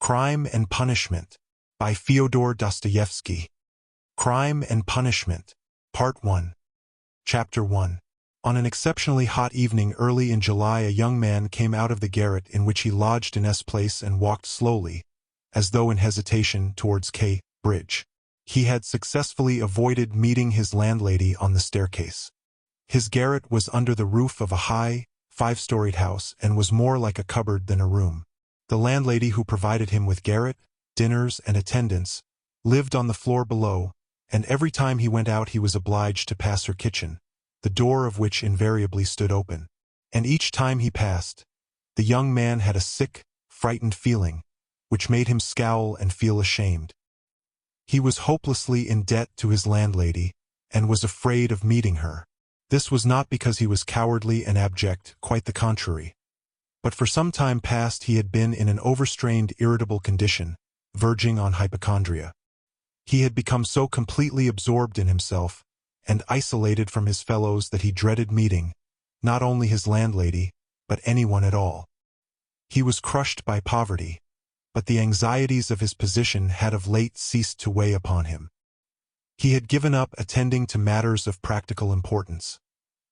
Crime and Punishment by Fyodor Dostoevsky. Crime and Punishment, Part 1. Chapter 1. On an exceptionally hot evening early in July, a young man came out of the garret in which he lodged in S Place and walked slowly, as though in hesitation, towards K Bridge. He had successfully avoided meeting his landlady on the staircase. His garret was under the roof of a high, five-storied house and was more like a cupboard than a room. The landlady, who provided him with garret, dinners, and attendance, lived on the floor below, and every time he went out he was obliged to pass her kitchen, the door of which invariably stood open. And each time he passed, the young man had a sick, frightened feeling, which made him scowl and feel ashamed. He was hopelessly in debt to his landlady, and was afraid of meeting her. This was not because he was cowardly and abject, quite the contrary. But for some time past he had been in an overstrained, irritable condition, verging on hypochondria. He had become so completely absorbed in himself, and isolated from his fellows, that he dreaded meeting, not only his landlady, but anyone at all. He was crushed by poverty, but the anxieties of his position had of late ceased to weigh upon him. He had given up attending to matters of practical importance.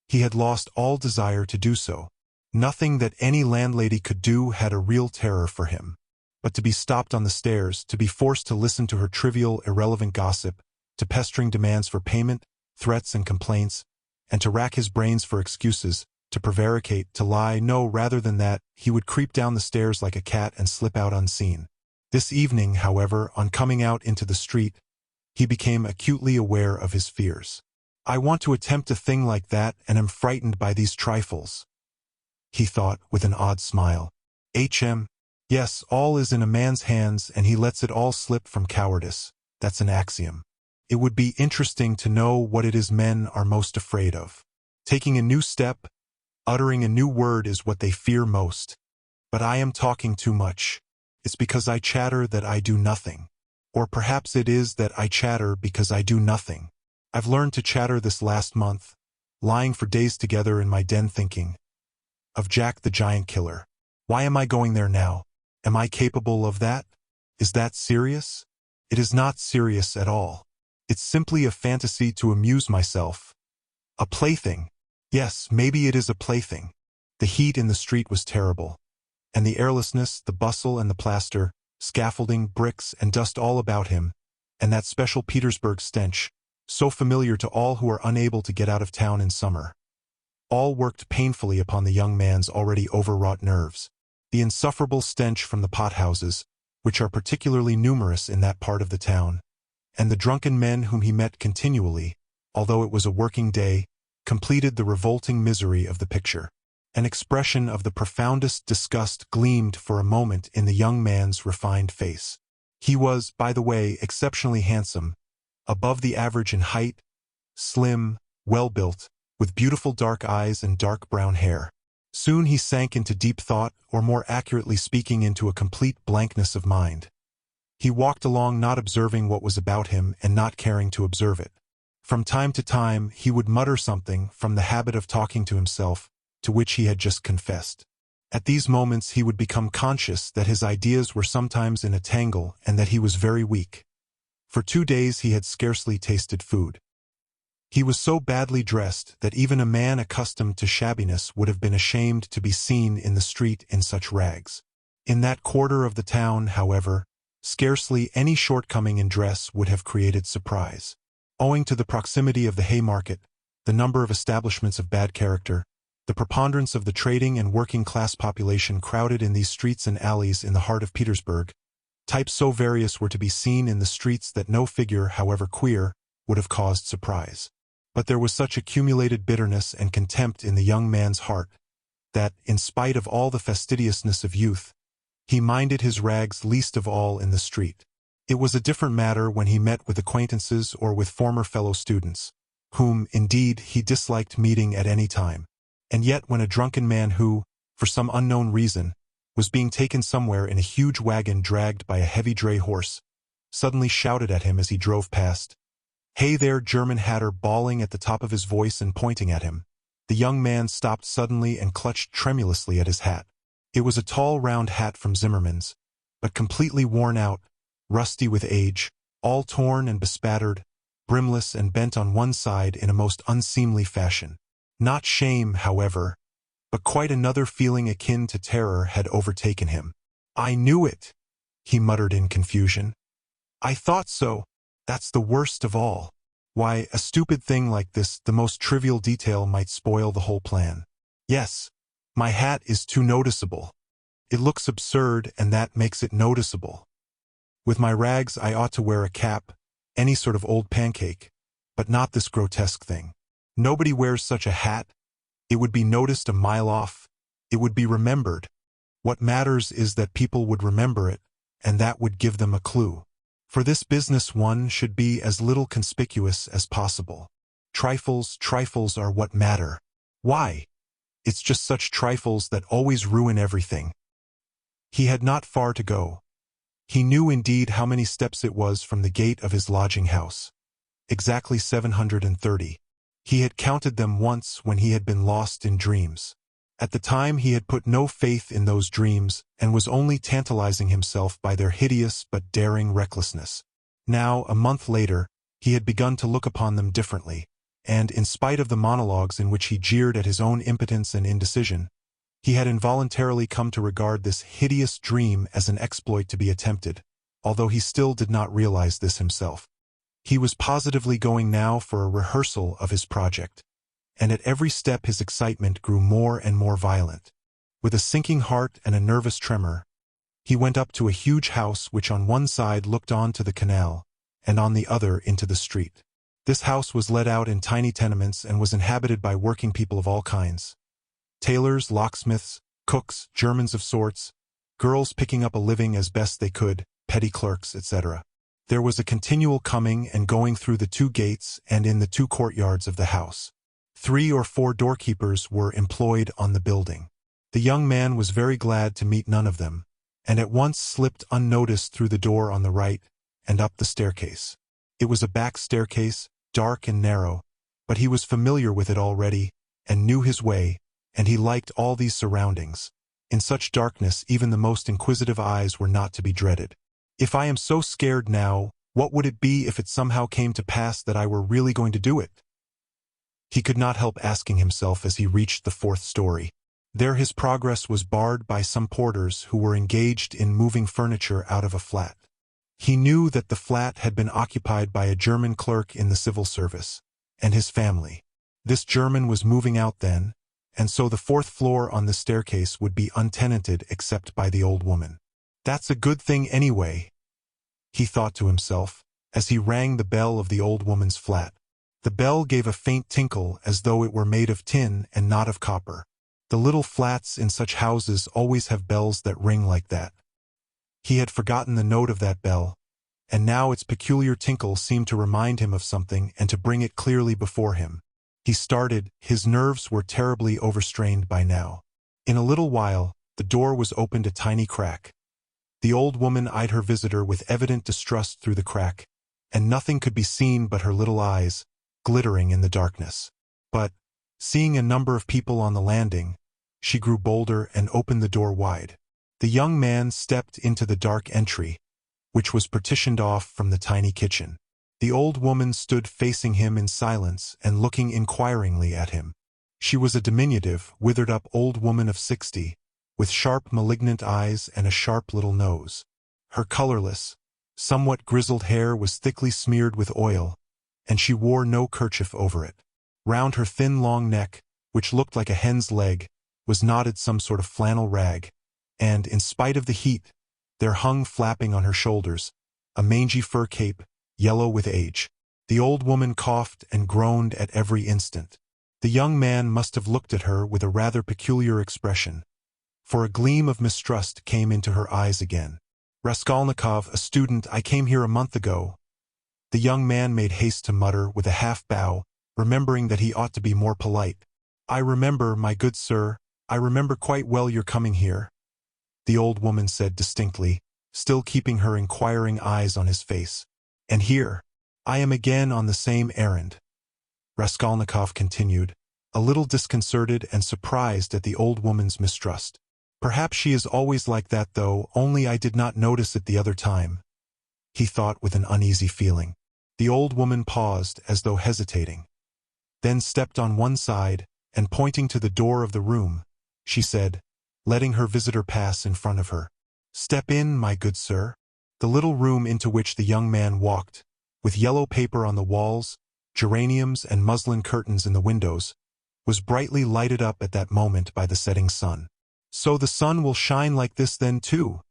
He had lost all desire to do so. Nothing that any landlady could do had a real terror for him. But to be stopped on the stairs, to be forced to listen to her trivial, irrelevant gossip, to pestering demands for payment, threats and complaints, and to rack his brains for excuses, to prevaricate, to lie, no, rather than that, he would creep down the stairs like a cat and slip out unseen. This evening, however, on coming out into the street, he became acutely aware of his fears. "I want to attempt a thing like that, and am frightened by these trifles," he thought with an odd smile. Yes, all is in a man's hands, and he lets it all slip from cowardice. That's an axiom. It would be interesting to know what it is men are most afraid of. Taking a new step, uttering a new word is what they fear most. But I am talking too much. It's because I chatter that I do nothing. Or perhaps it is that I chatter because I do nothing. I've learned to chatter this last month, lying for days together in my den thinking of Jack the Giant Killer. Why am I going there now? Am I capable of that? Is that serious? It is not serious at all. It's simply a fantasy to amuse myself. A plaything. Yes, maybe it is a plaything. The heat in the street was terrible, and the airlessness, the bustle and the plaster, scaffolding, bricks, and dust all about him, and that special Petersburg stench, so familiar to all who are unable to get out of town in summer. All worked painfully upon the young man's already overwrought nerves. The insufferable stench from the pothouses, which are particularly numerous in that part of the town, and the drunken men whom he met continually, although it was a working day, completed the revolting misery of the picture. An expression of the profoundest disgust gleamed for a moment in the young man's refined face. He was, by the way, exceptionally handsome, above the average in height, slim, well-built, with beautiful dark eyes and dark brown hair. Soon he sank into deep thought, or more accurately speaking, into a complete blankness of mind. He walked along not observing what was about him and not caring to observe it. From time to time he would mutter something, from the habit of talking to himself, to which he had just confessed. At these moments he would become conscious that his ideas were sometimes in a tangle and that he was very weak. For 2 days he had scarcely tasted food. He was so badly dressed that even a man accustomed to shabbiness would have been ashamed to be seen in the street in such rags. In that quarter of the town, however, scarcely any shortcoming in dress would have created surprise. Owing to the proximity of the Haymarket, the number of establishments of bad character, the preponderance of the trading and working-class population crowded in these streets and alleys in the heart of Petersburg, types so various were to be seen in the streets that no figure, however queer, would have caused surprise. But there was such accumulated bitterness and contempt in the young man's heart that, in spite of all the fastidiousness of youth, he minded his rags least of all in the street. It was a different matter when he met with acquaintances or with former fellow-students, whom, indeed, he disliked meeting at any time. And yet when a drunken man who, for some unknown reason, was being taken somewhere in a huge wagon dragged by a heavy dray horse, suddenly shouted at him as he drove past, "Hey there, German hatter," bawling at the top of his voice and pointing at him, the young man stopped suddenly and clutched tremulously at his hat. It was a tall round hat from Zimmermann's, but completely worn out, rusty with age, all torn and bespattered, brimless and bent on one side in a most unseemly fashion. Not shame, however, but quite another feeling akin to terror had overtaken him. "I knew it," he muttered in confusion. "I thought so. That's the worst of all. Why, a stupid thing like this, the most trivial detail might spoil the whole plan. Yes, my hat is too noticeable. It looks absurd, and that makes it noticeable. With my rags I ought to wear a cap, any sort of old pancake, but not this grotesque thing. Nobody wears such a hat. It would be noticed a mile off. It would be remembered. What matters is that people would remember it, and that would give them a clue. For this business one should be as little conspicuous as possible. Trifles are what matter. Why? It's just such trifles that always ruin everything." He had not far to go. He knew indeed how many steps it was from the gate of his lodging house. Exactly 730. He had counted them once when he had been lost in dreams. At the time he had put no faith in those dreams and was only tantalizing himself by their hideous but daring recklessness. Now, a month later, he had begun to look upon them differently, and in spite of the monologues in which he jeered at his own impotence and indecision, he had involuntarily come to regard this hideous dream as an exploit to be attempted, although he still did not realize this himself. He was positively going now for a rehearsal of his project, and at every step his excitement grew more and more violent. With a sinking heart and a nervous tremor, he went up to a huge house which on one side looked on to the canal, and on the other into the street. This house was let out in tiny tenements and was inhabited by working people of all kinds. Tailors, locksmiths, cooks, Germans of sorts, girls picking up a living as best they could, petty clerks, etc. There was a continual coming and going through the two gates and in the two courtyards of the house. 3 or 4 doorkeepers were employed on the building. The young man was very glad to meet none of them, and at once slipped unnoticed through the door on the right and up the staircase. It was a back staircase, dark and narrow, but he was familiar with it already and knew his way, and he liked all these surroundings. In such darkness even the most inquisitive eyes were not to be dreaded. "If I am so scared now, what would it be if it somehow came to pass that I were really going to do it?" He could not help asking himself as he reached the 4th story. There his progress was barred by some porters who were engaged in moving furniture out of a flat. He knew that the flat had been occupied by a German clerk in the civil service, and his family. This German was moving out then, and so the 4th floor on the staircase would be untenanted except by the old woman. "That's a good thing anyway," he thought to himself, as he rang the bell of the old woman's flat. The bell gave a faint tinkle as though it were made of tin and not of copper. The little flats in such houses always have bells that ring like that. He had forgotten the note of that bell, and now its peculiar tinkle seemed to remind him of something and to bring it clearly before him. He started, his nerves were terribly overstrained by now. In a little while, the door was opened a tiny crack. The old woman eyed her visitor with evident distrust through the crack, and nothing could be seen but her little eyes, glittering in the darkness. But, seeing a number of people on the landing, she grew bolder and opened the door wide. The young man stepped into the dark entry, which was partitioned off from the tiny kitchen. The old woman stood facing him in silence and looking inquiringly at him. She was a diminutive, withered-up old woman of 60, with sharp, malignant eyes and a sharp little nose. Her colorless, somewhat grizzled hair was thickly smeared with oil, and she wore no kerchief over it. Round her thin, long neck, which looked like a hen's leg, was knotted some sort of flannel rag, and, in spite of the heat, there hung flapping on her shoulders a mangy fur cape, yellow with age. The old woman coughed and groaned at every instant. The young man must have looked at her with a rather peculiar expression, for a gleam of mistrust came into her eyes again. "Raskolnikov, a student, I came here a month ago." The young man made haste to mutter with a half-bow, remembering that he ought to be more polite. "I remember, my good sir, I remember quite well your coming here," the old woman said distinctly, still keeping her inquiring eyes on his face. "And here, I am again on the same errand," Raskolnikov continued, a little disconcerted and surprised at the old woman's mistrust. Perhaps she is always like that though, only I did not notice it the other time, he thought with an uneasy feeling. The old woman paused as though hesitating, then stepped on one side, and pointing to the door of the room, she said, letting her visitor pass in front of her. "Step in, my good sir." The little room into which the young man walked, with yellow paper on the walls, geraniums and muslin curtains in the windows, was brightly lighted up at that moment by the setting sun. "So the sun will shine like this then too?"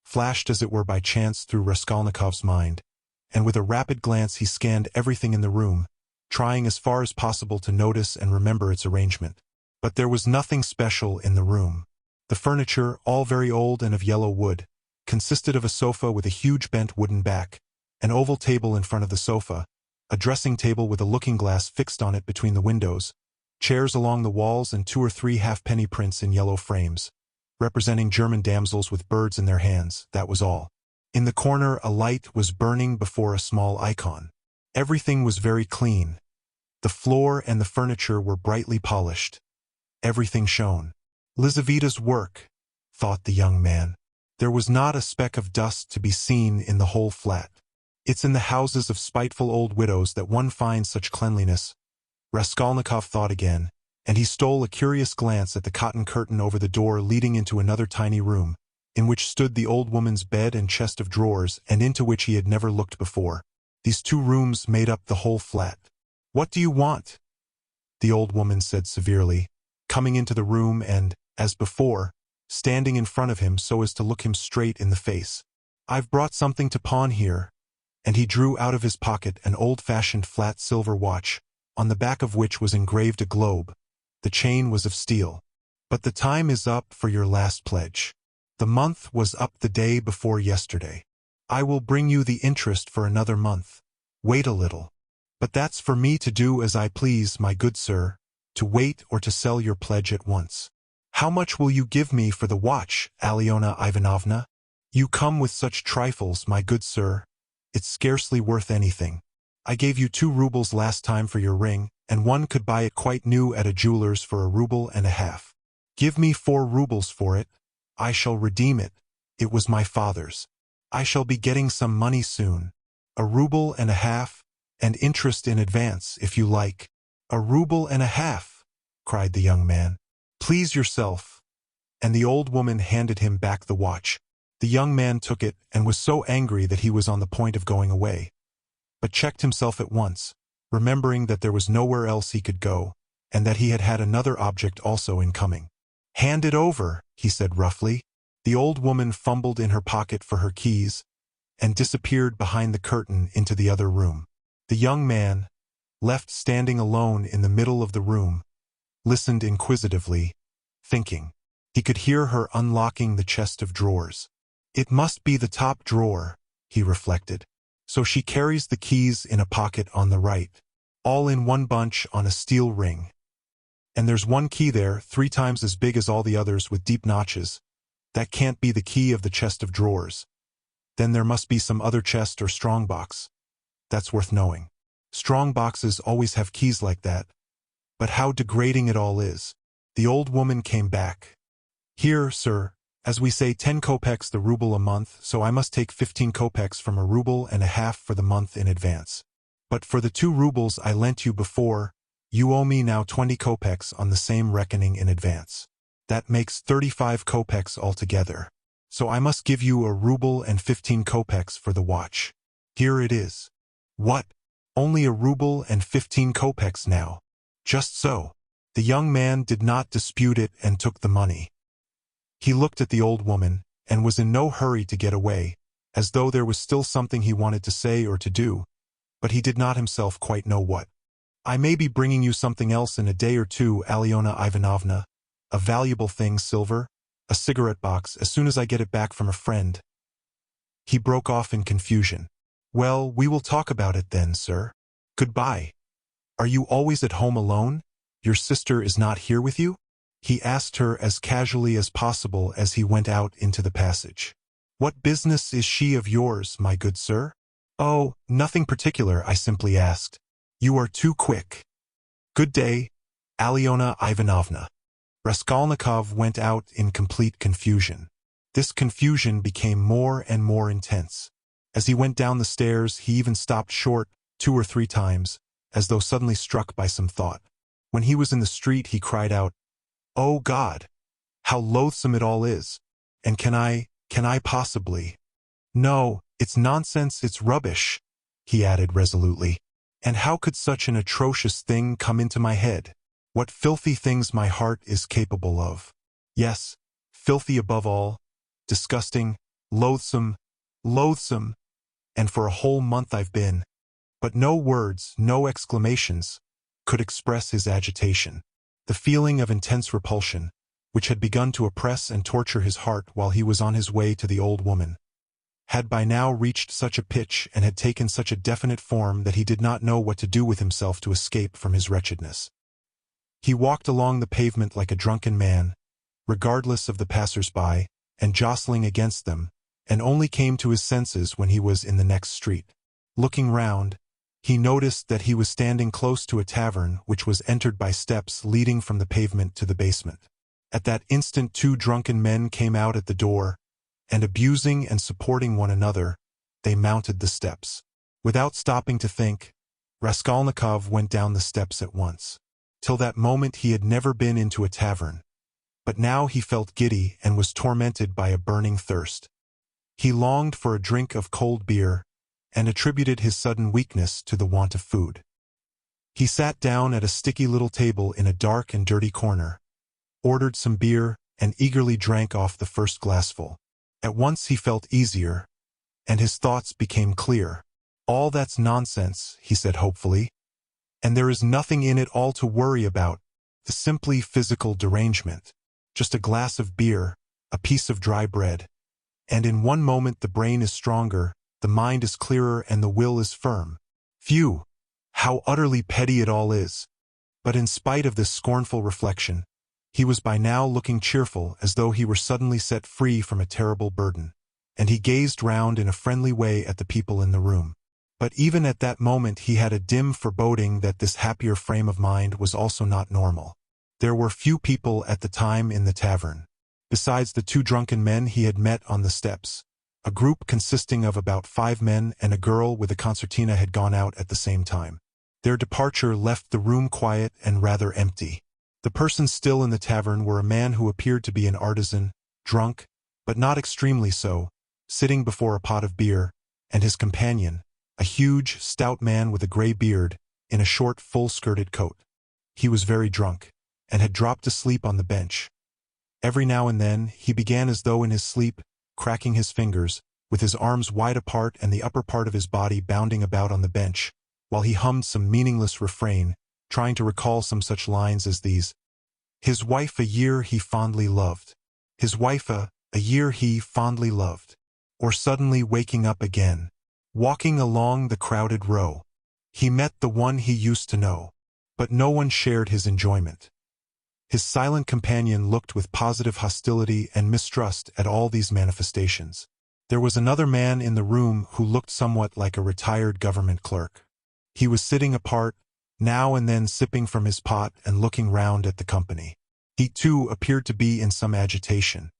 flashed as it were by chance through Raskolnikov's mind, and with a rapid glance he scanned everything in the room, trying as far as possible to notice and remember its arrangement. But there was nothing special in the room. The furniture, all very old and of yellow wood, consisted of a sofa with a huge bent wooden back, an oval table in front of the sofa, a dressing table with a looking-glass fixed on it between the windows, chairs along the walls and 2 or 3 halfpenny prints in yellow frames, representing German damsels with birds in their hands, that was all. In the corner a light was burning before a small icon. Everything was very clean. The floor and the furniture were brightly polished. Everything shone. Lizaveta's work, thought the young man. There was not a speck of dust to be seen in the whole flat. It's in the houses of spiteful old widows that one finds such cleanliness, Raskolnikov thought again, and he stole a curious glance at the cotton curtain over the door leading into another tiny room, in which stood the old woman's bed and chest of drawers, and into which he had never looked before. These 2 rooms made up the whole flat. "What do you want?" the old woman said severely, coming into the room and, as before, standing in front of him so as to look him straight in the face. "I've brought something to pawn here," and he drew out of his pocket an old-fashioned flat silver watch, on the back of which was engraved a globe. The chain was of steel. "But the time is up for your last pledge. The month was up the day before yesterday. I will bring you the interest for another month. Wait a little. But that's for me to do as I please, my good sir, to wait or to sell your pledge at once. How much will you give me for the watch, Alyona Ivanovna? You come with such trifles, my good sir. It's scarcely worth anything. I gave you 2 rubles last time for your ring, and one could buy it quite new at a jeweler's for 1.5 rubles. Give me 4 rubles for it. I shall redeem it. It was my father's. I shall be getting some money soon. 1.5 rubles, and interest in advance, if you like." 1.5 rubles, cried the young man. "Please yourself." And the old woman handed him back the watch. The young man took it and was so angry that he was on the point of going away, but checked himself at once, remembering that there was nowhere else he could go, and that he had had another object also in coming. "Hand it over," he said roughly. The old woman fumbled in her pocket for her keys, and disappeared behind the curtain into the other room. The young man, left standing alone in the middle of the room, listened inquisitively, thinking. He could hear her unlocking the chest of drawers. "It must be the top drawer," he reflected. "So she carries the keys in a pocket on the right, all in one bunch on a steel ring. And there's one key there, 3 times as big as all the others with deep notches. That can't be the key of the chest of drawers. Then there must be some other chest or strongbox. That's worth knowing. Strong boxes always have keys like that. But how degrading it all is." The old woman came back. "Here, sir, as we say 10 kopecks the ruble a month, so I must take 15 kopecks from 1.5 rubles for the month in advance. But for the 2 rubles I lent you before, you owe me now 20 kopecks on the same reckoning in advance. That makes 35 kopecks altogether. So I must give you 1.15 rubles for the watch. Here it is." "What? Only 1.15 rubles now?" "Just so." The young man did not dispute it and took the money. He looked at the old woman, and was in no hurry to get away, as though there was still something he wanted to say or to do, but he did not himself quite know what. "I may be bringing you something else in a day or 2, Alyona Ivanovna. A valuable thing, silver, a cigarette box, as soon as I get it back from a friend." He broke off in confusion. "Well, we will talk about it then, sir. Goodbye. Are you always at home alone? Your sister is not here with you?" he asked her as casually as possible as he went out into the passage. "What business is she of yours, my good sir?" "Oh, nothing particular, I simply asked." "You are too quick. Good day, Alyona Ivanovna." Raskolnikov went out in complete confusion. This confusion became more and more intense. As he went down the stairs, he even stopped short 2 or 3 times, as though suddenly struck by some thought. When he was in the street, he cried out, "Oh God! How loathsome it all is! And can I possibly? No, it's nonsense, it's rubbish," he added resolutely. "And how could such an atrocious thing come into my head? What filthy things my heart is capable of. Yes, filthy above all, disgusting, loathsome, loathsome, and for a whole month I've been." But no words, no exclamations, could express his agitation. The feeling of intense repulsion, which had begun to oppress and torture his heart while he was on his way to the old woman, had by now reached such a pitch and had taken such a definite form that he did not know what to do with himself to escape from his wretchedness. He walked along the pavement like a drunken man, regardless of the passers-by, and jostling against them, and only came to his senses when he was in the next street. Looking round, he noticed that he was standing close to a tavern which was entered by steps leading from the pavement to the basement. At that instant 2 drunken men came out at the door, and abusing and supporting one another, they mounted the steps. Without stopping to think, Raskolnikov went down the steps at once. Till that moment he had never been into a tavern, but now he felt giddy and was tormented by a burning thirst. He longed for a drink of cold beer, and attributed his sudden weakness to the want of food. He sat down at a sticky little table in a dark and dirty corner, ordered some beer, and eagerly drank off the first glassful. At once he felt easier, and his thoughts became clear. "All that's nonsense," he said hopefully, "and there is nothing in it all to worry about, the simply physical derangement. Just a glass of beer, a piece of dry bread, and in one moment the brain is stronger, the mind is clearer, and the will is firm. Phew! How utterly petty it all is." But in spite of this scornful reflection, he was by now looking cheerful, as though he were suddenly set free from a terrible burden, and he gazed round in a friendly way at the people in the room. But even at that moment he had a dim foreboding that this happier frame of mind was also not normal. There were few people at the time in the tavern. Besides the 2 drunken men he had met on the steps, a group consisting of about 5 men and a girl with a concertina had gone out at the same time. Their departure left the room quiet and rather empty. The persons still in the tavern were a man who appeared to be an artisan, drunk, but not extremely so, sitting before a pot of beer, and his companion, a huge, stout man with a grey beard, in a short, full-skirted coat. He was very drunk, and had dropped asleep on the bench. Every now and then, he began as though in his sleep, cracking his fingers, with his arms wide apart and the upper part of his body bounding about on the bench, while he hummed some meaningless refrain, trying to recall some such lines as these: "His wife a year he fondly loved. His wife a year he fondly loved." Or suddenly waking up again, walking along the crowded row, he met the one he used to know, but no one shared his enjoyment. His silent companion looked with positive hostility and mistrust at all these manifestations. There was another man in the room who looked somewhat like a retired government clerk. He was sitting apart, now and then sipping from his pot and looking round at the company. He too appeared to be in some agitation.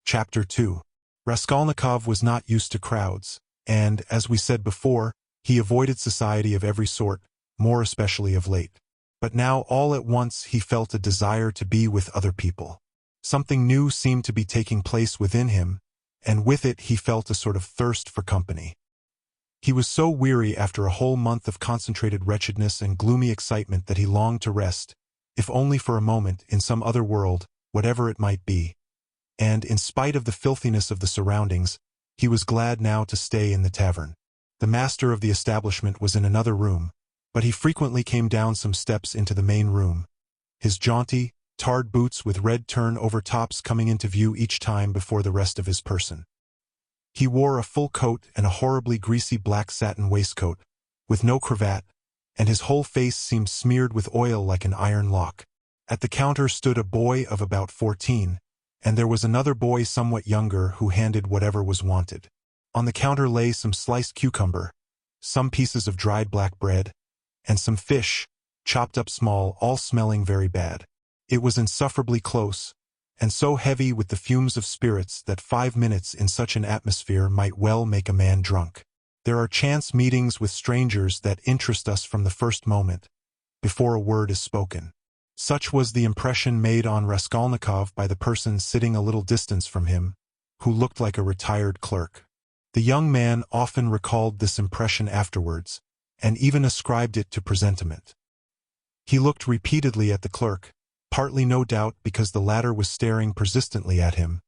Chapter 2. Raskolnikov was not used to crowds, and, as we said before, he avoided society of every sort, more especially of late. But now all at once he felt a desire to be with other people. Something new seemed to be taking place within him, and with it he felt a sort of thirst for company. He was so weary after a whole month of concentrated wretchedness and gloomy excitement that he longed to rest, if only for a moment, in some other world, whatever it might be. And, in spite of the filthiness of the surroundings, he was glad now to stay in the tavern. The master of the establishment was in another room, but he frequently came down some steps into the main room, his jaunty, tarred boots with red turn-over tops coming into view each time before the rest of his person. He wore a full coat and a horribly greasy black satin waistcoat, with no cravat, and his whole face seemed smeared with oil like an iron lock. At the counter stood a boy of about 14, and there was another boy somewhat younger who handed whatever was wanted. On the counter lay some sliced cucumber, some pieces of dried black bread, and some fish, chopped up small, all smelling very bad. It was insufferably close, and so heavy with the fumes of spirits that 5 minutes in such an atmosphere might well make a man drunk. There are chance meetings with strangers that interest us from the first moment, before a word is spoken. Such was the impression made on Raskolnikov by the person sitting a little distance from him, who looked like a retired clerk. The young man often recalled this impression afterwards, and even ascribed it to presentiment. He looked repeatedly at the clerk, partly no doubt because the latter was staring persistently at him,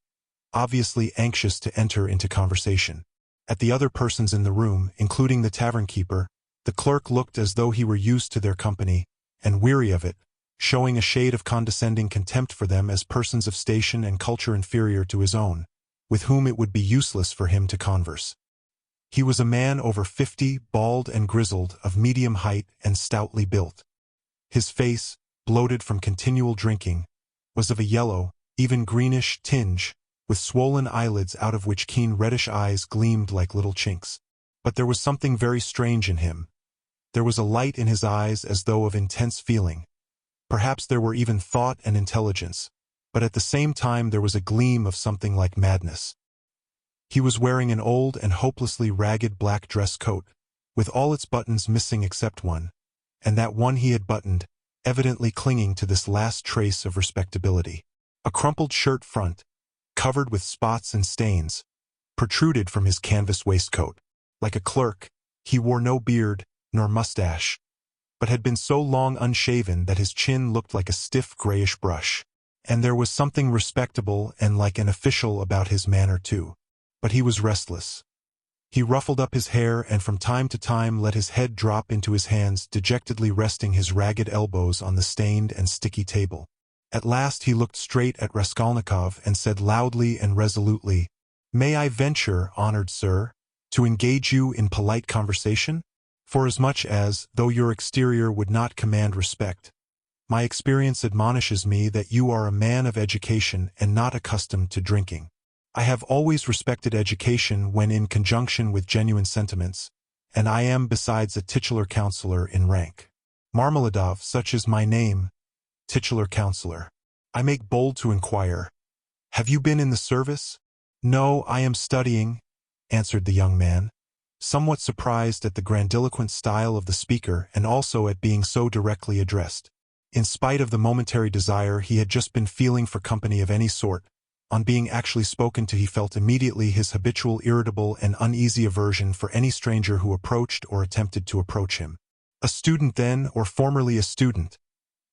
obviously anxious to enter into conversation. At the other persons in the room, including the tavern-keeper, the clerk looked as though he were used to their company, and weary of it, showing a shade of condescending contempt for them as persons of station and culture inferior to his own, with whom it would be useless for him to converse. He was a man over 50, bald and grizzled, of medium height and stoutly built. His face, bloated from continual drinking, was of a yellow, even greenish tinge, with swollen eyelids out of which keen reddish eyes gleamed like little chinks. But there was something very strange in him. There was a light in his eyes as though of intense feeling. Perhaps there were even thought and intelligence, but at the same time there was a gleam of something like madness. He was wearing an old and hopelessly ragged black dress coat, with all its buttons missing except one, and that one he had buttoned, evidently clinging to this last trace of respectability. A crumpled shirt front, covered with spots and stains, protruded from his canvas waistcoat. Like a clerk, he wore no beard nor mustache, but had been so long unshaven that his chin looked like a stiff grayish brush. And there was something respectable and like an official about his manner too. But he was restless. He ruffled up his hair and from time to time let his head drop into his hands, dejectedly resting his ragged elbows on the stained and sticky table. At last he looked straight at Raskolnikov and said loudly and resolutely, "May I venture, honored sir, to engage you in polite conversation? Forasmuch as, though your exterior would not command respect, my experience admonishes me that you are a man of education and not accustomed to drinking. I have always respected education when in conjunction with genuine sentiments, and I am besides a titular counselor in rank. Marmeladov, such is my name, titular counselor. I make bold to inquire, have you been in the service?" "No, I am studying," answered the young man, somewhat surprised at the grandiloquent style of the speaker and also at being so directly addressed. In spite of the momentary desire he had just been feeling for company of any sort, on being actually spoken to he felt immediately his habitual irritable and uneasy aversion for any stranger who approached or attempted to approach him. "A student then, or formerly a student?"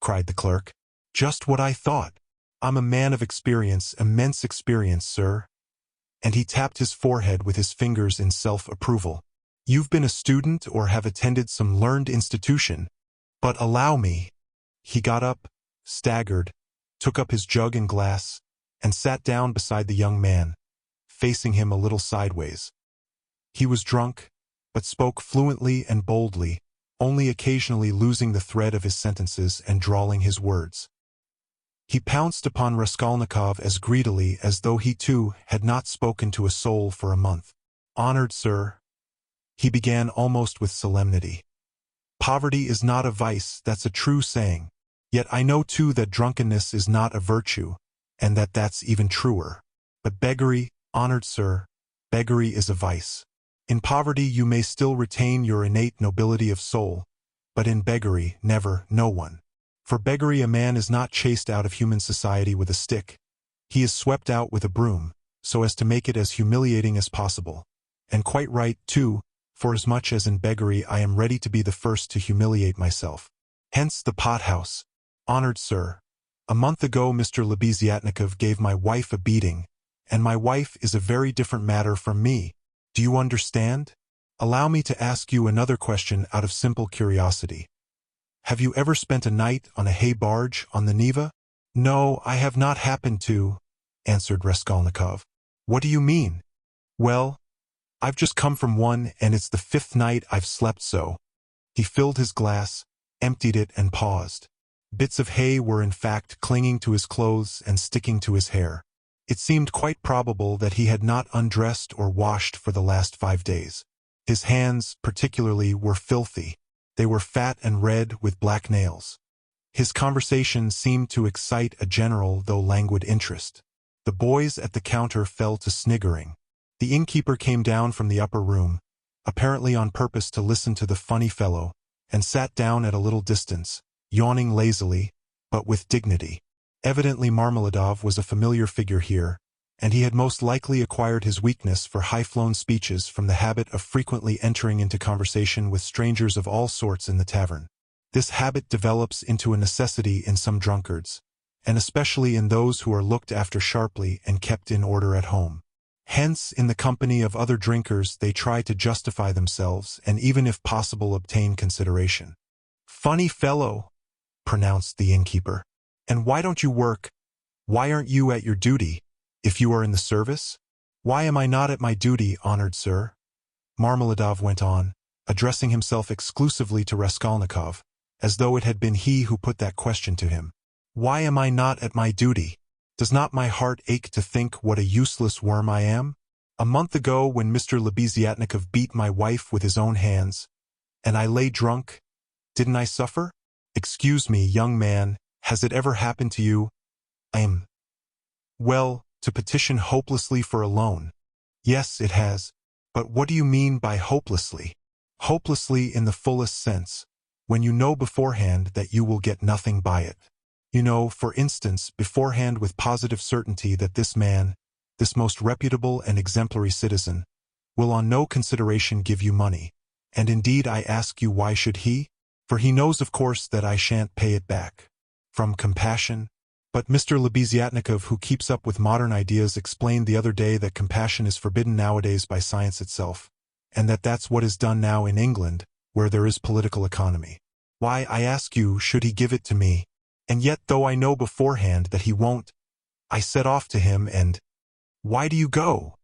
cried the clerk. "Just what I thought. I'm a man of experience, immense experience, sir." And he tapped his forehead with his fingers in self-approval. "You've been a student or have attended some learned institution. But allow me." He got up, staggered, took up his jug and glass, and sat down beside the young man, facing him a little sideways. He was drunk, but spoke fluently and boldly, only occasionally losing the thread of his sentences and drawling his words. He pounced upon Raskolnikov as greedily as though he too had not spoken to a soul for a month. "Honored sir," he began almost with solemnity, "poverty is not a vice, that's a true saying. Yet I know too that drunkenness is not a virtue, and that that's even truer. But beggary, honored sir, beggary is a vice. In poverty you may still retain your innate nobility of soul, but in beggary never, no one. For beggary a man is not chased out of human society with a stick. He is swept out with a broom, so as to make it as humiliating as possible. And quite right, too, forasmuch as in beggary I am ready to be the first to humiliate myself. Hence the pothouse. Honored sir, a month ago Mr. Lebeziatnikov gave my wife a beating, and my wife is a very different matter from me. Do you understand? Allow me to ask you another question out of simple curiosity. Have you ever spent a night on a hay barge on the Neva?" "No, I have not happened to," answered Raskolnikov. "What do you mean?" "Well, I've just come from one, and it's the 5th night I've slept so." He filled his glass, emptied it, and paused. Bits of hay were in fact clinging to his clothes and sticking to his hair. It seemed quite probable that he had not undressed or washed for the last 5 days. His hands, particularly, were filthy. They were fat and red with black nails. His conversation seemed to excite a general though languid interest. The boys at the counter fell to sniggering. The innkeeper came down from the upper room, apparently on purpose to listen to the funny fellow, and sat down at a little distance, yawning lazily, but with dignity. Evidently Marmeladov was a familiar figure here, and he had most likely acquired his weakness for high-flown speeches from the habit of frequently entering into conversation with strangers of all sorts in the tavern. This habit develops into a necessity in some drunkards, and especially in those who are looked after sharply and kept in order at home. Hence, in the company of other drinkers they try to justify themselves and even if possible obtain consideration. "Funny fellow," pronounced the innkeeper. "And why don't you work? Why aren't you at your duty? If you are in the service?" "Why am I not at my duty, honored sir?" Marmeladov went on, addressing himself exclusively to Raskolnikov, as though it had been he who put that question to him. "Why am I not at my duty? Does not my heart ache to think what a useless worm I am? A month ago when Mr. Lebeziatnikov beat my wife with his own hands, and I lay drunk, didn't I suffer? Excuse me, young man, has it ever happened to you, well, to petition hopelessly for a loan? Yes, it has. But what do you mean by hopelessly? Hopelessly in the fullest sense, when you know beforehand that you will get nothing by it. You know, for instance, beforehand with positive certainty that this man, this most reputable and exemplary citizen, will on no consideration give you money. And indeed I ask you, why should he? For he knows of course that I shan't pay it back. From compassion? But Mr. Lebeziatnikov, who keeps up with modern ideas, explained the other day that compassion is forbidden nowadays by science itself, and that that's what is done now in England, where there is political economy. Why, I ask you, should he give it to me? And yet, though I know beforehand that he won't, I set off to him and— "Why do you go?"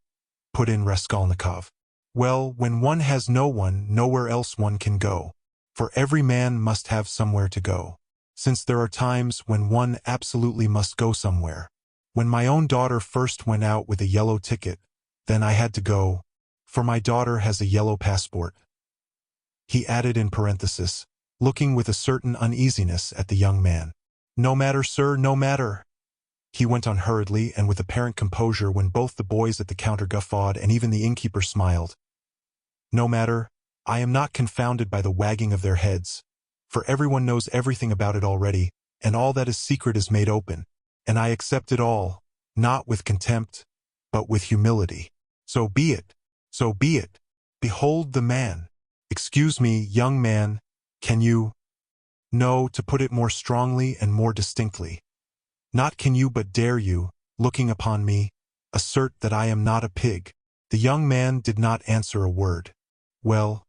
put in Raskolnikov. "Well, when one has no one, nowhere else one can go. For every man must have somewhere to go. Since there are times when one absolutely must go somewhere. When my own daughter first went out with a yellow ticket, then I had to go, for my daughter has a yellow passport," he added in parenthesis, looking with a certain uneasiness at the young man. "No matter, sir, no matter," he went on hurriedly and with apparent composure when both the boys at the counter guffawed and even the innkeeper smiled. "No matter, I am not confounded by the wagging of their heads, for everyone knows everything about it already, and all that is secret is made open, and I accept it all, not with contempt, but with humility. So be it, so be it. Behold the man. Excuse me, young man, can you— No, to put it more strongly and more distinctly. Not can you but dare you, looking upon me, assert that I am not a pig." The young man did not answer a word. "Well,"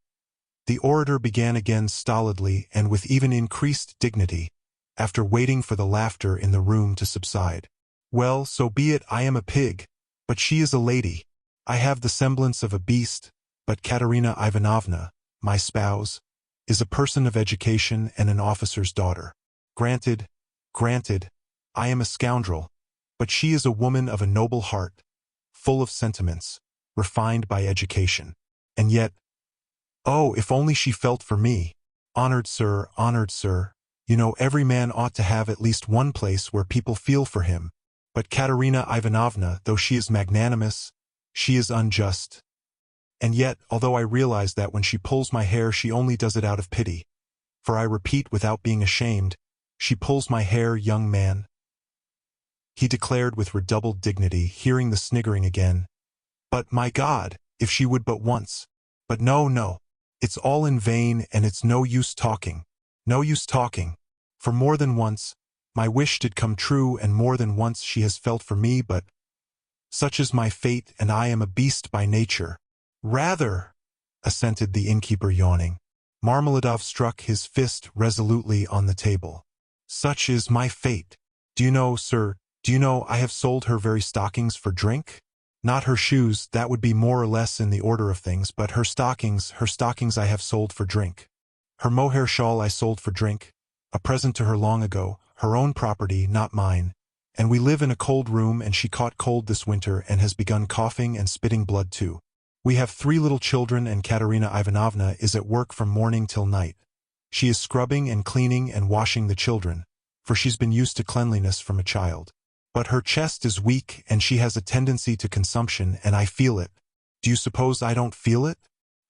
the orator began again stolidly and with even increased dignity, after waiting for the laughter in the room to subside. "Well, so be it, I am a pig, but she is a lady. I have the semblance of a beast, but Katerina Ivanovna, my spouse, is a person of education and an officer's daughter. Granted, I am a scoundrel, but she is a woman of a noble heart, full of sentiments, refined by education. And yet, oh, if only she felt for me! Honored sir, you know every man ought to have at least one place where people feel for him. But Katerina Ivanovna, though she is magnanimous, she is unjust. And yet, although I realize that when she pulls my hair she only does it out of pity, for I repeat without being ashamed, she pulls my hair, young man," he declared with redoubled dignity, hearing the sniggering again. "But, my God, if she would but once! But no, it's all in vain and it's no use talking. No use talking. For more than once, my wish did come true and more than once she has felt for me, but such is my fate and I am a beast by nature." "Rather," assented the innkeeper, yawning. Marmeladov struck his fist resolutely on the table. "Such is my fate. Do you know, sir, I have sold her very stockings for drink? Not her shoes, that would be more or less in the order of things, but her stockings I have sold for drink. Her mohair shawl I sold for drink, a present to her long ago, her own property, not mine. And we live in a cold room and she caught cold this winter and has begun coughing and spitting blood too. We have 3 little children and Katerina Ivanovna is at work from morning till night. She is scrubbing and cleaning and washing the children, for she's been used to cleanliness from a child. But her chest is weak and she has a tendency to consumption, and I feel it. Do you suppose I don't feel it?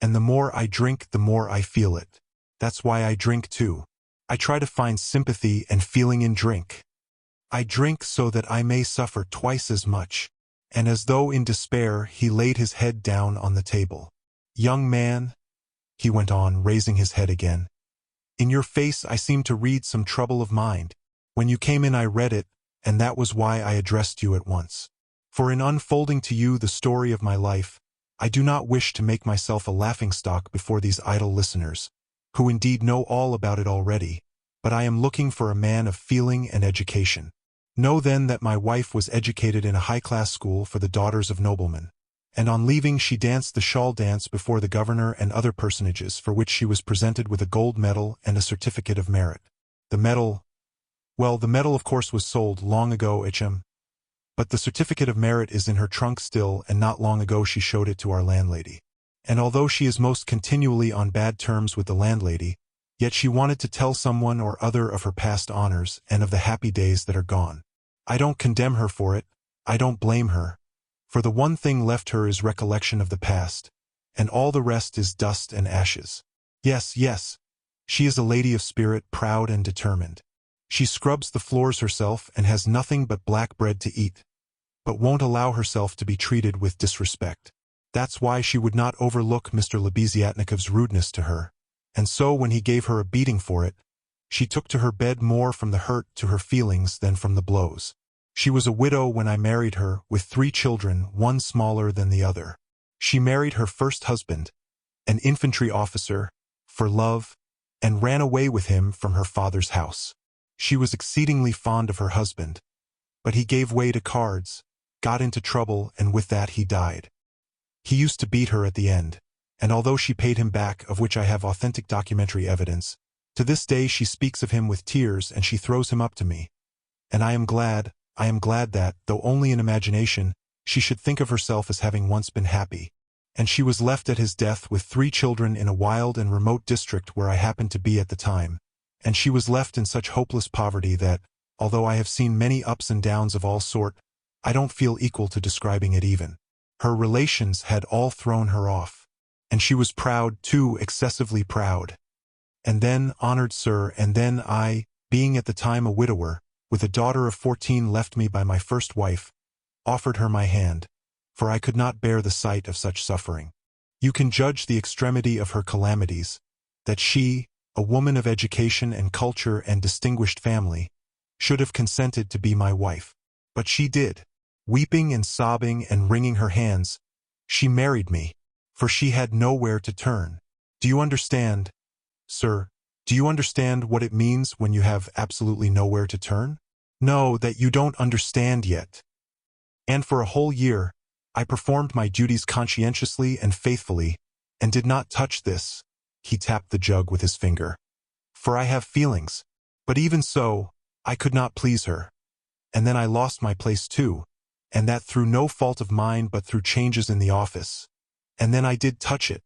And the more I drink, the more I feel it. That's why I drink too. I try to find sympathy and feeling in drink. I drink so that I may suffer twice as much." And as though in despair, he laid his head down on the table. "Young man," he went on, raising his head again, "in your face I seem to read some trouble of mind. When you came in I read it, and that was why I addressed you at once. For in unfolding to you the story of my life, I do not wish to make myself a laughingstock before these idle listeners, who indeed know all about it already, but I am looking for a man of feeling and education. Know then that my wife was educated in a high-class school for the daughters of noblemen, and on leaving she danced the shawl dance before the governor and other personages, for which she was presented with a gold medal and a certificate of merit. The medal, well, the medal of course was sold long ago, but the certificate of merit is in her trunk still, and not long ago she showed it to our landlady. And although she is most continually on bad terms with the landlady, yet she wanted to tell someone or other of her past honors and of the happy days that are gone. I don't condemn her for it, I don't blame her, for the one thing left her is recollection of the past, and all the rest is dust and ashes. Yes, yes, she is a lady of spirit, proud and determined. She scrubs the floors herself and has nothing but black bread to eat, but won't allow herself to be treated with disrespect. That's why she would not overlook Mr. Lebeziatnikov's rudeness to her, and so when he gave her a beating for it, she took to her bed more from the hurt to her feelings than from the blows. She was a widow when I married her, with 3 children, one smaller than the other. She married her first husband, an infantry officer, for love, and ran away with him from her father's house. She was exceedingly fond of her husband, but he gave way to cards, got into trouble, and with that he died. He used to beat her at the end, and although she paid him back, of which I have authentic documentary evidence, to this day she speaks of him with tears and she throws him up to me. And I am glad that, though only in imagination, she should think of herself as having once been happy. And she was left at his death with 3 children in a wild and remote district where I happened to be at the time, and she was left in such hopeless poverty that, although I have seen many ups and downs of all sort, I don't feel equal to describing it even. Her relations had all thrown her off, and she was proud too, excessively proud. And then, honored sir, and then I, being at the time a widower, with a daughter of 14 left me by my first wife, offered her my hand, for I could not bear the sight of such suffering. You can judge the extremity of her calamities, that she, a woman of education and culture and distinguished family, should have consented to be my wife. But she did. Weeping and sobbing and wringing her hands, she married me, for she had nowhere to turn. Do you understand, sir, do you understand what it means when you have absolutely nowhere to turn? No, that you don't understand yet. And for a whole year, I performed my duties conscientiously and faithfully, and did not touch this. He tapped the jug with his finger. For I have feelings. But even so, I could not please her. And then I lost my place too, and that through no fault of mine but through changes in the office. And then I did touch it.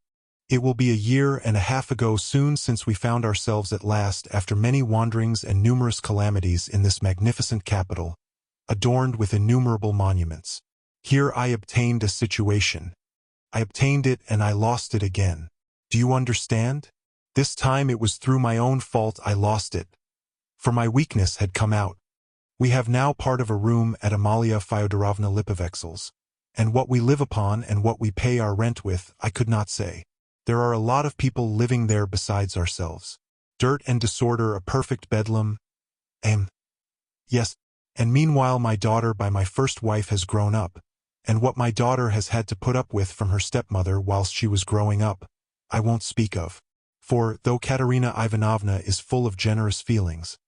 It will be a year and a half ago soon since we found ourselves at last, after many wanderings and numerous calamities, in this magnificent capital, adorned with innumerable monuments. Here I obtained a situation. I obtained it and I lost it again. Do you understand? This time it was through my own fault I lost it, for my weakness had come out. We have now part of a room at Amalia Fyodorovna Lipovexel's, and what we live upon and what we pay our rent with, I could not say. There are a lot of people living there besides ourselves. Dirt and disorder, a perfect bedlam. Yes, and meanwhile my daughter by my first wife has grown up, and what my daughter has had to put up with from her stepmother whilst she was growing up, I won't speak of. For, though Katerina Ivanovna is full of generous feelings,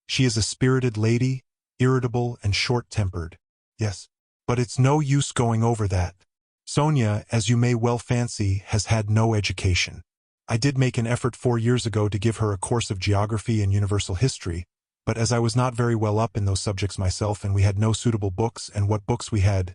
she is a spirited lady, irritable and short-tempered. Yes, but it's no use going over that. Sonia, as you may well fancy, has had no education. I did make an effort 4 years ago to give her a course of geography and universal history, but as I was not very well up in those subjects myself and we had no suitable books, and what books we had,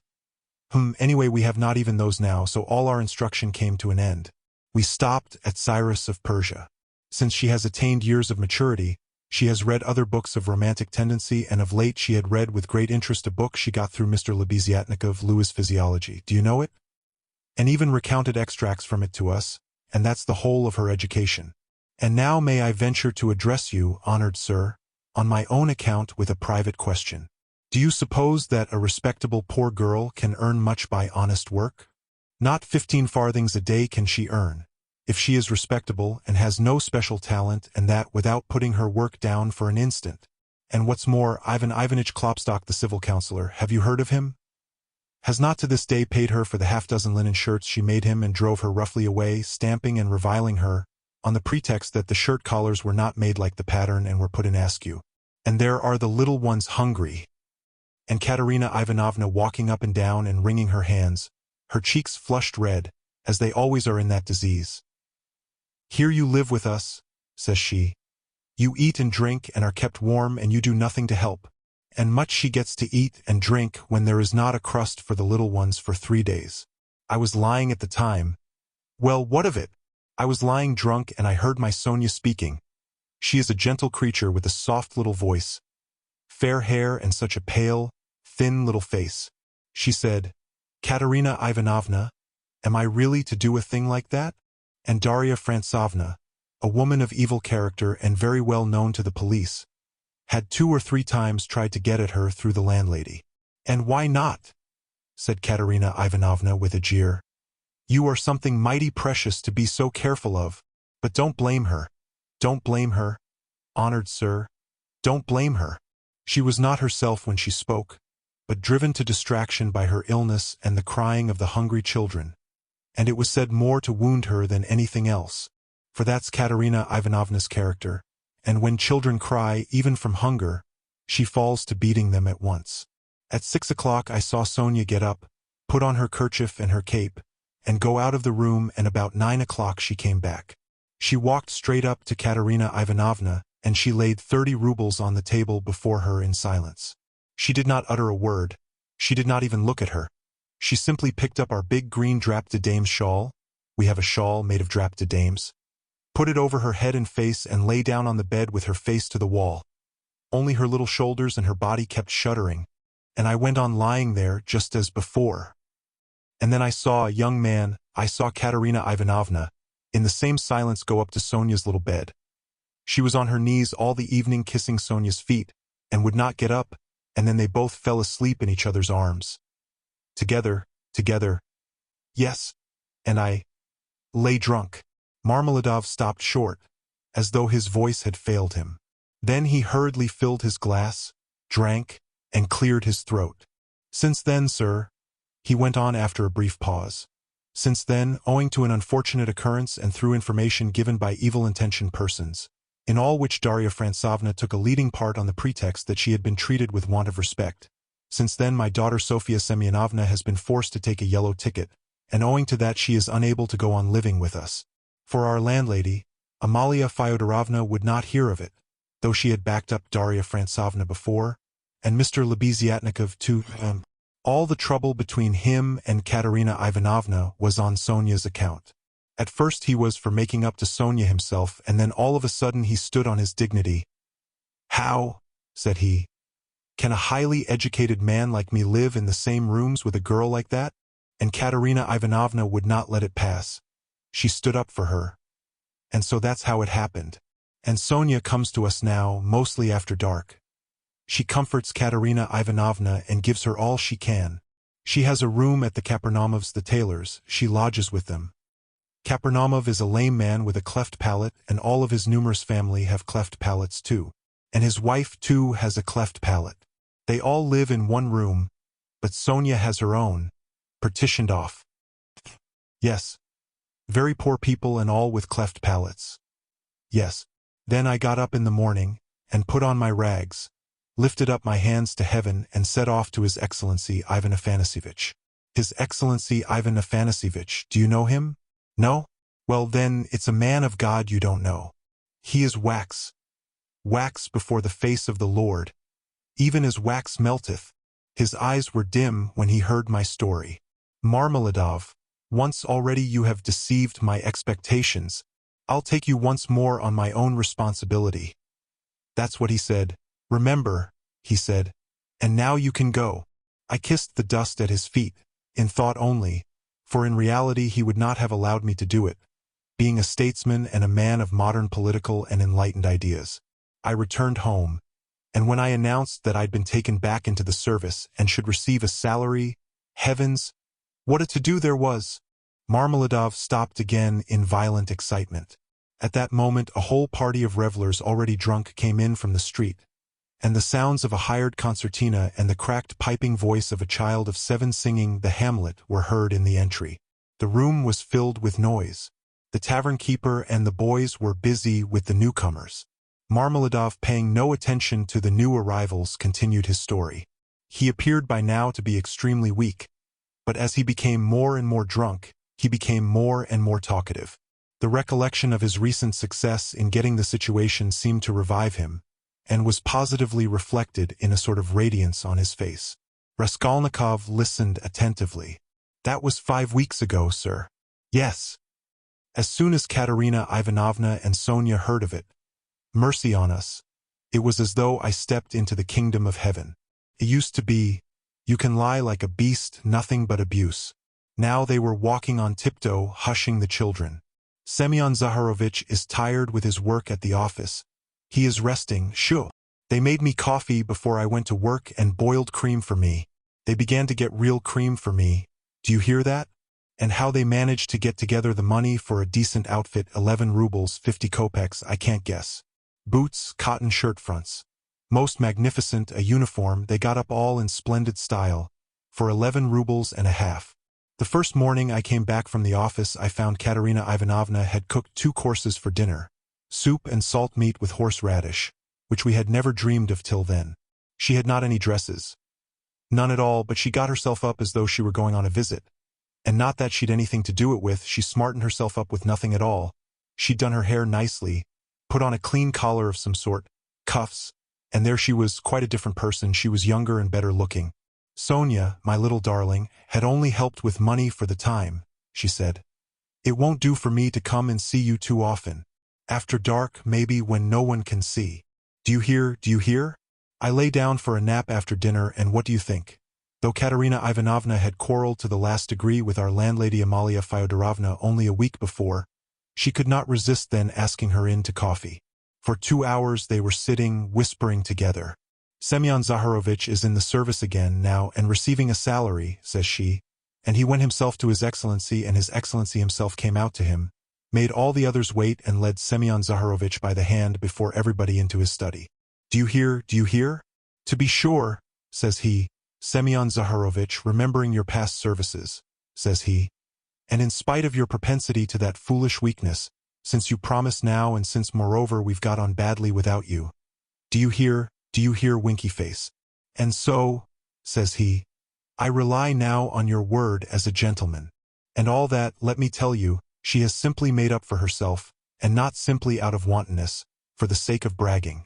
anyway we have not even those now, so all our instruction came to an end. We stopped at Cyrus of Persia. Since she has attained years of maturity, She has read other books of romantic tendency, and of late she had read with great interest a book she got through Mr. Lebeziatnikov, Louis' Physiology. Do you know it? And even recounted extracts from it to us, and that's the whole of her education. And now may I venture to address you, honored sir, on my own account with a private question. Do you suppose that a respectable poor girl can earn much by honest work? Not 15 farthings a day can she earn, if she is respectable and has no special talent, and that without putting her work down for an instant. And what's more, Ivan Ivanitch Klopstock, the civil councillor, have you heard of him? Has not to this day paid her for the half-dozen linen shirts she made him, and drove her roughly away, stamping and reviling her, on the pretext that the shirt collars were not made like the pattern and were put in askew. And there are the little ones hungry. And Katerina Ivanovna walking up and down and wringing her hands, her cheeks flushed red, as they always are in that disease. Here you live with us, says she. You eat and drink and are kept warm, and you do nothing to help. And much she gets to eat and drink when there is not a crust for the little ones for 3 days. I was lying at the time. Well, what of it? I was lying drunk, and I heard my Sonia speaking. She is a gentle creature with a soft little voice, fair hair, and such a pale, thin little face. She said, Katerina Ivanovna, am I really to do a thing like that? And Darya Frantsovna, a woman of evil character and very well known to the police, had 2 or 3 times tried to get at her through the landlady. And why not? Said Katerina Ivanovna with a jeer. You are something mighty precious to be so careful of, but don't blame her. Don't blame her, honored sir. Don't blame her. She was not herself when she spoke, but driven to distraction by her illness and the crying of the hungry children. And it was said more to wound her than anything else, for that's Katerina Ivanovna's character, and when children cry, even from hunger, she falls to beating them at once. At 6 o'clock I saw Sonia get up, put on her kerchief and her cape, and go out of the room, and about 9 o'clock she came back. She walked straight up to Katerina Ivanovna, and she laid 30 rubles on the table before her in silence. She did not utter a word. She did not even look at her. She simply picked up our big green drap de dames shawl. We have a shawl made of drap de dames. Put it over her head and face, and lay down on the bed with her face to the wall. Only her little shoulders and her body kept shuddering, and I went on lying there just as before. And then I saw a young man, I saw Katerina Ivanovna, in the same silence go up to Sonia's little bed. She was on her knees all the evening kissing Sonia's feet, and would not get up, and then they both fell asleep in each other's arms. Together. Yes, and I lay drunk. Marmeladov stopped short, as though his voice had failed him. Then he hurriedly filled his glass, drank, and cleared his throat. Since then, sir, he went on after a brief pause. Since then, owing to an unfortunate occurrence and through information given by evil-intentioned persons, in all which Darya Frantsovna took a leading part on the pretext that she had been treated with want of respect, since then my daughter Sofia Semyonovna has been forced to take a yellow ticket, and owing to that she is unable to go on living with us. For our landlady, Amalia Fyodorovna, would not hear of it, though she had backed up Darya Frantsovna before, and Mr. Lebeziatnikov too. All the trouble between him and Katerina Ivanovna was on Sonia's account. At first he was for making up to Sonia himself, and then all of a sudden he stood on his dignity. How, said he, can a highly educated man like me live in the same rooms with a girl like that? And Katerina Ivanovna would not let it pass. She stood up for her. And so that's how it happened. And Sonia comes to us now, mostly after dark. She comforts Katerina Ivanovna and gives her all she can. She has a room at the Kapernamovs, the tailors. She lodges with them. Kapernamov is a lame man with a cleft palate, and all of his numerous family have cleft palates too. And his wife too has a cleft palate. They all live in one room, but Sonia has her own, partitioned off. Yes. Very poor people and all with cleft palates. Yes. Then I got up in the morning, and put on my rags, lifted up my hands to heaven, and set off to His Excellency Ivan Afanasyevitch. His Excellency Ivan Afanasyevitch, do you know him? No? Well then, it's a man of God you don't know. He is wax. Wax before the face of the Lord. Even as wax melteth. His eyes were dim when he heard my story. Marmeladov, once already you have deceived my expectations. I'll take you once more on my own responsibility. That's what he said. Remember, he said. And now you can go. I kissed the dust at his feet, in thought only, for in reality he would not have allowed me to do it, being a statesman and a man of modern political and enlightened ideas. I returned home, and when I announced that I'd been taken back into the service and should receive a salary, heavens, what a to-do there was! Marmeladov stopped again in violent excitement. At that moment a whole party of revelers already drunk came in from the street, and the sounds of a hired concertina and the cracked piping voice of a child of 7 singing the Hamlet were heard in the entry. The room was filled with noise. The tavern keeper and the boys were busy with the newcomers. Marmeladov, paying no attention to the new arrivals, continued his story. He appeared by now to be extremely weak, but as he became more and more drunk, he became more and more talkative. The recollection of his recent success in getting the situation seemed to revive him, and was positively reflected in a sort of radiance on his face. Raskolnikov listened attentively. That was 5 weeks ago, sir. Yes. As soon as Katerina Ivanovna and Sonia heard of it, mercy on us, it was as though I stepped into the kingdom of heaven. It used to be, you can lie like a beast, nothing but abuse. Now they were walking on tiptoe, hushing the children. Semyon Zaharovich is tired with his work at the office. He is resting, shoo. They made me coffee before I went to work and boiled cream for me. They began to get real cream for me. Do you hear that? And how they managed to get together the money for a decent outfit, 11 rubles, 50 kopecks, I can't guess. Boots, cotton shirt fronts. Most magnificent, a uniform, they got up all in splendid style, for 11 rubles and a half. The first morning I came back from the office I found Katerina Ivanovna had cooked 2 courses for dinner, soup and salt meat with horseradish, which we had never dreamed of till then. She had not any dresses. None at all, but she got herself up as though she were going on a visit. And not that she'd anything to do it with, she smartened herself up with nothing at all. She'd done her hair nicely, put on a clean collar of some sort, cuffs, and there she was, quite a different person. She was younger and better looking. Sonia, my little darling, had only helped with money for the time, she said. It won't do for me to come and see you too often. After dark, maybe, when no one can see. Do you hear, do you hear? I lay down for a nap after dinner, and what do you think? Though Katerina Ivanovna had quarreled to the last degree with our landlady Amalia Fyodorovna only a week before, she could not resist then asking her in to coffee. For 2 hours they were sitting, whispering together. Semyon Zaharovich is in the service again now and receiving a salary, says she, and he went himself to His Excellency, and His Excellency himself came out to him, made all the others wait, and led Semyon Zaharovich by the hand before everybody into his study. Do you hear, do you hear? To be sure, says he. Semyon Zaharovich, remembering your past services, says he, and in spite of your propensity to that foolish weakness, since you promise now and since moreover we've got on badly without you. Do you hear, winky face? And so, says he, I rely now on your word as a gentleman. And all that, let me tell you, she has simply made up for herself, and not simply out of wantonness, for the sake of bragging.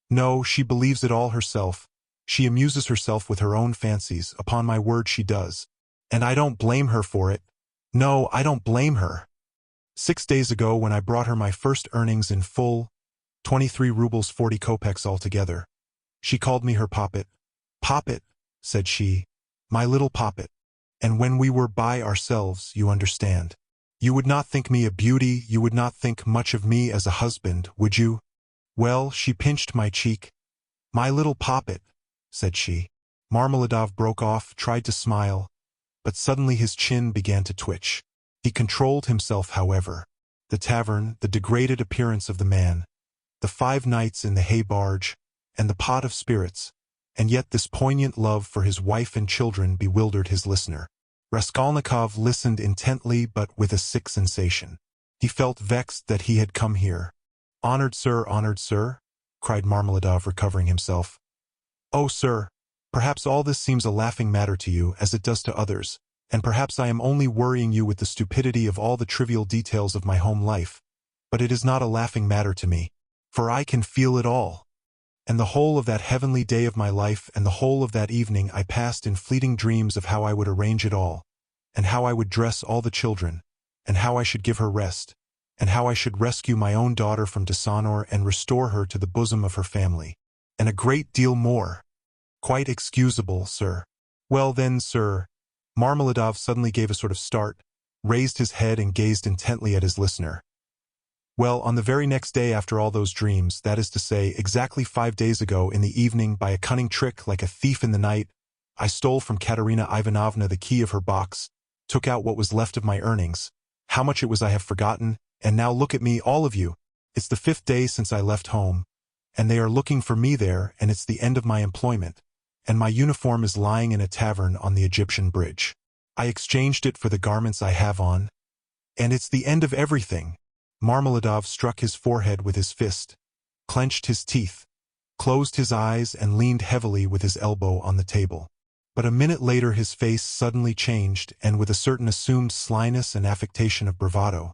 No, she believes it all herself. She amuses herself with her own fancies, upon my word she does. And I don't blame her for it. No, I don't blame her. 6 days ago, when I brought her my first earnings in full, 23 rubles 40 kopecks altogether, she called me her poppet. Poppet, said she, my little poppet. And when we were by ourselves, you understand. You would not think me a beauty, you would not think much of me as a husband, would you? Well, she pinched my cheek. My little poppet, said she. Marmeladov broke off, tried to smile, but suddenly his chin began to twitch. He controlled himself, however. The tavern, the degraded appearance of the man, the 5 nights in the hay barge, and the pot of spirits, and yet this poignant love for his wife and children bewildered his listener. Raskolnikov listened intently but with a sick sensation. He felt vexed that he had come here. Honored sir, cried Marmeladov, recovering himself. Oh, sir, perhaps all this seems a laughing matter to you, as it does to others, and perhaps I am only worrying you with the stupidity of all the trivial details of my home life, but it is not a laughing matter to me, for I can feel it all. And the whole of that heavenly day of my life and the whole of that evening I passed in fleeting dreams of how I would arrange it all, and how I would dress all the children, and how I should give her rest, and how I should rescue my own daughter from dishonor and restore her to the bosom of her family. And a great deal more. Quite excusable, sir. Well then, sir. Marmeladov suddenly gave a sort of start, raised his head and gazed intently at his listener. Well, on the very next day after all those dreams, that is to say, exactly 5 days ago in the evening, by a cunning trick like a thief in the night, I stole from Katerina Ivanovna the key of her box, took out what was left of my earnings. How much it was I have forgotten, and now look at me, all of you. It's the 5th day since I left home, and they are looking for me there, and it's the end of my employment, and my uniform is lying in a tavern on the Egyptian bridge. I exchanged it for the garments I have on, and it's the end of everything. Marmeladov struck his forehead with his fist, clenched his teeth, closed his eyes and leaned heavily with his elbow on the table. But a minute later his face suddenly changed, and with a certain assumed slyness and affectation of bravado,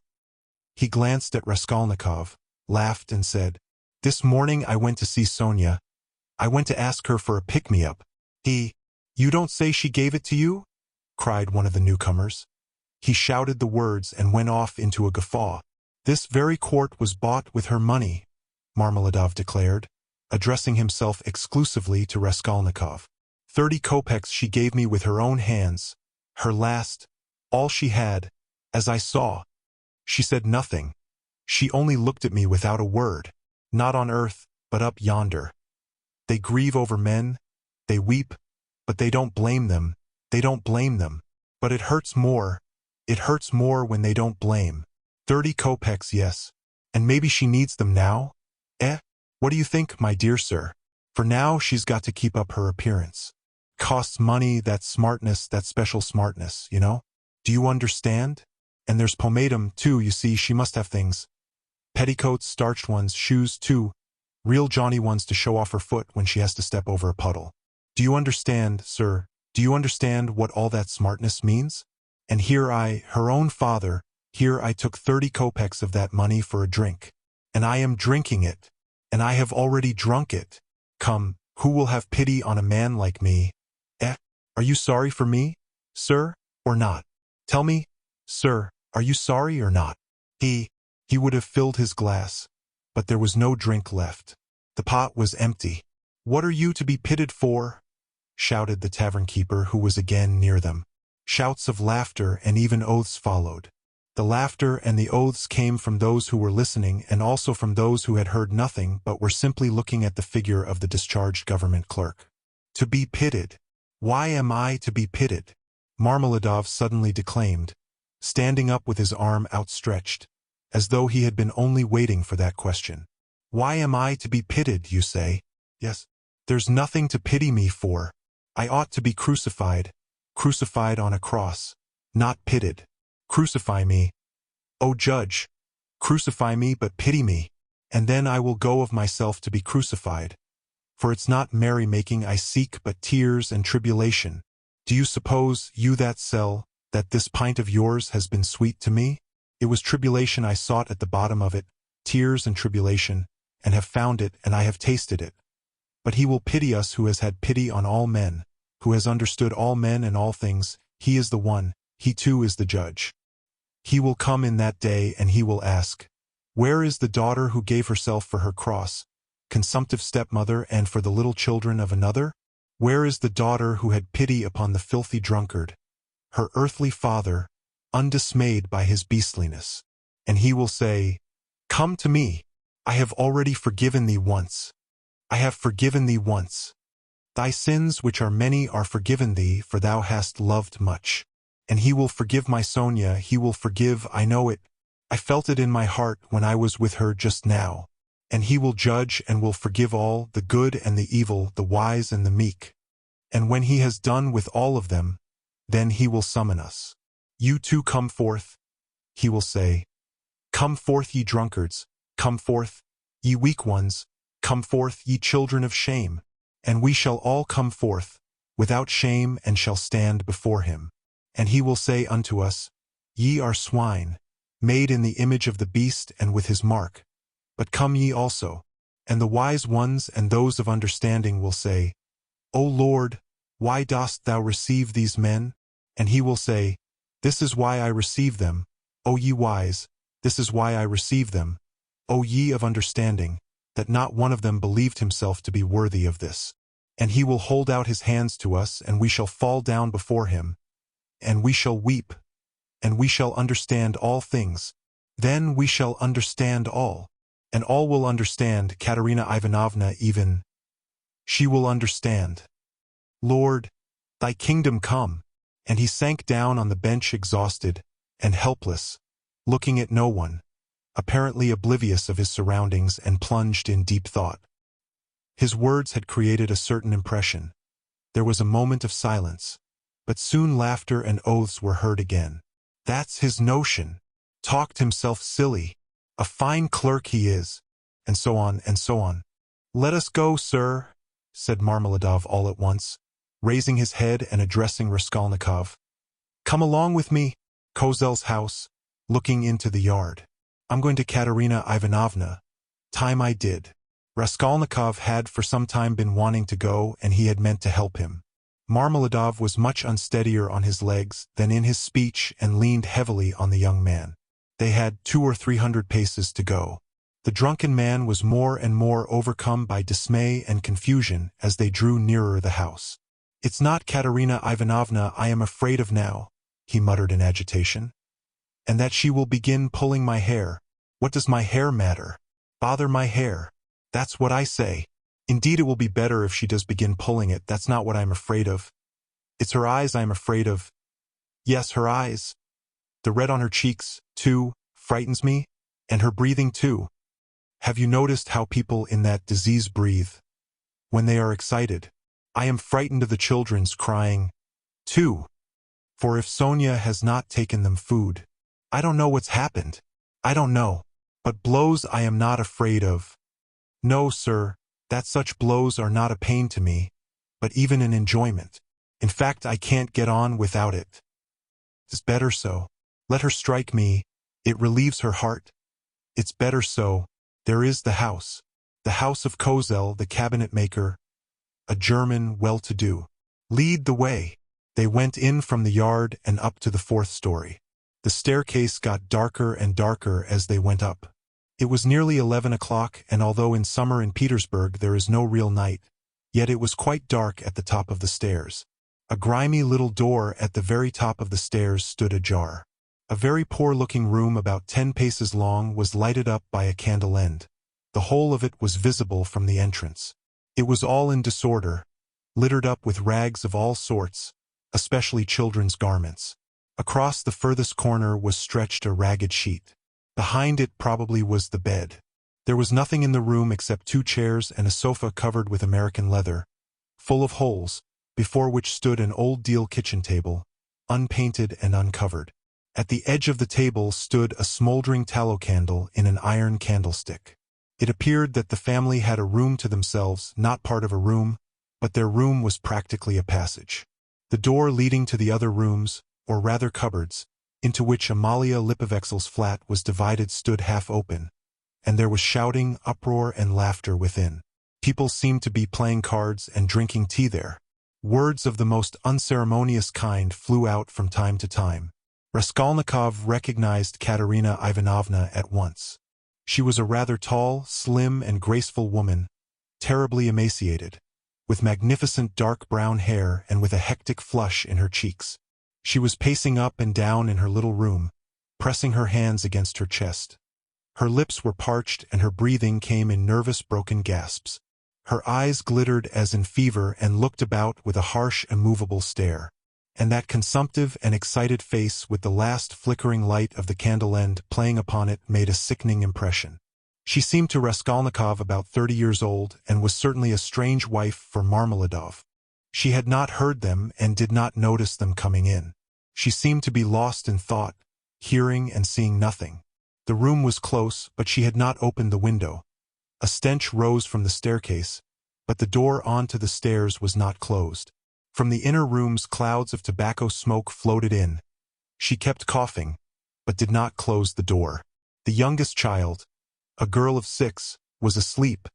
he glanced at Raskolnikov, laughed and said, "This morning I went to see Sonia. I went to ask her for a pick-me-up." "You don't say she gave it to you?" cried one of the newcomers. He shouted the words and went off into a guffaw. "This very quart was bought with her money," Marmeladov declared, addressing himself exclusively to Raskolnikov. 30 kopecks she gave me with her own hands, her last, all she had, as I saw. She said nothing. She only looked at me without a word. Not on earth, but up yonder. They grieve over men, they weep, but they don't blame them, they don't blame them. But it hurts more when they don't blame. 30 kopecks, yes. And maybe she needs them now? What do you think, my dear sir? For now she's got to keep up her appearance. Costs money, that smartness, that special smartness, you know? Do you understand? And there's pomatum, too, you see, she must have things. Petticoats, starched ones, shoes, too. Real Johnny ones to show off her foot when she has to step over a puddle. Do you understand, sir? Do you understand what all that smartness means? And here I, her own father, here I took 30 kopecks of that money for a drink. And I am drinking it. And I have already drunk it. Come, who will have pity on a man like me? Are you sorry for me, sir, or not? Tell me, sir, are you sorry or not? He would have filled his glass, but there was no drink left. The pot was empty. "What are you to be pitied for?" shouted the tavern keeper, who was again near them. Shouts of laughter and even oaths followed. The laughter and the oaths came from those who were listening and also from those who had heard nothing but were simply looking at the figure of the discharged government clerk. To be pitied. Why am I to be pitied? Marmeladov suddenly declaimed, standing up with his arm outstretched, as though he had been only waiting for that question. Why am I to be pitied, you say? Yes. There's nothing to pity me for. I ought to be crucified on a cross, not pitied. Crucify me. O judge, crucify me, but pity me, and then I will go of myself to be crucified. For it's not merry-making I seek, but tears and tribulation. Do you suppose, you that sell, that this pint of yours has been sweet to me? It was tribulation I sought at the bottom of it, tears and tribulation, and have found it, and I have tasted it. But he will pity us who has had pity on all men, who has understood all men and all things. He is the one, he too is the judge. He will come in that day, and he will ask, where is the daughter who gave herself for her cross, consumptive stepmother, and for the little children of another? Where is the daughter who had pity upon the filthy drunkard, her earthly father, undismayed by his beastliness? And he will say, come to me. I have already forgiven thee once. I have forgiven thee once. Thy sins, which are many, are forgiven thee, for thou hast loved much. And he will forgive my Sonia, he will forgive, I know it. I felt it in my heart when I was with her just now. And he will judge and will forgive all, the good and the evil, the wise and the meek. And when he has done with all of them, then he will summon us. You too come forth, he will say. Come forth, ye drunkards, come forth, ye weak ones, come forth, ye children of shame. And we shall all come forth, without shame, and shall stand before him. And he will say unto us, ye are swine, made in the image of the beast and with his mark. But come ye also. And the wise ones and those of understanding will say, O Lord, why dost thou receive these men? And he will say, this is why I receive them, O ye wise, This is why I receive them, O ye of understanding, that not one of them believed himself to be worthy of this. And he will hold out his hands to us, and we shall fall down before him, and we shall weep, and we shall understand all things. Then we shall understand all, and all will understand, Katerina Ivanovna even. She will understand. Lord, thy kingdom come. And he sank down on the bench exhausted and helpless, looking at no one, apparently oblivious of his surroundings and plunged in deep thought. His words had created a certain impression. There was a moment of silence, but soon laughter and oaths were heard again. That's his notion. Talked himself silly. A fine clerk he is. And so on and so on. Let us go, sir, said Marmeladov all at once, raising his head and addressing Raskolnikov. Come along with me, Kozel's house, looking into the yard. I'm going to Katerina Ivanovna. Time I did. Raskolnikov had for some time been wanting to go, and he had meant to help him. Marmeladov was much unsteadier on his legs than in his speech and leaned heavily on the young man. They had 200 or 300 paces to go. The drunken man was more and more overcome by dismay and confusion as they drew nearer the house. It's not Katerina Ivanovna I am afraid of now, he muttered in agitation. And that she will begin pulling my hair. What does my hair matter? Bother my hair. That's what I say. Indeed, it will be better if she does begin pulling it. That's not what I'm afraid of. It's her eyes I'm afraid of. Yes, her eyes. The red on her cheeks, too, frightens me, and her breathing, too. Have you noticed how people in that disease breathe? When they are excited. I am frightened of the children's crying, too. For if Sonia has not taken them food, I don't know what's happened. I don't know. But blows I am not afraid of. No, sir, that such blows are not a pain to me, but even an enjoyment. In fact, I can't get on without it. It's better so. Let her strike me. It relieves her heart. It's better so. There is the house of Kozel, the cabinet maker, a German well-to-do. Lead the way. They went in from the yard and up to the 4th story. The staircase got darker and darker as they went up. It was nearly 11 o'clock, and although in summer in Petersburg there is no real night, yet it was quite dark at the top of the stairs. A grimy little door at the very top of the stairs stood ajar. A very poor-looking room about 10 paces long was lighted up by a candle end. The whole of it was visible from the entrance. It was all in disorder, littered up with rags of all sorts, especially children's garments. Across the furthest corner was stretched a ragged sheet. Behind it probably was the bed. There was nothing in the room except 2 chairs and a sofa covered with American leather, full of holes, before which stood an old deal kitchen table, unpainted and uncovered. At the edge of the table stood a smoldering tallow candle in an iron candlestick. It appeared that the family had a room to themselves, not part of a room, but their room was practically a passage. The door leading to the other rooms, or rather cupboards, into which Amalia Lipovexel's flat was divided stood half open, and there was shouting, uproar, and laughter within. People seemed to be playing cards and drinking tea there. Words of the most unceremonious kind flew out from time to time. Raskolnikov recognized Katerina Ivanovna at once. She was a rather tall, slim, and graceful woman, terribly emaciated, with magnificent dark brown hair and with a hectic flush in her cheeks. She was pacing up and down in her little room, pressing her hands against her chest. Her lips were parched and her breathing came in nervous broken gasps. Her eyes glittered as in fever and looked about with a harsh, immovable stare. And that consumptive and excited face with the last flickering light of the candle end playing upon it made a sickening impression. She seemed to Raskolnikov about 30 years old and was certainly a strange wife for Marmeladov. She had not heard them and did not notice them coming in. She seemed to be lost in thought, hearing and seeing nothing. The room was close, but she had not opened the window. A stench rose from the staircase, but the door onto the stairs was not closed. From the inner rooms clouds of tobacco smoke floated in. She kept coughing, but did not close the door. The youngest child, a girl of 6, was asleep,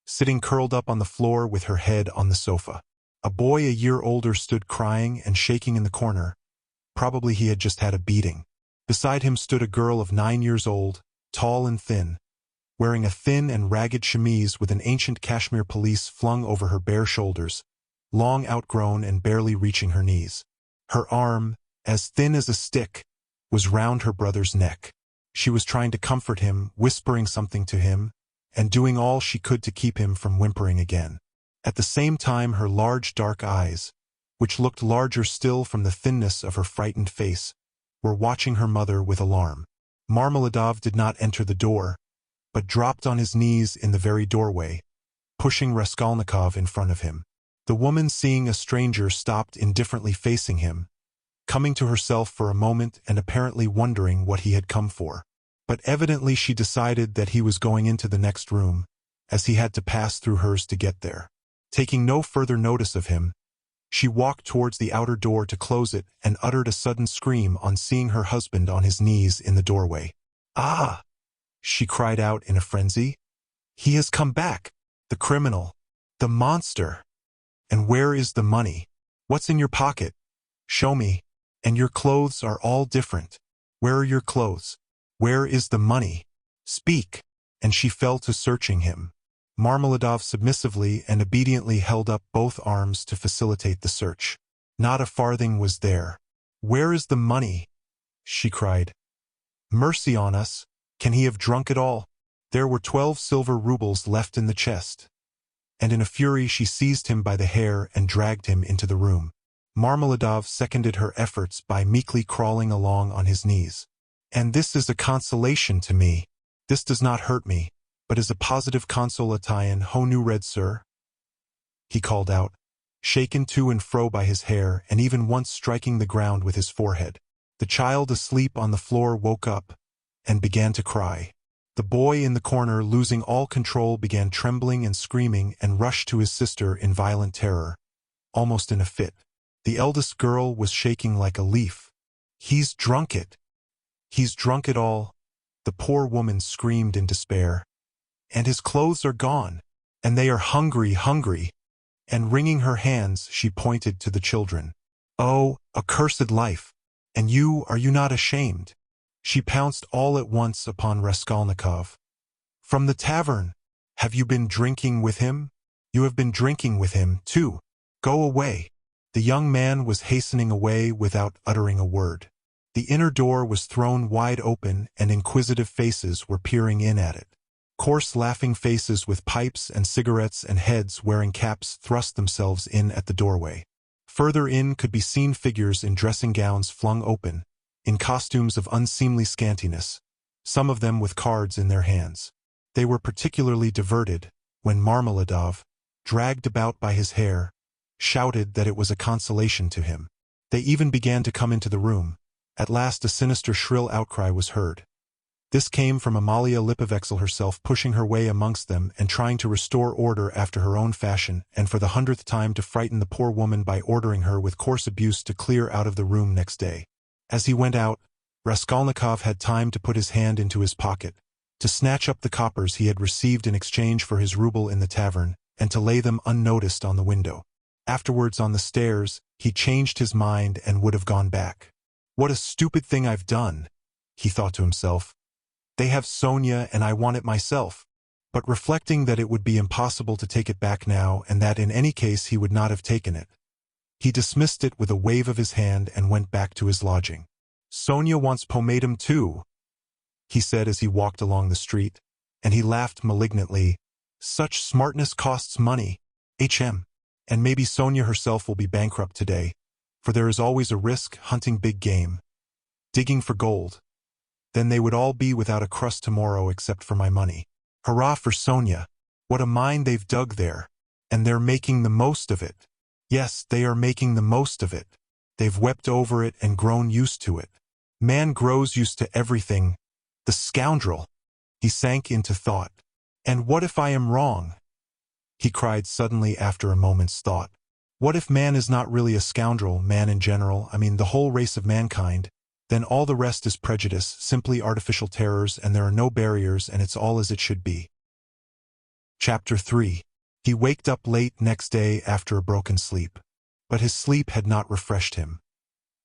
sitting curled up on the floor with her head on the sofa. A boy a year older stood crying and shaking in the corner. Probably he had just had a beating. Beside him stood a girl of 9 years old, tall and thin, wearing a thin and ragged chemise with an ancient cashmere pelisse flung over her bare shoulders, long outgrown and barely reaching her knees. Her arm, as thin as a stick, was round her brother's neck. She was trying to comfort him, whispering something to him, and doing all she could to keep him from whimpering again. At the same time, her large dark eyes, which looked larger still from the thinness of her frightened face, were watching her mother with alarm. Marmeladov did not enter the door, but dropped on his knees in the very doorway, pushing Raskolnikov in front of him. The woman, seeing a stranger, stopped indifferently facing him, coming to herself for a moment and apparently wondering what he had come for. But evidently she decided that he was going into the next room, as he had to pass through hers to get there. Taking no further notice of him, she walked towards the outer door to close it and uttered a sudden scream on seeing her husband on his knees in the doorway. "Ah!" she cried out in a frenzy. "He has come back! The criminal! The monster! And where is the money? What's in your pocket? Show me. And your clothes are all different. Where are your clothes? Where is the money? Speak!" And she fell to searching him. Marmeladov submissively and obediently held up both arms to facilitate the search. Not a farthing was there. "Where is the money?" she cried. "Mercy on us! Can he have drunk it all?" There were 12 silver rubles left in the chest. And in a fury she seized him by the hair and dragged him into the room. Marmeladov seconded her efforts by meekly crawling along on his knees. "And this is a consolation to me. This does not hurt me, but is a positive consolation, ho nu red sir," he called out, shaken to and fro by his hair and even once striking the ground with his forehead. The child asleep on the floor woke up and began to cry. The boy in the corner, losing all control, began trembling and screaming and rushed to his sister in violent terror, almost in a fit. The eldest girl was shaking like a leaf. "He's drunk it! He's drunk it all!" the poor woman screamed in despair. "And his clothes are gone! And they are hungry, hungry!" And wringing her hands, she pointed to the children. "Oh, accursed life! And are you not ashamed?" She pounced all at once upon Raskolnikov. "From the tavern! Have you been drinking with him? You have been drinking with him, too! Go away!" The young man was hastening away without uttering a word. The inner door was thrown wide open and inquisitive faces were peering in at it. Coarse laughing faces with pipes and cigarettes and heads wearing caps thrust themselves in at the doorway. Further in could be seen figures in dressing gowns flung open, in costumes of unseemly scantiness, some of them with cards in their hands. They were particularly diverted when Marmeladov, dragged about by his hair, shouted that it was a consolation to him. They even began to come into the room. At last a sinister shrill outcry was heard. This came from Amalia Lipovexel herself, pushing her way amongst them and trying to restore order after her own fashion, and for the 100th time to frighten the poor woman by ordering her with coarse abuse to clear out of the room next day. As he went out, Raskolnikov had time to put his hand into his pocket, to snatch up the coppers he had received in exchange for his ruble in the tavern, and to lay them unnoticed on the window. Afterwards, on the stairs, he changed his mind and would have gone back. "What a stupid thing I've done," he thought to himself. "They have Sonia and I want it myself." But reflecting that it would be impossible to take it back now and that in any case he would not have taken it, he dismissed it with a wave of his hand and went back to his lodging. "Sonia wants pomatum too," he said as he walked along the street, and he laughed malignantly. "Such smartness costs money. And maybe Sonia herself will be bankrupt today, for there is always a risk hunting big game, digging for gold. Then they would all be without a crust tomorrow except for my money. Hurrah for Sonia! What a mine they've dug there! And they're making the most of it. Yes, they are making the most of it. They've wept over it and grown used to it. Man grows used to everything. The scoundrel!" He sank into thought. "And what if I am wrong?" he cried suddenly after a moment's thought. "What if man is not really a scoundrel, man in general, the whole race of mankind? Then all the rest is prejudice, simply artificial terrors, and there are no barriers, and it's all as it should be." Chapter 3. He waked up late next day after a broken sleep. But his sleep had not refreshed him.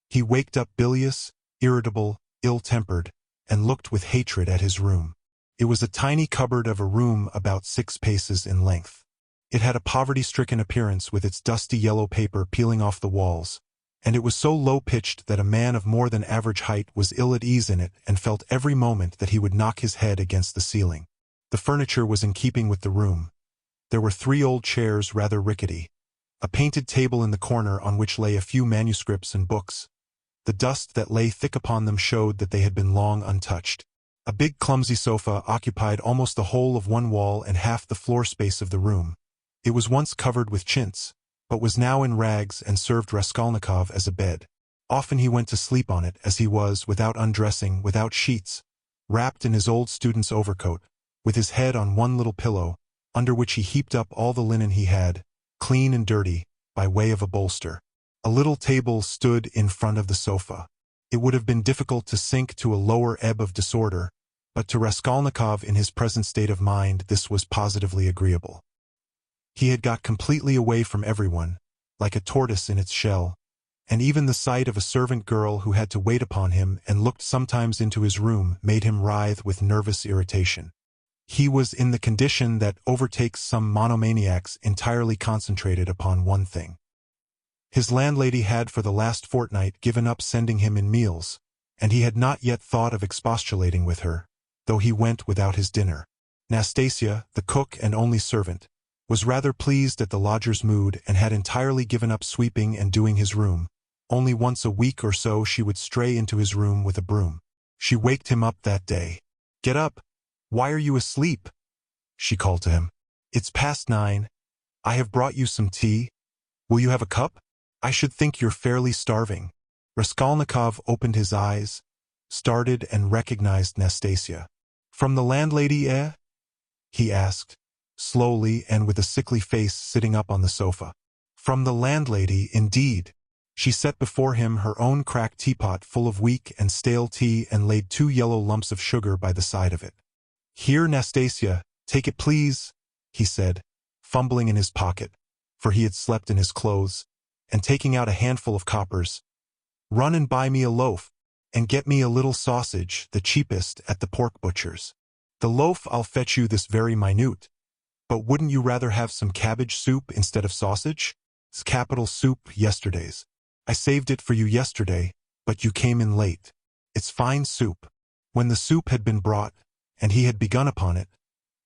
He waked up bilious, irritable, ill-tempered, and looked with hatred at his room. It was a tiny cupboard of a room about 6 paces in length. It had a poverty-stricken appearance with its dusty yellow paper peeling off the walls, and it was so low-pitched that a man of more than average height was ill at ease in it and felt every moment that he would knock his head against the ceiling. The furniture was in keeping with the room. There were 3 old chairs, rather rickety, a painted table in the corner on which lay a few manuscripts and books. The dust that lay thick upon them showed that they had been long untouched. A big clumsy sofa occupied almost the whole of one wall and half the floor space of the room. It was once covered with chintz, but was now in rags and served Raskolnikov as a bed. Often he went to sleep on it as he was, without undressing, without sheets, wrapped in his old student's overcoat, with his head on one little pillow, under which he heaped up all the linen he had, clean and dirty, by way of a bolster. A little table stood in front of the sofa. It would have been difficult to sink to a lower ebb of disorder, but to Raskolnikov in his present state of mind this was positively agreeable. He had got completely away from everyone, like a tortoise in its shell, and even the sight of a servant girl who had to wait upon him and looked sometimes into his room made him writhe with nervous irritation. He was in the condition that overtakes some monomaniacs entirely concentrated upon one thing. His landlady had for the last fortnight given up sending him in meals, and he had not yet thought of expostulating with her, though he went without his dinner. Nastasia, the cook and only servant, was rather pleased at the lodger's mood and had entirely given up sweeping and doing his room. Only once a week or so she would stray into his room with a broom. She waked him up that day. "Get up! Why are you asleep?" she called to him. "It's past 9. I have brought you some tea. Will you have a cup? I should think you're fairly starving." Raskolnikov opened his eyes, started and recognized Nastasia. "From the landlady, eh?" he asked, slowly and with a sickly face, sitting up on the sofa. From the landlady, indeed. She set before him her own cracked teapot full of weak and stale tea and laid 2 yellow lumps of sugar by the side of it. "Here, Nastasia, take it please," he said, fumbling in his pocket, for he had slept in his clothes, and taking out a handful of coppers. "Run and buy me a loaf, and get me a little sausage, the cheapest, at the pork butcher's. The loaf I'll fetch you this very minute. But wouldn't you rather have some cabbage soup instead of sausage? It's capital soup, yesterday's. I saved it for you yesterday, but you came in late. It's fine soup." When the soup had been brought, and he had begun upon it,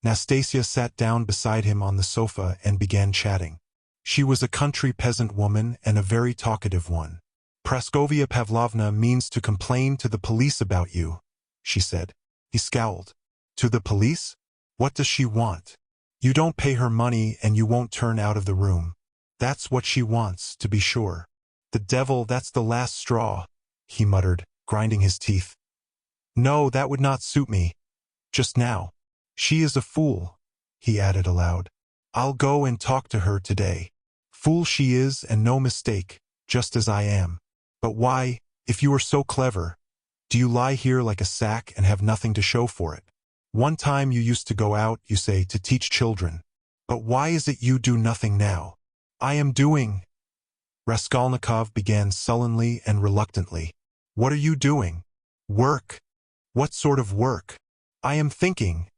Nastasia sat down beside him on the sofa and began chatting. She was a country peasant woman and a very talkative one. "Praskovia Pavlovna means to complain to the police about you," she said. He scowled. "To the police? What does she want?" "You don't pay her money and you won't turn out of the room. That's what she wants, to be sure." "The devil, that's the last straw," he muttered, grinding his teeth. "No, that would not suit me. Just now. She is a fool," he added aloud. "I'll go and talk to her today. Fool she is, and no mistake, just as I am. But why, if you are so clever, do you lie here like a sack and have nothing to show for it? One time you used to go out, you say, to teach children. But why is it you do nothing now?" "I am doing—" Raskolnikov began sullenly and reluctantly. "What are you doing?" "Work." "What sort of work?" "I am thinking,"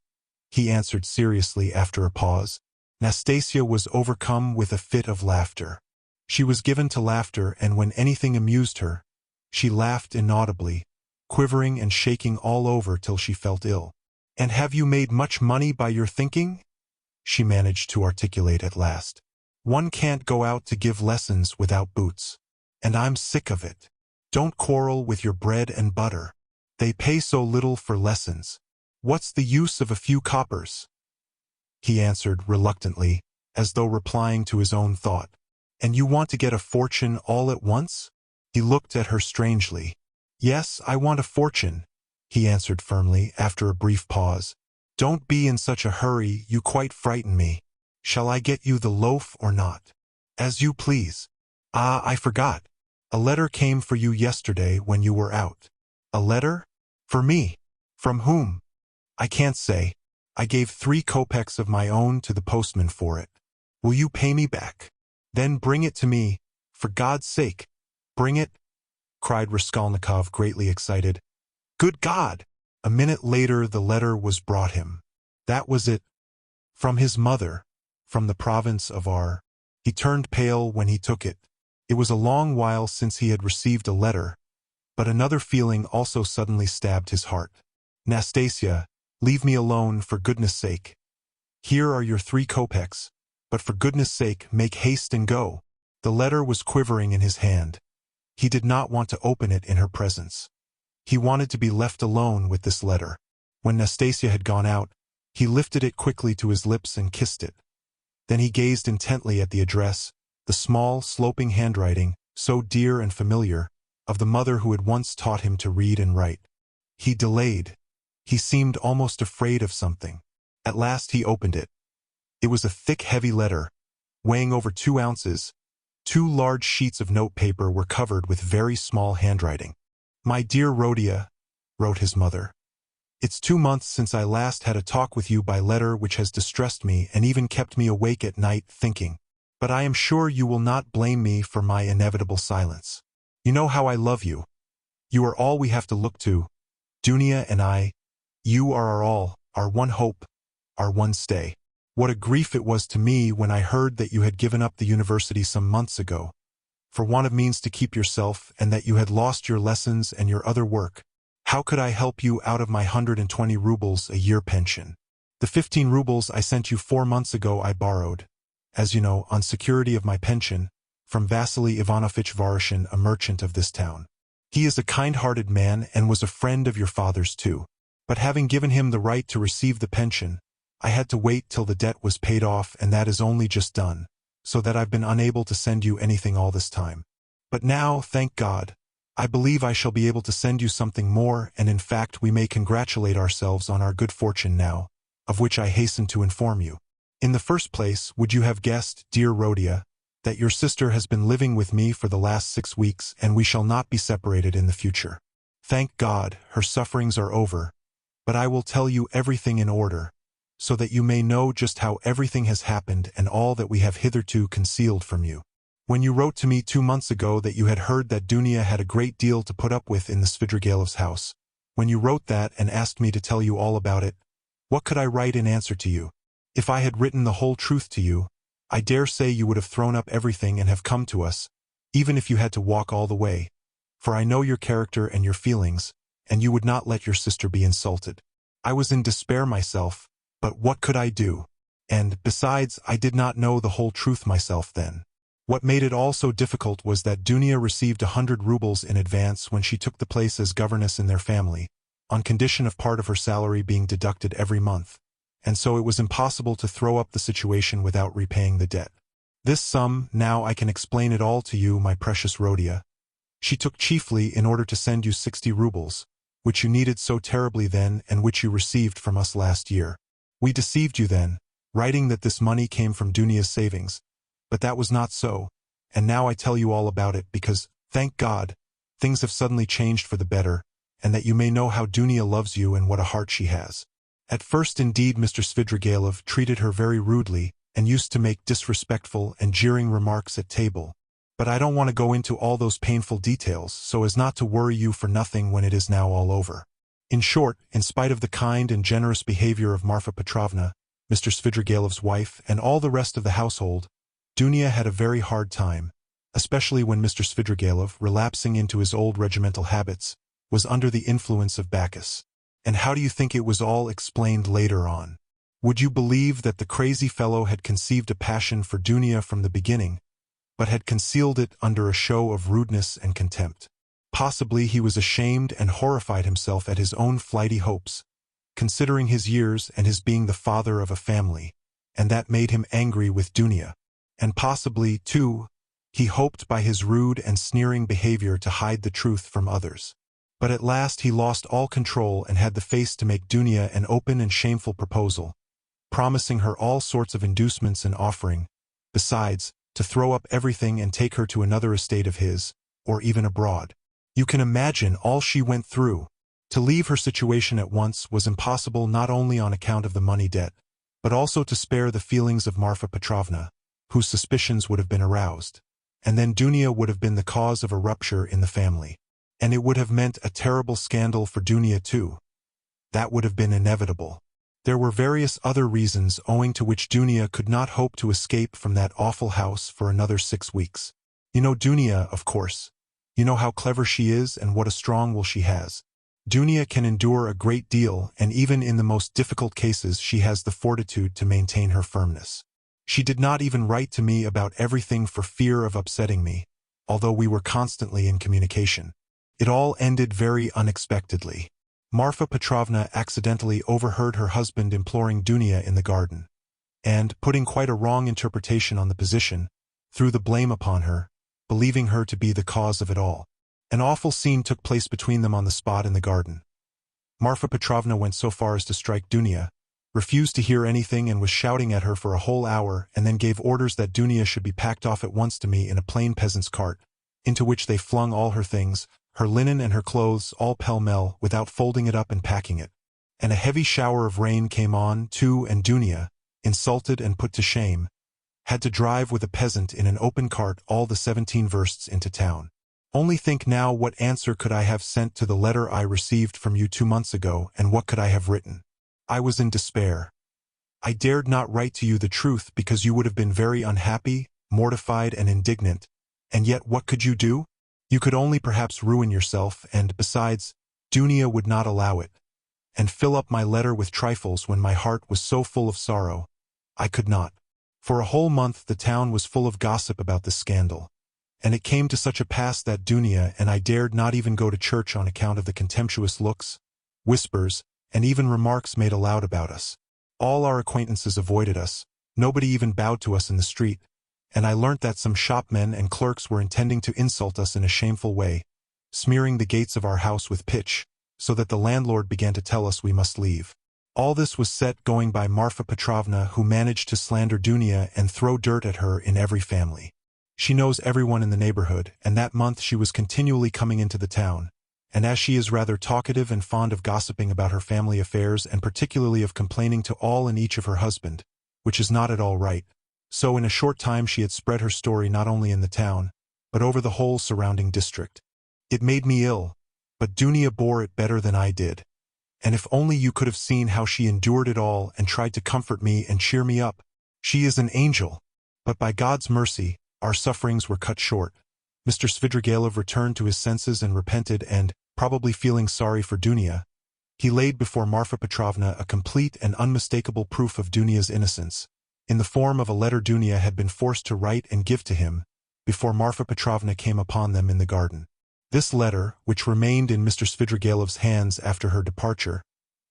he answered seriously after a pause. Nastasia was overcome with a fit of laughter. She was given to laughter, and when anything amused her, she laughed inaudibly, quivering and shaking all over till she felt ill. "And have you made much money by your thinking?" she managed to articulate at last. "One can't go out to give lessons without boots. And I'm sick of it. Don't quarrel with your bread and butter. They pay so little for lessons. What's the use of a few coppers?" he answered reluctantly, as though replying to his own thought. "And you want to get a fortune all at once?" He looked at her strangely. "Yes, I want a fortune," he answered firmly after a brief pause. "Don't be in such a hurry, you quite frighten me. Shall I get you the loaf or not?" "As you please." "Ah, I forgot. A letter came for you yesterday when you were out." "A letter? For me? From whom?" "I can't say. I gave 3 kopecks of my own to the postman for it. Will you pay me back? Then bring it to me. For God's sake, bring it," cried Raskolnikov, greatly excited. Good God! A minute later the letter was brought him. That was it. From his mother, from the province of R. He turned pale when he took it. It was a long while since he had received a letter, but another feeling also suddenly stabbed his heart. Nastasia, leave me alone, for goodness sake. Here are your 3 kopecks, but for goodness sake make haste and go. The letter was quivering in his hand. He did not want to open it in her presence. He wanted to be left alone with this letter. When Nastasia had gone out, he lifted it quickly to his lips and kissed it. Then he gazed intently at the address, the small, sloping handwriting, so dear and familiar, of the mother who had once taught him to read and write. He delayed. He seemed almost afraid of something. At last he opened it. It was a thick, heavy letter, weighing over 2 ounces. 2 large sheets of notepaper were covered with very small handwriting. My dear Rodia, wrote his mother, it's 2 months since I last had a talk with you by letter, which has distressed me and even kept me awake at night thinking. But I am sure you will not blame me for my inevitable silence. You know how I love you. You are all we have to look to, Dunia and I. You are our all, our one hope, our one stay. What a grief it was to me when I heard that you had given up the university some months ago, for want of means to keep yourself, and that you had lost your lessons and your other work. How could I help you out of my 120 rubles a year pension? The 15 rubles I sent you 4 months ago I borrowed, as you know, on security of my pension, from Vasily Ivanovich Varushin, a merchant of this town. He is a kind-hearted man and was a friend of your father's too. But having given him the right to receive the pension, I had to wait till the debt was paid off, and that is only just done, so that I've been unable to send you anything all this time. But now, thank God, I believe I shall be able to send you something more, and in fact we may congratulate ourselves on our good fortune now, of which I hasten to inform you. In the first place, would you have guessed, dear Rodia, that your sister has been living with me for the last 6 weeks, and we shall not be separated in the future? Thank God, her sufferings are over, but I will tell you everything in order, so that you may know just how everything has happened and all that we have hitherto concealed from you. When you wrote to me 2 months ago that you had heard that Dunia had a great deal to put up with in the Svidrigailev's house, when you wrote that and asked me to tell you all about it, what could I write in answer to you? If I had written the whole truth to you, I dare say you would have thrown up everything and have come to us, even if you had to walk all the way, for I know your character and your feelings, and you would not let your sister be insulted. I was in despair myself, but what could I do? And, besides, I did not know the whole truth myself then. What made it all so difficult was that Dunia received 100 rubles in advance when she took the place as governess in their family, on condition of part of her salary being deducted every month, and so it was impossible to throw up the situation without repaying the debt. This sum, now I can explain it all to you, my precious Rodia. She took chiefly in order to send you 60 rubles, which you needed so terribly then and which you received from us last year. We deceived you then, writing that this money came from Dunia's savings, but that was not so, and now I tell you all about it because, thank God, things have suddenly changed for the better, and that you may know how Dunia loves you and what a heart she has. At first, indeed, Mr. Svidrigailov treated her very rudely and used to make disrespectful and jeering remarks at table, but I don't want to go into all those painful details so as not to worry you for nothing when it is now all over. In short, in spite of the kind and generous behavior of Marfa Petrovna, Mr. Svidrigailov's wife, and all the rest of the household, Dunia had a very hard time, especially when Mr. Svidrigailov, relapsing into his old regimental habits, was under the influence of Bacchus. And how do you think it was all explained later on? Would you believe that the crazy fellow had conceived a passion for Dunia from the beginning, but had concealed it under a show of rudeness and contempt? Possibly he was ashamed and horrified himself at his own flighty hopes, considering his years and his being the father of a family, and that made him angry with Dunia. And possibly, too, he hoped by his rude and sneering behavior to hide the truth from others. But at last he lost all control and had the face to make Dunia an open and shameful proposal, promising her all sorts of inducements and offering, besides, to throw up everything and take her to another estate of his, or even abroad. You can imagine all she went through. To leave her situation at once was impossible not only on account of the money debt, but also to spare the feelings of Marfa Petrovna, whose suspicions would have been aroused, and then Dunia would have been the cause of a rupture in the family. And it would have meant a terrible scandal for Dunia too. That would have been inevitable. There were various other reasons owing to which Dunia could not hope to escape from that awful house for another 6 weeks. You know Dunia, of course. You know how clever she is and what a strong will she has. Dunia can endure a great deal, and even in the most difficult cases she has the fortitude to maintain her firmness. She did not even write to me about everything for fear of upsetting me, although we were constantly in communication. It all ended very unexpectedly. Marfa Petrovna accidentally overheard her husband imploring Dunia in the garden, and, putting quite a wrong interpretation on the position, threw the blame upon her, believing her to be the cause of it all. An awful scene took place between them on the spot in the garden. Marfa Petrovna went so far as to strike Dunia, refused to hear anything and was shouting at her for a whole hour, and then gave orders that Dunia should be packed off at once to me in a plain peasant's cart, into which they flung all her things, her linen and her clothes, all pell-mell, without folding it up and packing it. And a heavy shower of rain came on, too, and Dunia, insulted and put to shame, had to drive with a peasant in an open cart all the 17 versts into town. Only think now what answer could I have sent to the letter I received from you 2 months ago, and what could I have written? I was in despair. I dared not write to you the truth because you would have been very unhappy, mortified and indignant, and yet what could you do? You could only perhaps ruin yourself, and, besides, Dunia would not allow it, and fill up my letter with trifles when my heart was so full of sorrow. I could not. For a whole month the town was full of gossip about this scandal, and it came to such a pass that Dunia and I dared not even go to church on account of the contemptuous looks, whispers, and even remarks made aloud about us. All our acquaintances avoided us, nobody even bowed to us in the street, and I learnt that some shopmen and clerks were intending to insult us in a shameful way, smearing the gates of our house with pitch, so that the landlord began to tell us we must leave. All this was set going by Marfa Petrovna, who managed to slander Dunia and throw dirt at her in every family. She knows everyone in the neighborhood, and that month she was continually coming into the town, and as she is rather talkative and fond of gossiping about her family affairs and particularly of complaining to all and each of her husband, which is not at all right, so in a short time she had spread her story not only in the town, but over the whole surrounding district. It made me ill, but Dunia bore it better than I did. And if only you could have seen how she endured it all and tried to comfort me and cheer me up. She is an angel. But by God's mercy, our sufferings were cut short. Mr. Svidrigailov returned to his senses and repented and, probably feeling sorry for Dunia, he laid before Marfa Petrovna a complete and unmistakable proof of Dunia's innocence, in the form of a letter Dunia had been forced to write and give to him, before Marfa Petrovna came upon them in the garden. This letter, which remained in Mr. Svidrigailov's hands after her departure,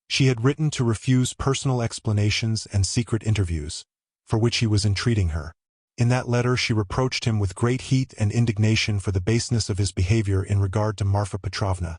she had written to refuse personal explanations and secret interviews, for which he was entreating her. In that letter she reproached him with great heat and indignation for the baseness of his behavior in regard to Marfa Petrovna,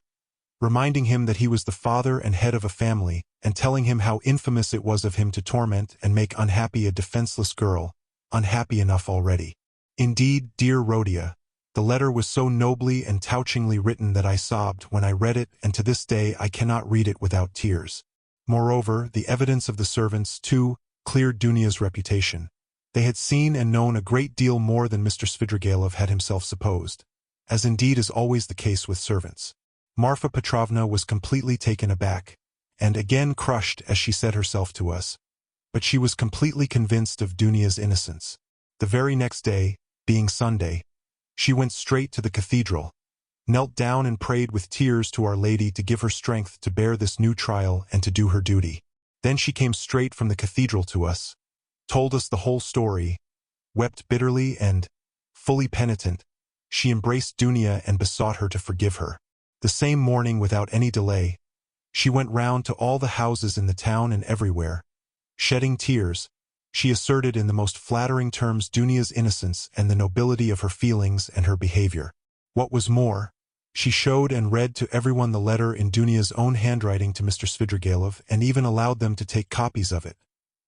reminding him that he was the father and head of a family, and telling him how infamous it was of him to torment and make unhappy a defenseless girl, unhappy enough already. Indeed, dear Rhodia, the letter was so nobly and touchingly written that I sobbed when I read it, and to this day I cannot read it without tears. Moreover, the evidence of the servants, too, cleared Dunia's reputation. They had seen and known a great deal more than Mr. Svidrigailov had himself supposed, as indeed is always the case with servants. Marfa Petrovna was completely taken aback, and again crushed as she said herself to us, but she was completely convinced of Dunia's innocence. The very next day, being Sunday, she went straight to the cathedral, knelt down and prayed with tears to Our Lady to give her strength to bear this new trial and to do her duty. Then she came straight from the cathedral to us, told us the whole story, wept bitterly and, fully penitent, she embraced Dunia and besought her to forgive her. The same morning, without any delay, she went round to all the houses in the town and everywhere. Shedding tears, she asserted in the most flattering terms Dunia's innocence and the nobility of her feelings and her behavior. What was more, she showed and read to everyone the letter in Dunia's own handwriting to Mr. Svidrigailov, and even allowed them to take copies of it,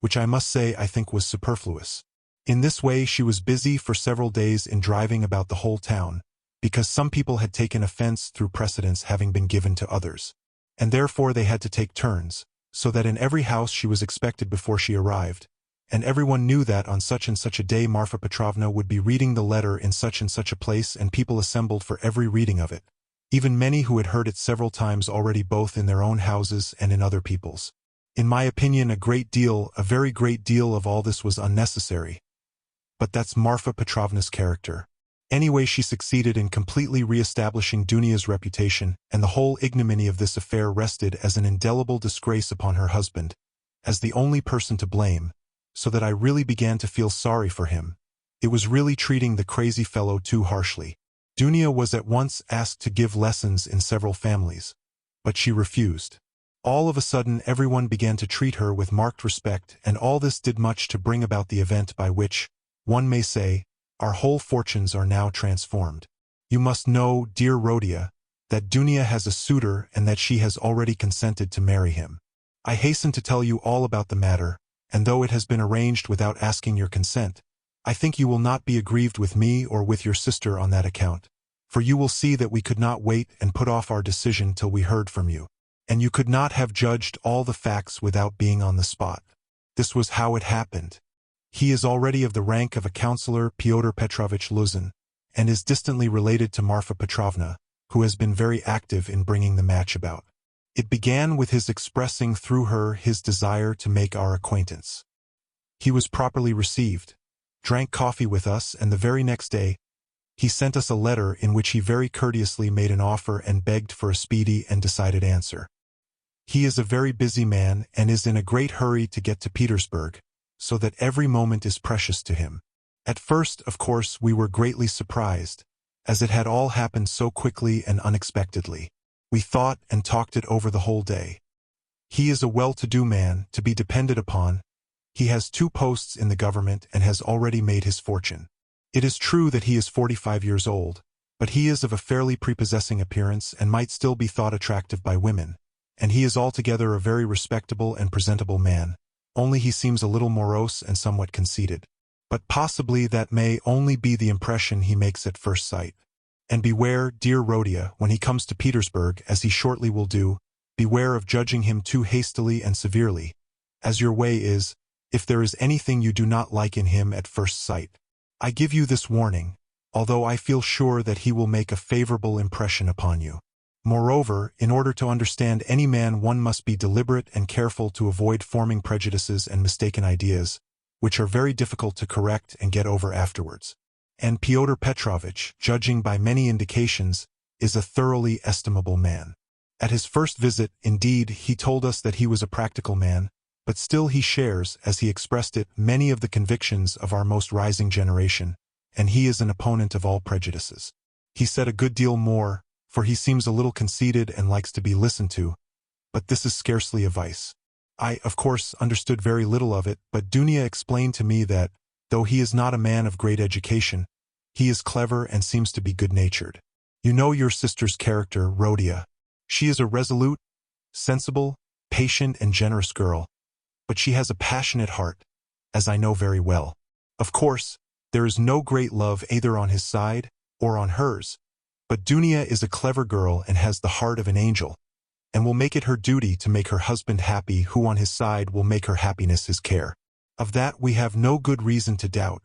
which I must say I think was superfluous. In this way she was busy for several days in driving about the whole town, because some people had taken offense through precedence having been given to others, and therefore they had to take turns, so that in every house she was expected before she arrived, and everyone knew that on such and such a day Marfa Petrovna would be reading the letter in such and such a place, and people assembled for every reading of it. even many who had heard it several times already both in their own houses and in other people's. In my opinion, a very great deal of all this was unnecessary. But that's Marfa Petrovna's character. Anyway, she succeeded in completely re-establishing Dunia's reputation, and the whole ignominy of this affair rested as an indelible disgrace upon her husband, as the only person to blame, so that I really began to feel sorry for him. It was really treating the crazy fellow too harshly. Dunia was at once asked to give lessons in several families, but she refused. All of a sudden everyone began to treat her with marked respect, and all this did much to bring about the event by which, one may say, our whole fortunes are now transformed. You must know, dear Rodia, that Dunia has a suitor and that she has already consented to marry him. I hasten to tell you all about the matter, and though it has been arranged without asking your consent, I think you will not be aggrieved with me or with your sister on that account, for you will see that we could not wait and put off our decision till we heard from you, and you could not have judged all the facts without being on the spot. This was how it happened. He is already of the rank of a councillor, Pyotr Petrovich Luzin, and is distantly related to Marfa Petrovna, who has been very active in bringing the match about. It began with his expressing through her his desire to make our acquaintance. He was properly received, drank coffee with us, and the very next day, he sent us a letter in which he very courteously made an offer and begged for a speedy and decided answer. He is a very busy man and is in a great hurry to get to Petersburg, so that every moment is precious to him. At first, of course, we were greatly surprised, as it had all happened so quickly and unexpectedly. We thought and talked it over the whole day. He is a well-to-do man, to be depended upon. He has 2 posts in the government and has already made his fortune. It is true that he is 45 years old, but he is of a fairly prepossessing appearance and might still be thought attractive by women, and he is altogether a very respectable and presentable man, only he seems a little morose and somewhat conceited. But possibly that may only be the impression he makes at first sight. And beware, dear Rodia, when he comes to Petersburg, as he shortly will do, beware of judging him too hastily and severely, as your way is, if there is anything you do not like in him at first sight. I give you this warning, although I feel sure that he will make a favorable impression upon you. Moreover, in order to understand any man, one must be deliberate and careful to avoid forming prejudices and mistaken ideas, which are very difficult to correct and get over afterwards. And Pyotr Petrovitch, judging by many indications, is a thoroughly estimable man. At his first visit, indeed, he told us that he was a practical man, but still he shares, as he expressed it, many of the convictions of our most rising generation, and he is an opponent of all prejudices. He said a good deal more, for he seems a little conceited and likes to be listened to, but this is scarcely a vice. I, of course, understood very little of it, but Dunia explained to me that, though he is not a man of great education, he is clever and seems to be good-natured. You know your sister's character, Rodia. She is a resolute, sensible, patient, and generous girl, but she has a passionate heart, as I know very well. Of course, there is no great love either on his side or on hers, but Dunia is a clever girl and has the heart of an angel, and will make it her duty to make her husband happy, who on his side will make her happiness his care. Of that we have no good reason to doubt,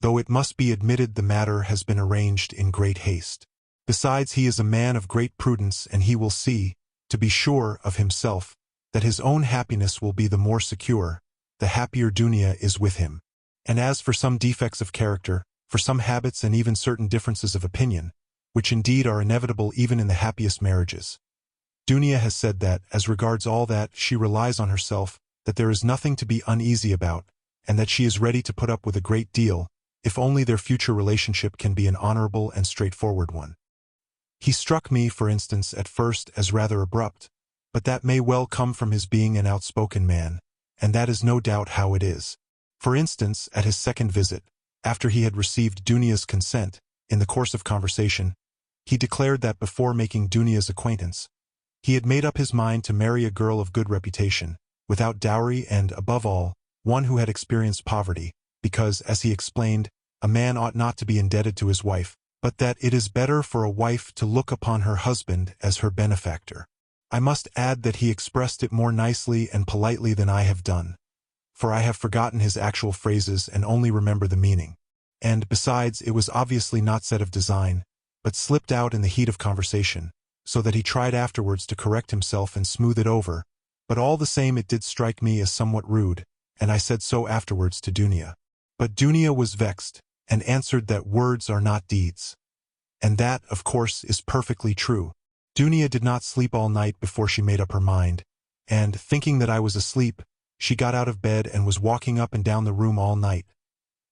though it must be admitted the matter has been arranged in great haste. Besides, he is a man of great prudence, and he will see, to be sure of himself, that his own happiness will be the more secure, the happier Dunia is with him. And as for some defects of character, for some habits and even certain differences of opinion, which indeed are inevitable even in the happiest marriages, Dunia has said that, as regards all that, she relies on herself, that there is nothing to be uneasy about, and that she is ready to put up with a great deal, if only their future relationship can be an honorable and straightforward one. He struck me, for instance, at first as rather abrupt, but that may well come from his being an outspoken man, and that is no doubt how it is. For instance, at his second visit, after he had received Dunia's consent, in the course of conversation, he declared that before making Dunia's acquaintance, he had made up his mind to marry a girl of good reputation, without dowry and, above all, one who had experienced poverty, because, as he explained, a man ought not to be indebted to his wife, but that it is better for a wife to look upon her husband as her benefactor. I must add that he expressed it more nicely and politely than I have done, for I have forgotten his actual phrases and only remember the meaning. And, besides, it was obviously not said of design, but slipped out in the heat of conversation, so that he tried afterwards to correct himself and smooth it over, but all the same it did strike me as somewhat rude, and I said so afterwards to Dunia. But Dunia was vexed, and answered that words are not deeds. And that, of course, is perfectly true. Dunia did not sleep all night before she made up her mind, and, thinking that I was asleep, she got out of bed and was walking up and down the room all night.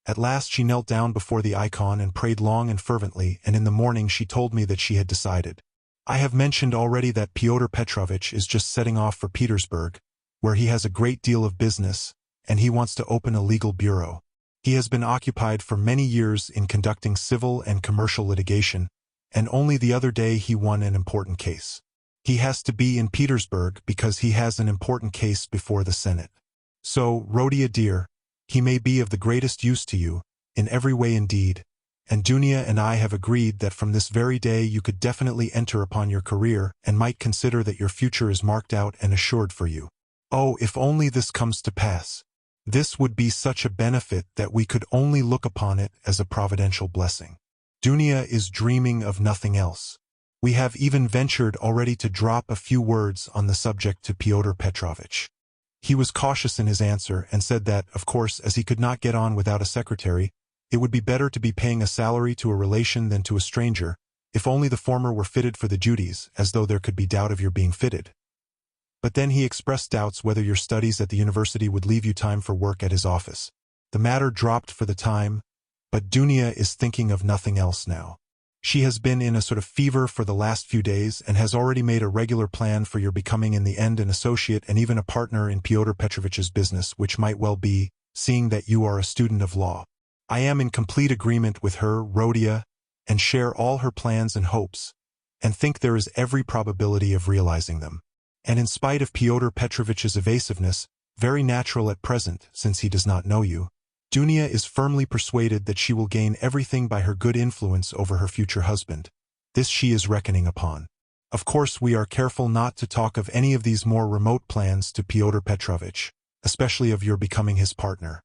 At last she knelt down before the icon and prayed long and fervently, and in the morning she told me that she had decided. I have mentioned already that Fyodor Petrovich is just setting off for Petersburg, where he has a great deal of business, and he wants to open a legal bureau. He has been occupied for many years in conducting civil and commercial litigation, and only the other day he won an important case. He has to be in Petersburg because he has an important case before the Senate. So, Rodia dear, he may be of the greatest use to you, in every way indeed, and Dunia and I have agreed that from this very day you could definitely enter upon your career and might consider that your future is marked out and assured for you. Oh, if only this comes to pass! This would be such a benefit that we could only look upon it as a providential blessing. Dunia is dreaming of nothing else. We have even ventured already to drop a few words on the subject to Fyodor Petrovich. He was cautious in his answer and said that, of course, as he could not get on without a secretary, it would be better to be paying a salary to a relation than to a stranger, if only the former were fitted for the duties, as though there could be doubt of your being fitted. But then he expressed doubts whether your studies at the university would leave you time for work at his office. The matter dropped for the time, but Dunia is thinking of nothing else now. She has been in a sort of fever for the last few days and has already made a regular plan for your becoming in the end an associate and even a partner in Fyodor Petrovich's business, which might well be, seeing that you are a student of law. I am in complete agreement with her, Rodia, and share all her plans and hopes, and think there is every probability of realizing them. And in spite of Fyodor Petrovich's evasiveness, very natural at present, since he does not know you, Dunia is firmly persuaded that she will gain everything by her good influence over her future husband. This she is reckoning upon. Of course, we are careful not to talk of any of these more remote plans to Fyodor Petrovich, especially of your becoming his partner.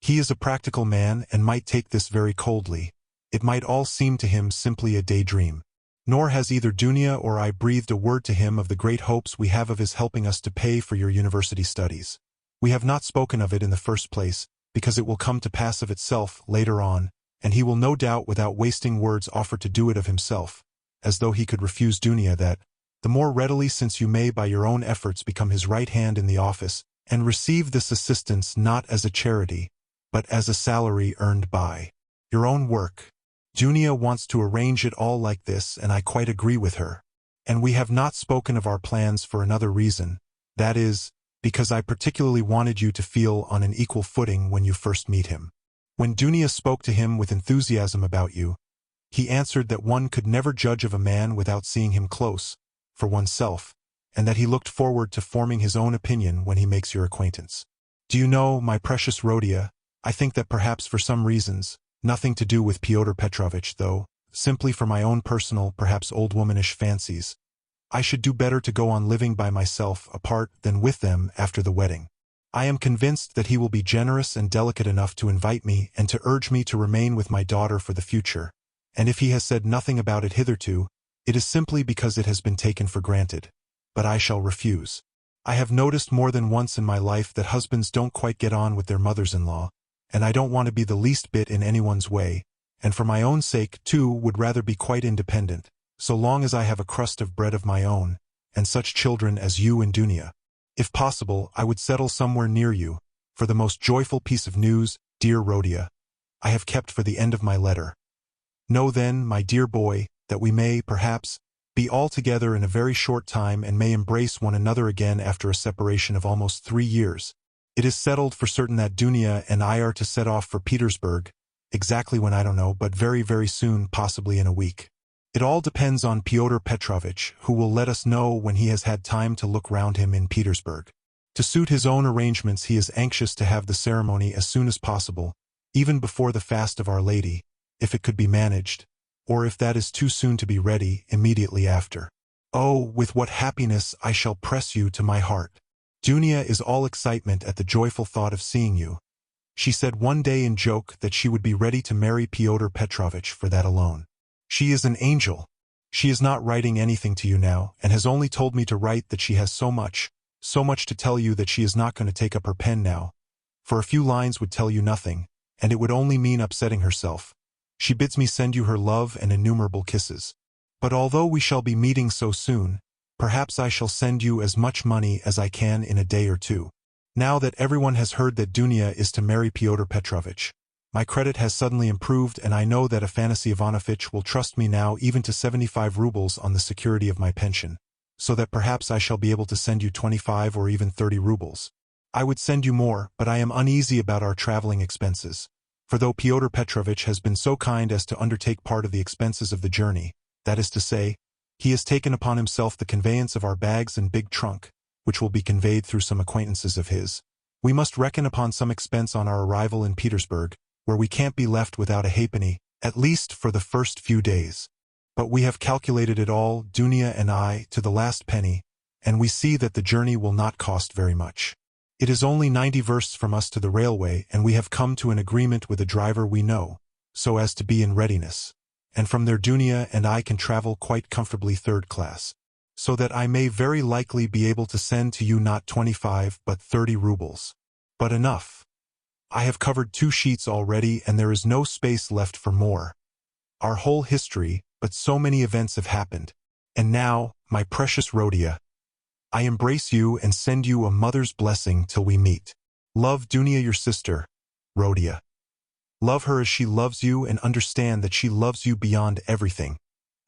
He is a practical man and might take this very coldly. It might all seem to him simply a daydream. Nor has either Dunia or I breathed a word to him of the great hopes we have of his helping us to pay for your university studies. We have not spoken of it in the first place, because it will come to pass of itself later on, and he will no doubt without wasting words offer to do it of himself, as though he could refuse Dunia that, the more readily since you may by your own efforts become his right hand in the office, and receive this assistance not as a charity, but as a salary earned by your own work. Dunia wants to arrange it all like this, and I quite agree with her. And we have not spoken of our plans for another reason, that is, because I particularly wanted you to feel on an equal footing when you first meet him. When Dunia spoke to him with enthusiasm about you, he answered that one could never judge of a man without seeing him close, for oneself, and that he looked forward to forming his own opinion when he makes your acquaintance. Do you know, my precious Rodia, I think that perhaps for some reasons, nothing to do with Fyodor Petrovich though, simply for my own personal, perhaps old womanish fancies, I should do better to go on living by myself apart than with them after the wedding. I am convinced that he will be generous and delicate enough to invite me and to urge me to remain with my daughter for the future, and if he has said nothing about it hitherto, it is simply because it has been taken for granted. But I shall refuse. I have noticed more than once in my life that husbands don't quite get on with their mothers-in-law, and I don't want to be the least bit in anyone's way, and for my own sake, too, would rather be quite independent, so long as I have a crust of bread of my own, and such children as you and Dunia. If possible, I would settle somewhere near you, for the most joyful piece of news, dear Rodia, I have kept for the end of my letter. Know then, my dear boy, that we may, perhaps, be all together in a very short time and may embrace one another again after a separation of almost 3 years. It is settled for certain that Dunia and I are to set off for Petersburg, exactly when I don't know, but very, very soon, possibly in a week. It all depends on Fyodor Petrovich, who will let us know when he has had time to look round him in Petersburg. To suit his own arrangements, he is anxious to have the ceremony as soon as possible, even before the fast of Our Lady, if it could be managed, or if that is too soon to be ready, immediately after. Oh, with what happiness I shall press you to my heart. Dunia is all excitement at the joyful thought of seeing you. She said one day in joke that she would be ready to marry Fyodor Petrovich for that alone. She is an angel. She is not writing anything to you now, and has only told me to write that she has so much to tell you that she is not going to take up her pen now. For a few lines would tell you nothing, and it would only mean upsetting herself. She bids me send you her love and innumerable kisses. But although we shall be meeting so soon, perhaps I shall send you as much money as I can in a day or two. Now that everyone has heard that Dunya is to marry Pyotr Petrovitch, my credit has suddenly improved, and I know that Afanasy Ivanovitch will trust me now even to 75 rubles on the security of my pension, so that perhaps I shall be able to send you 25 or even 30 rubles. I would send you more, but I am uneasy about our traveling expenses, for though Pyotr Petrovitch has been so kind as to undertake part of the expenses of the journey, that is to say, he has taken upon himself the conveyance of our bags and big trunk, which will be conveyed through some acquaintances of his, we must reckon upon some expense on our arrival in Petersburg, where we can't be left without a halfpenny, at least for the first few days. But we have calculated it all, Dunya and I, to the last penny, and we see that the journey will not cost very much. It is only 90 versts from us to the railway, and we have come to an agreement with a driver we know, so as to be in readiness. And from there Dunya and I can travel quite comfortably third class, so that I may very likely be able to send to you not 25 but 30 rubles. But enough. I have covered 2 sheets already, and there is no space left for more. Our whole history, but so many events have happened. And now, my precious Rodia, I embrace you and send you a mother's blessing till we meet. Love Dunya your sister, Rodia. Love her as she loves you, and understand that she loves you beyond everything,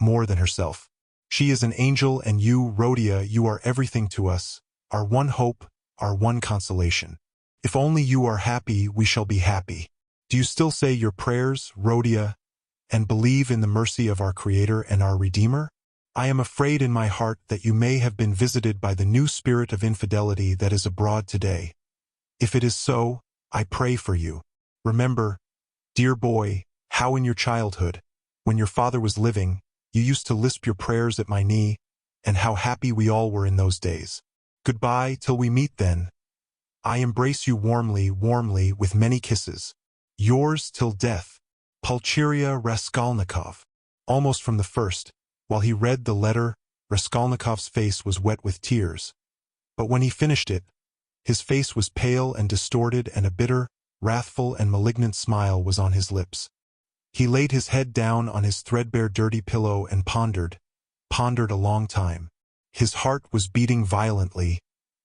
more than herself. She is an angel, and you, Rodia, you are everything to us, our one hope, our one consolation. If only you are happy, we shall be happy. Do you still say your prayers, Rodia, and believe in the mercy of our Creator and our Redeemer? I am afraid in my heart that you may have been visited by the new spirit of infidelity that is abroad today. If it is so, I pray for you. Remember, dear boy, how in your childhood, when your father was living, you used to lisp your prayers at my knee, and how happy we all were in those days. Goodbye till we meet then. I embrace you warmly, warmly, with many kisses. Yours till death, Pulcheria Raskolnikov. Almost from the first, while he read the letter, Raskolnikov's face was wet with tears. But when he finished it, his face was pale and distorted, and a bitter, wrathful and malignant smile was on his lips. He laid his head down on his threadbare dirty pillow and pondered a long time. His heart was beating violently,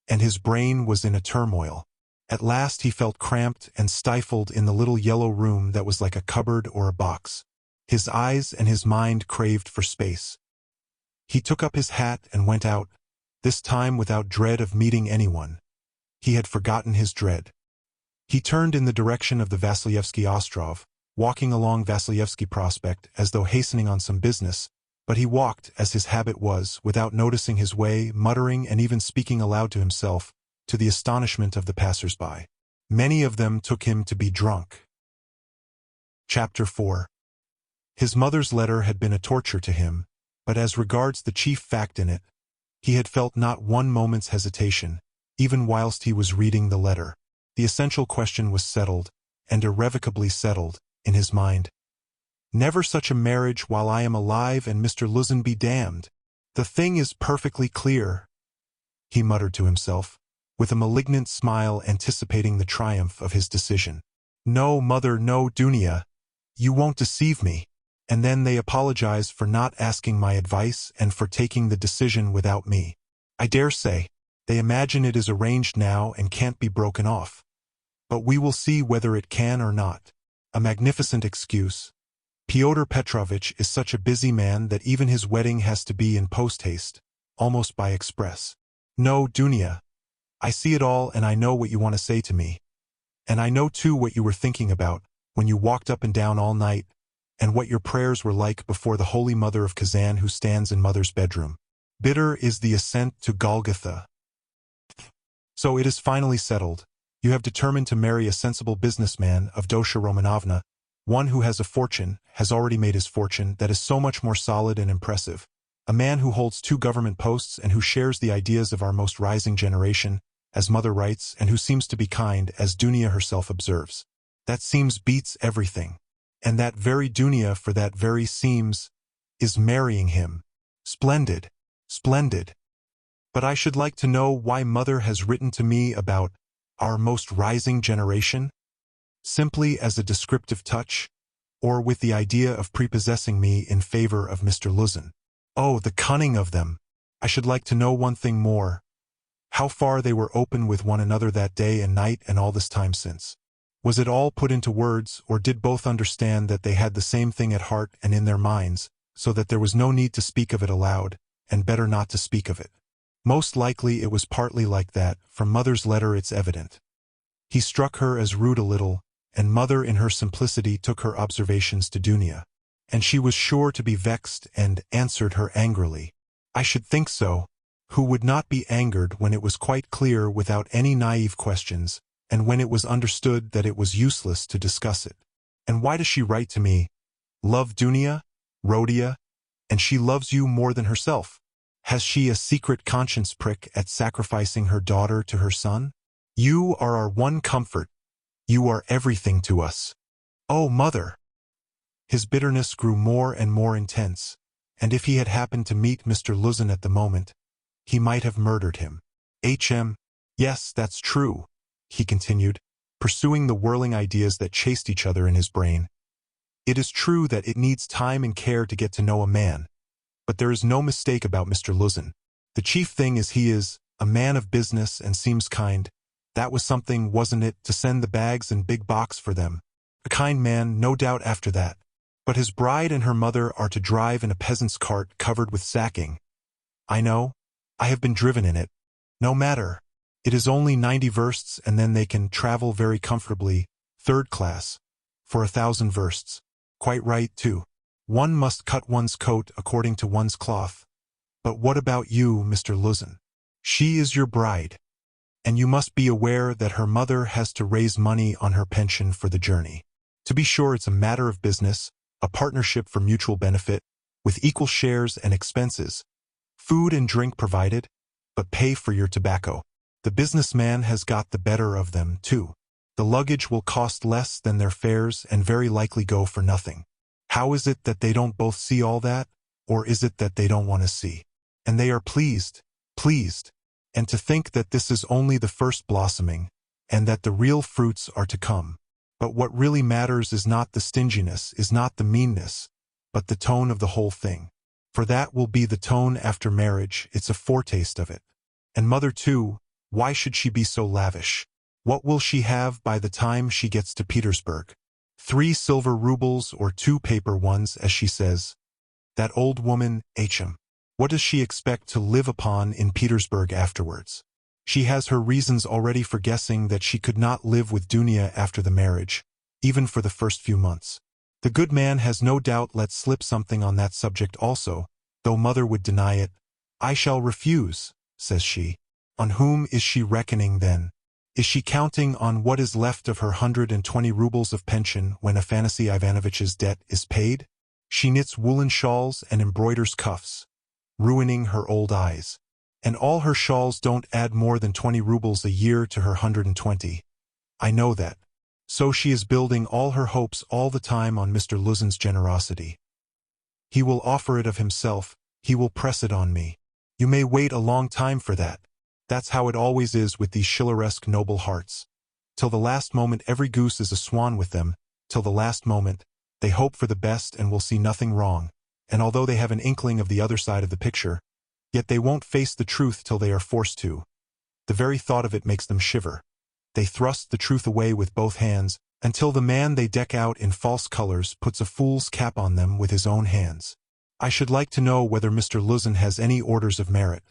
and his brain was in a turmoil. At last he felt cramped and stifled in the little yellow room that was like a cupboard or a box. His eyes and his mind craved for space. He took up his hat and went out, this time without dread of meeting anyone. He had forgotten his dread. He turned in the direction of the Vasilyevsky Ostrov, walking along Vasilyevsky Prospect as though hastening on some business, but he walked, as his habit was, without noticing his way, muttering and even speaking aloud to himself, to the astonishment of the passers-by. Many of them took him to be drunk. Chapter 4. His mother's letter had been a torture to him, but as regards the chief fact in it, he had felt not one moment's hesitation, even whilst he was reading the letter. The essential question was settled, and irrevocably settled, in his mind. Never such a marriage while I am alive, and Mr. Luzin be damned. The thing is perfectly clear, he muttered to himself, with a malignant smile anticipating the triumph of his decision. No, mother, no, Dunya, you won't deceive me. And then they apologize for not asking my advice and for taking the decision without me. I dare say, they imagine it is arranged now and can't be broken off. But we will see whether it can or not. A magnificent excuse. Pyotr Petrovitch is such a busy man that even his wedding has to be in post-haste, almost by express. No, Dunya, I see it all, and I know what you want to say to me. And I know too what you were thinking about when you walked up and down all night, and what your prayers were like before the Holy Mother of Kazan who stands in Mother's bedroom. Bitter is the ascent to Golgotha. So it is finally settled. You have determined to marry a sensible businessman of Dosha Romanovna, one who has a fortune, has already made his fortune, that is so much more solid and impressive. A man who holds 2 government posts and who shares the ideas of our most rising generation, as Mother writes, and who seems to be kind, as Dunya herself observes. That seems beats everything. And that very Dunya, for that very seems, is marrying him, Splendid. Splendid. But I should like to know why Mother has written to me about our most rising generation? Simply as a descriptive touch, or with the idea of prepossessing me in favor of Mr. Luzin? Oh, the cunning of them! I should like to know one thing more. How far they were open with one another that day and night and all this time since. Was it all put into words, or did both understand that they had the same thing at heart and in their minds, so that there was no need to speak of it aloud, and better not to speak of it? Most likely it was partly like that. From Mother's letter it's evident. He struck her as rude a little, and Mother in her simplicity took her observations to Dunia, and she was sure to be vexed and answered her angrily. I should think so. Who would not be angered when it was quite clear without any naive questions, and when it was understood that it was useless to discuss it? And why does she write to me, "Love Dunia, Rodia," and she loves you more than herself? Has she a secret conscience prick at sacrificing her daughter to her son? You are our one comfort. You are everything to us. Oh, Mother! His bitterness grew more and more intense, and if he had happened to meet Mr. Luzin at the moment, he might have murdered him. Yes, that's true, he continued, pursuing the whirling ideas that chased each other in his brain. It is true that it needs time and care to get to know a man, but there is no mistake about Mr. Luzin. The chief thing is he is a man of business and seems kind. That was something, wasn't it, to send the bags and big box for them? A kind man, no doubt after that. But his bride and her mother are to drive in a peasant's cart covered with sacking. I know. I have been driven in it. No matter. It is only 90 versts and then they can travel very comfortably, third class, for 1,000 versts. Quite right, too. One must cut one's coat according to one's cloth. But what about you, Mr. Luzin? She is your bride. And you must be aware that her mother has to raise money on her pension for the journey. To be sure, it's a matter of business, a partnership for mutual benefit, with equal shares and expenses, food and drink provided, but pay for your tobacco. The businessman has got the better of them, too. The luggage will cost less than their fares and very likely go for nothing. How is it that they don't both see all that, or is it that they don't want to see? And they are pleased. And to think that this is only the first blossoming, and that the real fruits are to come. But what really matters is not the stinginess, is not the meanness, but the tone of the whole thing. For that will be the tone after marriage, it's a foretaste of it. And Mother too, why should she be so lavish? What will she have by the time she gets to Petersburg? 3 silver rubles or 2 paper ones, as she says. That old woman, What does she expect to live upon in Petersburg afterwards? She has her reasons already for guessing that she could not live with Dunia after the marriage, even for the first few months. The good man has no doubt let slip something on that subject also, though Mother would deny it. I shall refuse, says she. On whom is she reckoning then? Is she counting on what is left of her 120 rubles of pension when Afanasy Ivanovich's debt is paid? She knits woolen shawls and embroiders cuffs, ruining her old eyes. And all her shawls don't add more than 20 rubles a year to her 120. I know that. So she is building all her hopes all the time on Mr. Luzin's generosity. He will offer it of himself, he will press it on me. You may wait a long time for that. That's how it always is with these Schilleresque noble hearts. Till the last moment every goose is a swan with them, till the last moment, they hope for the best and will see nothing wrong. And although they have an inkling of the other side of the picture, yet they won't face the truth till they are forced to. The very thought of it makes them shiver. They thrust the truth away with both hands, until the man they deck out in false colors puts a fool's cap on them with his own hands. I should like to know whether Mr. Luzin has any orders of merit.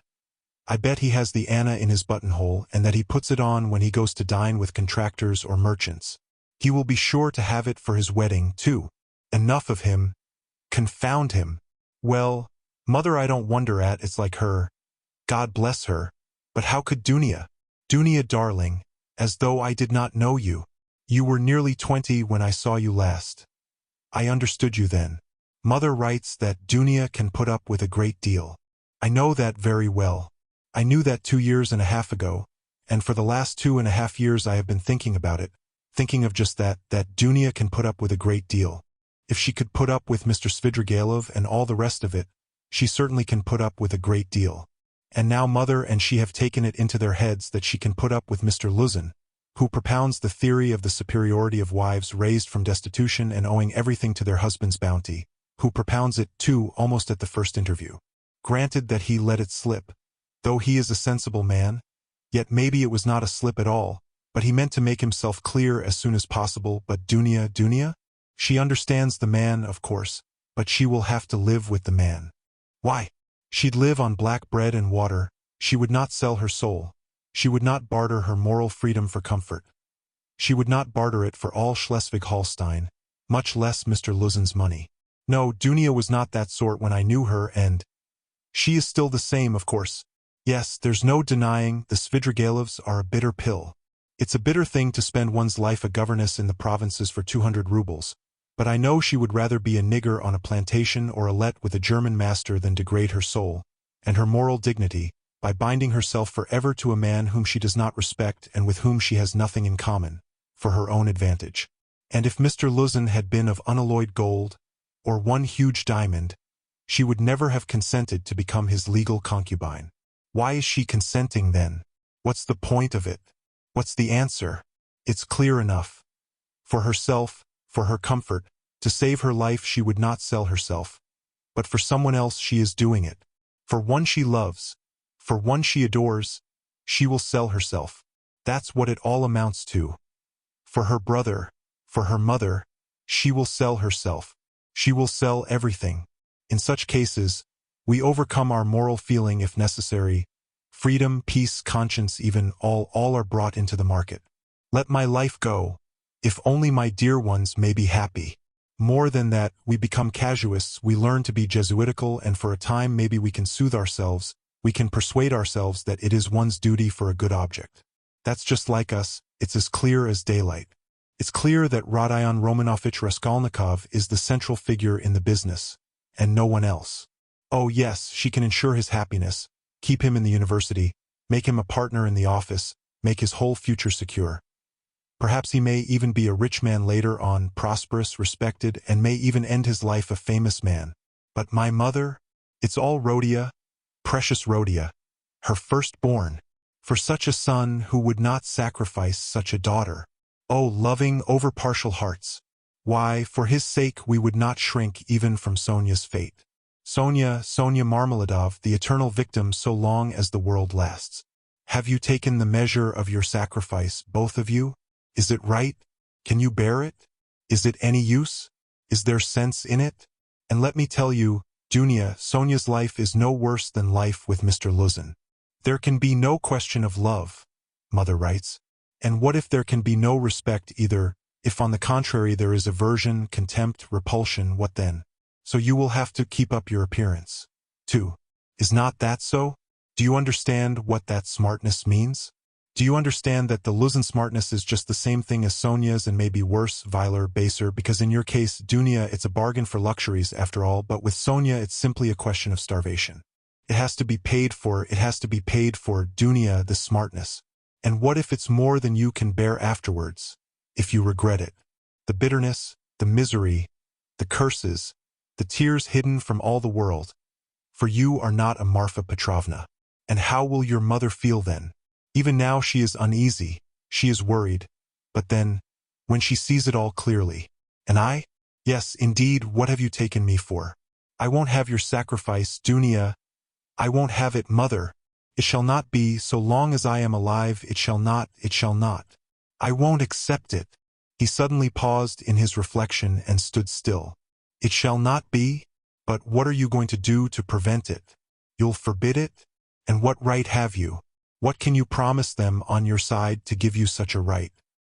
I bet he has the Anna in his buttonhole and that he puts it on when he goes to dine with contractors or merchants. He will be sure to have it for his wedding, too. Enough of him. Confound him. Well, Mother, I don't wonder at it's like her. God bless her. But how could Dunia? Dunia, darling, as though I did not know you. You were nearly 20 when I saw you last. I understood you then. Mother writes that Dunia can put up with a great deal. I know that very well. I knew that 2 years and a half ago, and for the last 2.5 years I have been thinking about it, thinking of just that Dunia can put up with a great deal. If she could put up with Mr. Svidrigailov and all the rest of it, She certainly can put up with a great deal. And now mother and she have taken it into their heads that she can put up with Mr. Luzin, who propounds the theory of the superiority of wives raised from destitution and owing everything to their husband's bounty, who propounds it, too, almost at the first interview. Granted that he let it slip, though he is a sensible man, yet maybe it was not a slip at all, but he meant to make himself clear as soon as possible. But Dunia? She understands the man, of course, but she will have to live with the man. Why? She'd live on black bread and water, she would not sell her soul, she would not barter her moral freedom for comfort. She would not barter it for all Schleswig-Holstein, much less Mr. Luzin's money. No, Dunia was not that sort when I knew her, and she is still the same, of course. Yes, there's no denying the Svidrigaïlovs are a bitter pill. It's a bitter thing to spend one's life a governess in the provinces for 200 rubles, but I know she would rather be a nigger on a plantation or a let with a German master than degrade her soul, and her moral dignity, by binding herself forever to a man whom she does not respect and with whom she has nothing in common, for her own advantage. And if Mr. Luzin had been of unalloyed gold, or one huge diamond, she would never have consented to become his legal concubine. Why is she consenting then? What's the point of it? What's the answer? It's clear enough. For herself, for her comfort, to save her life she would not sell herself. But for someone else she is doing it. For one she loves, for one she adores, she will sell herself. That's what it all amounts to. For her brother, for her mother, she will sell herself. She will sell everything. In such cases, we overcome our moral feeling if necessary. Freedom, peace, conscience, even all are brought into the market. Let my life go, if only my dear ones may be happy. More than that, we become casuists, we learn to be Jesuitical, and for a time maybe we can soothe ourselves, we can persuade ourselves that it is one's duty for a good object. That's just like us, it's as clear as daylight. It's clear that Rodion Romanovich Raskolnikov is the central figure in the business, and no one else. Oh yes, she can ensure his happiness, keep him in the university, make him a partner in the office, make his whole future secure. Perhaps he may even be a rich man later on, prosperous, respected, and may even end his life a famous man. But my mother? It's all Rodia, precious Rodia, her firstborn. For such a son who would not sacrifice such a daughter. Oh, loving, over-partial hearts. Why, for his sake we would not shrink even from Sonia's fate. Sonia Marmeladov, the eternal victim so long as the world lasts. Have you taken the measure of your sacrifice, both of you? Is it right? Can you bear it? Is it any use? Is there sense in it? And let me tell you, Dunia, Sonia's life is no worse than life with Mr. Luzin. There can be no question of love, mother writes. And what if there can be no respect either? If on the contrary there is aversion, contempt, repulsion, what then? So you will have to keep up your appearance, too. Is not that so? Do you understand what that smartness means? Do you understand that the Luzin smartness is just the same thing as Sonia's and maybe worse, viler, baser, because in your case, Dunia, it's a bargain for luxuries after all, but with Sonia it's simply a question of starvation. It has to be paid for, Dunia, the smartness. And what if it's more than you can bear afterwards? If you regret it? The bitterness, the misery, the curses, the tears hidden from all the world. For you are not a Marfa Petrovna. And how will your mother feel then? Even now she is uneasy, she is worried. But then, when she sees it all clearly. And I? Yes, indeed, what have you taken me for? I won't have your sacrifice, Dunia. I won't have it, mother. It shall not be, so long as I am alive, it shall not. I won't accept it. He suddenly paused in his reflection and stood still. It shall not be? But what are you going to do to prevent it? You'll forbid it? And what right have you? What can you promise them on your side to give you such a right?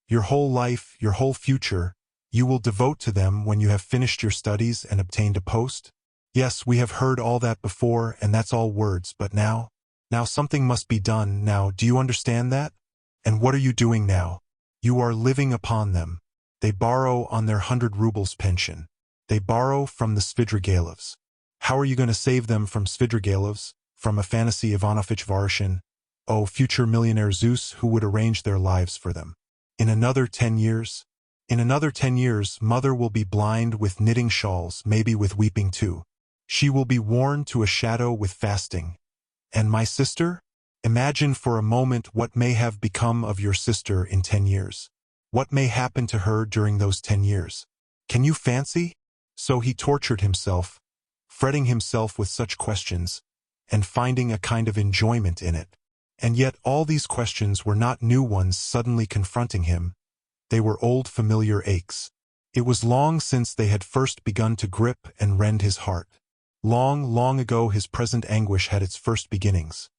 Your whole life, your whole future, you will devote to them when you have finished your studies and obtained a post? Yes, we have heard all that before, and that's all words, but now something must be done now, do you understand that? And what are you doing now? You are living upon them. They borrow on their 100 rubles pension. They borrow from the Svidrigaïlovs. How are you going to save them from Svidrigaïlovs, from Afanasy Ivanovich Varshin? Oh, future millionaire Zeus, who would arrange their lives for them. In another 10 years? In another 10 years, mother will be blind with knitting shawls, maybe with weeping too. She will be worn to a shadow with fasting. And my sister? Imagine for a moment what may have become of your sister in 10 years. What may happen to her during those 10 years? Can you fancy? So he tortured himself, fretting himself with such questions, and finding a kind of enjoyment in it. And yet all these questions were not new ones suddenly confronting him. They were old familiar aches. It was long since they had first begun to grip and rend his heart. Long, long ago his present anguish had its first beginnings.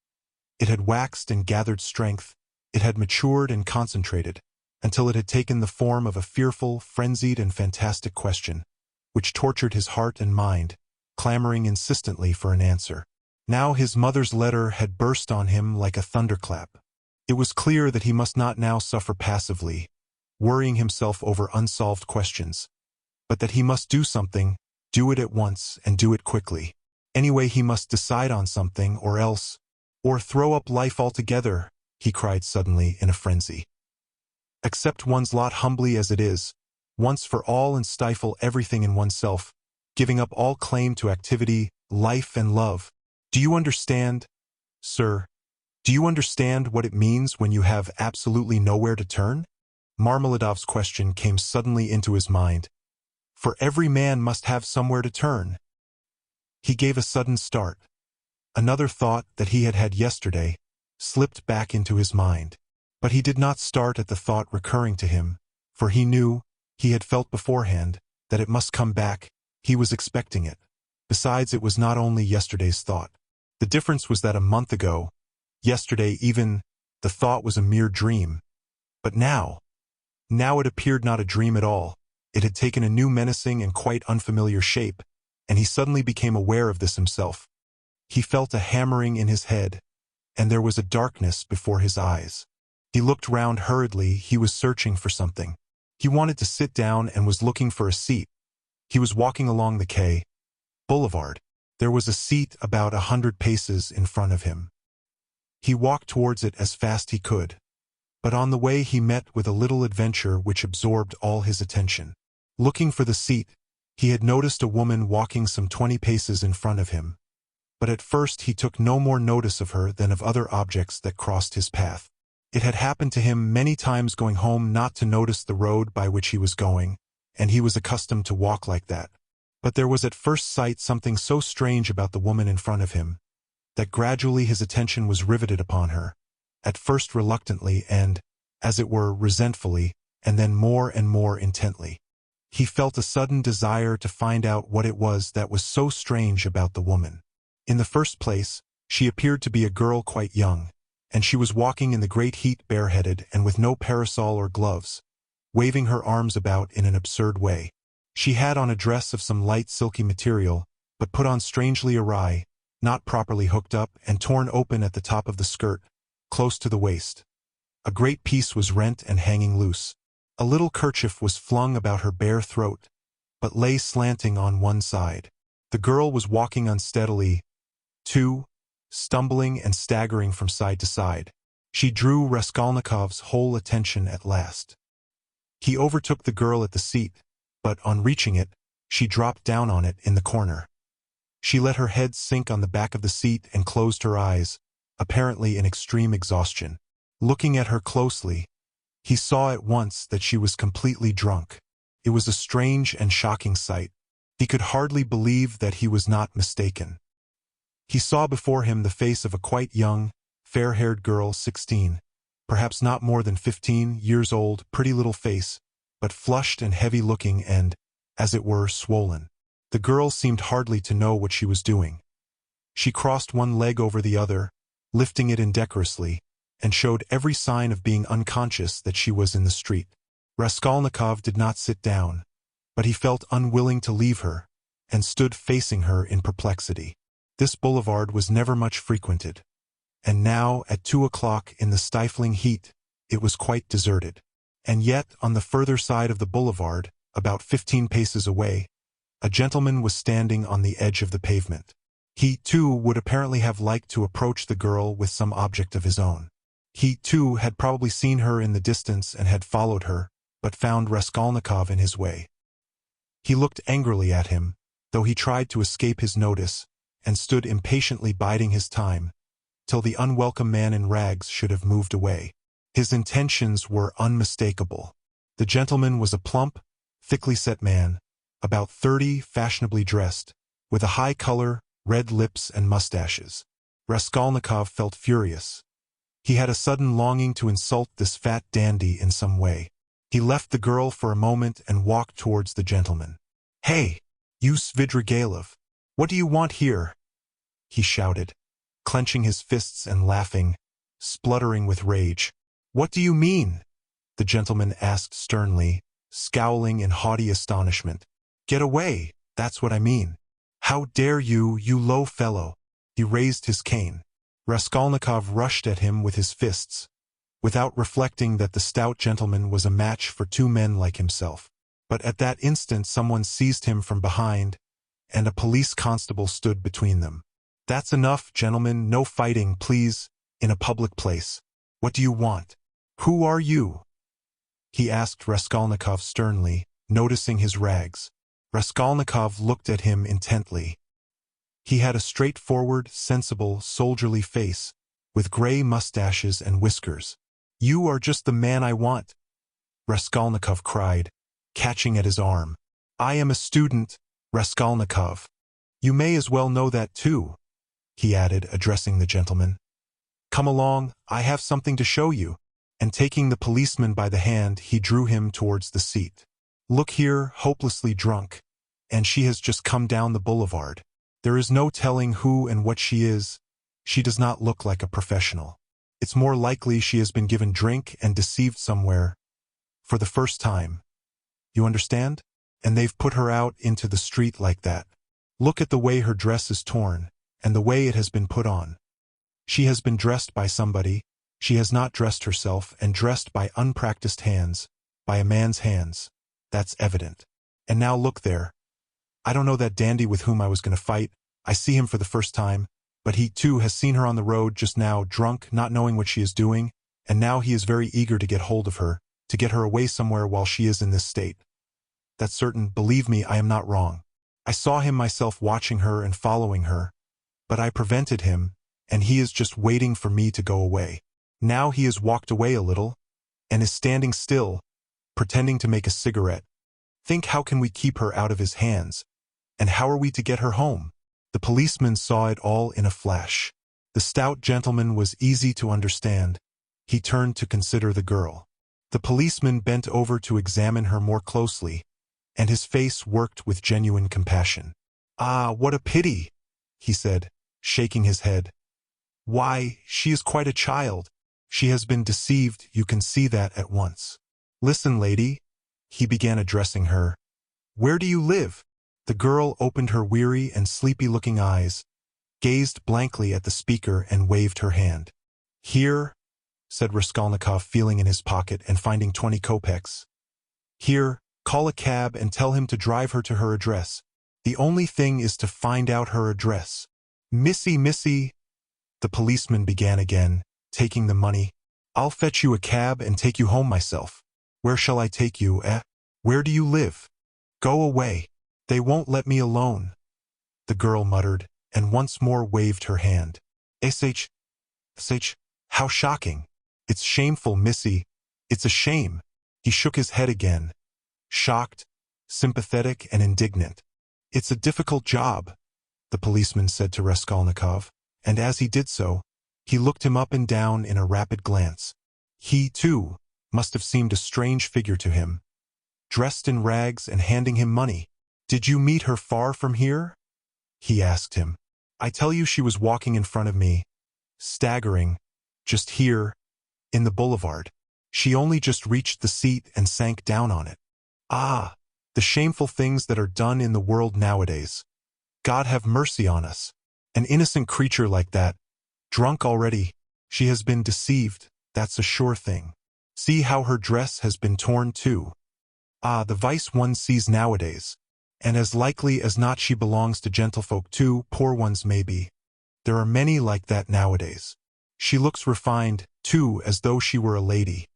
It had waxed and gathered strength, it had matured and concentrated, until it had taken the form of a fearful, frenzied, and fantastic question, which tortured his heart and mind, clamoring insistently for an answer. Now his mother's letter had burst on him like a thunderclap. It was clear that he must not now suffer passively, worrying himself over unsolved questions, but that he must do something, do it at once, and do it quickly. Anyway, he must decide on something, or else, or throw up life altogether, he cried suddenly in a frenzy. Accept one's lot humbly as it is, once for all, and stifle everything in oneself, giving up all claim to activity, life, and love. Do you understand, sir? Do you understand what it means when you have absolutely nowhere to turn? Marmeladov's question came suddenly into his mind. For every man must have somewhere to turn. He gave a sudden start. Another thought that he had had yesterday slipped back into his mind. But he did not start at the thought recurring to him, for he knew, he had felt beforehand, that it must come back. He was expecting it. Besides, it was not only yesterday's thought. The difference was that a month ago, yesterday even, the thought was a mere dream. But now it appeared not a dream at all. It had taken a new menacing and quite unfamiliar shape, and he suddenly became aware of this himself. He felt a hammering in his head, and there was a darkness before his eyes. He looked round hurriedly. He was searching for something. He wanted to sit down and was looking for a seat. He was walking along the quay boulevard. There was a seat about 100 paces in front of him. He walked towards it as fast he could. But on the way he met with a little adventure which absorbed all his attention. Looking for the seat, he had noticed a woman walking some 20 paces in front of him. But at first he took no more notice of her than of other objects that crossed his path. It had happened to him many times going home not to notice the road by which he was going, and he was accustomed to walk like that. But there was at first sight something so strange about the woman in front of him, that gradually his attention was riveted upon her, at first reluctantly and, as it were, resentfully, and then more and more intently. He felt a sudden desire to find out what it was that was so strange about the woman. In the first place, she appeared to be a girl quite young, and she was walking in the great heat bareheaded and with no parasol or gloves, waving her arms about in an absurd way. She had on a dress of some light silky material, but put on strangely awry, not properly hooked up, and torn open at the top of the skirt, close to the waist. A great piece was rent and hanging loose. A little kerchief was flung about her bare throat, but lay slanting on one side. The girl was walking unsteadily, too, stumbling and staggering from side to side. She drew Raskolnikov's whole attention at last. He overtook the girl at the seat, but on reaching it, she dropped down on it in the corner. She let her head sink on the back of the seat and closed her eyes, apparently in extreme exhaustion. Looking at her closely, he saw at once that she was completely drunk. It was a strange and shocking sight. He could hardly believe that he was not mistaken. He saw before him the face of a quite young, fair-haired girl, 16, perhaps not more than 15 years old, pretty little face, but flushed and heavy-looking and, as it were, swollen. The girl seemed hardly to know what she was doing. She crossed one leg over the other, lifting it indecorously, and showed every sign of being unconscious that she was in the street. Raskolnikov did not sit down, but he felt unwilling to leave her, and stood facing her in perplexity. This boulevard was never much frequented, and now, at 2 o'clock in the stifling heat, it was quite deserted. And yet, on the further side of the boulevard, about 15 paces away, a gentleman was standing on the edge of the pavement. He, too, would apparently have liked to approach the girl with some object of his own. He, too, had probably seen her in the distance and had followed her, but found Raskolnikov in his way. He looked angrily at him, though he tried to escape his notice, and stood impatiently biding his time, till the unwelcome man in rags should have moved away. His intentions were unmistakable. The gentleman was a plump, thickly set man, about 30, fashionably dressed, with a high color, red lips and mustaches. Raskolnikov felt furious. He had a sudden longing to insult this fat dandy in some way. He left the girl for a moment and walked towards the gentleman. "Hey, you Svidrigailov, what do you want here?" he shouted, clenching his fists and laughing, spluttering with rage. "What do you mean?" the gentleman asked sternly, scowling in haughty astonishment. "Get away, that's what I mean. How dare you, you low fellow!" He raised his cane. Raskolnikov rushed at him with his fists, without reflecting that the stout gentleman was a match for two men like himself. But at that instant someone seized him from behind, and a police constable stood between them. "That's enough, gentlemen, no fighting, please, in a public place. What do you want? Who are you?" he asked Raskolnikov sternly, noticing his rags. Raskolnikov looked at him intently. He had a straightforward, sensible, soldierly face, with gray mustaches and whiskers. "You are just the man I want," Raskolnikov cried, catching at his arm. "I am a student, Raskolnikov. You may as well know that too," he added, addressing the gentleman. "Come along, I have something to show you," and taking the policeman by the hand, he drew him towards the seat. "Look here, hopelessly drunk, and she has just come down the boulevard. There is no telling who and what she is. She does not look like a professional. It's more likely she has been given drink and deceived somewhere, for the first time. You understand? And they've put her out into the street like that. Look at the way her dress is torn, and the way it has been put on. She has been dressed by somebody. She has not dressed herself, and dressed by unpracticed hands, by a man's hands. That's evident. And now look there. I don't know that dandy with whom I was going to fight. I see him for the first time, but he too has seen her on the road just now, drunk, not knowing what she is doing, and now he is very eager to get hold of her, to get her away somewhere while she is in this state. That's certain, believe me, I am not wrong. I saw him myself watching her and following her, but I prevented him, and he is just waiting for me to go away. Now he has walked away a little, and is standing still, pretending to make a cigarette. Think, how can we keep her out of his hands? And how are we to get her home?" The policeman saw it all in a flash. The stout gentleman was easy to understand. He turned to consider the girl. The policeman bent over to examine her more closely, and his face worked with genuine compassion. "Ah, what a pity," he said, shaking his head. "Why, she is quite a child. She has been deceived, you can see that at once. Listen, lady," he began, addressing her. "Where do you live?" The girl opened her weary and sleepy-looking eyes, gazed blankly at the speaker, and waved her hand. "Here," said Raskolnikov, feeling in his pocket and finding 20 kopecks. "Here, call a cab and tell him to drive her to her address. The only thing is to find out her address." Missy, the policeman began again, taking the money. "I'll fetch you a cab and take you home myself." "Where shall I take you, eh? Where do you live?" "Go away. They won't let me alone," the girl muttered, and once more waved her hand. "Sh, how shocking. It's shameful, missy. It's a shame." He shook his head again, shocked, sympathetic, and indignant. "It's a difficult job," the policeman said to Raskolnikov, and as he did so, he looked him up and down in a rapid glance. He, too, must have seemed a strange figure to him, dressed in rags and handing him money. "Did you meet her far from here?" he asked him. "I tell you, she was walking in front of me, staggering, just here, in the boulevard. She only just reached the seat and sank down on it. Ah, the shameful things that are done in the world nowadays. God have mercy on us. An innocent creature like that, drunk already. She has been deceived, that's a sure thing. See how her dress has been torn too. Ah, the vice one sees nowadays. And as likely as not she belongs to gentlefolk too, poor ones maybe. There are many like that nowadays. She looks refined, too, as though she were a lady."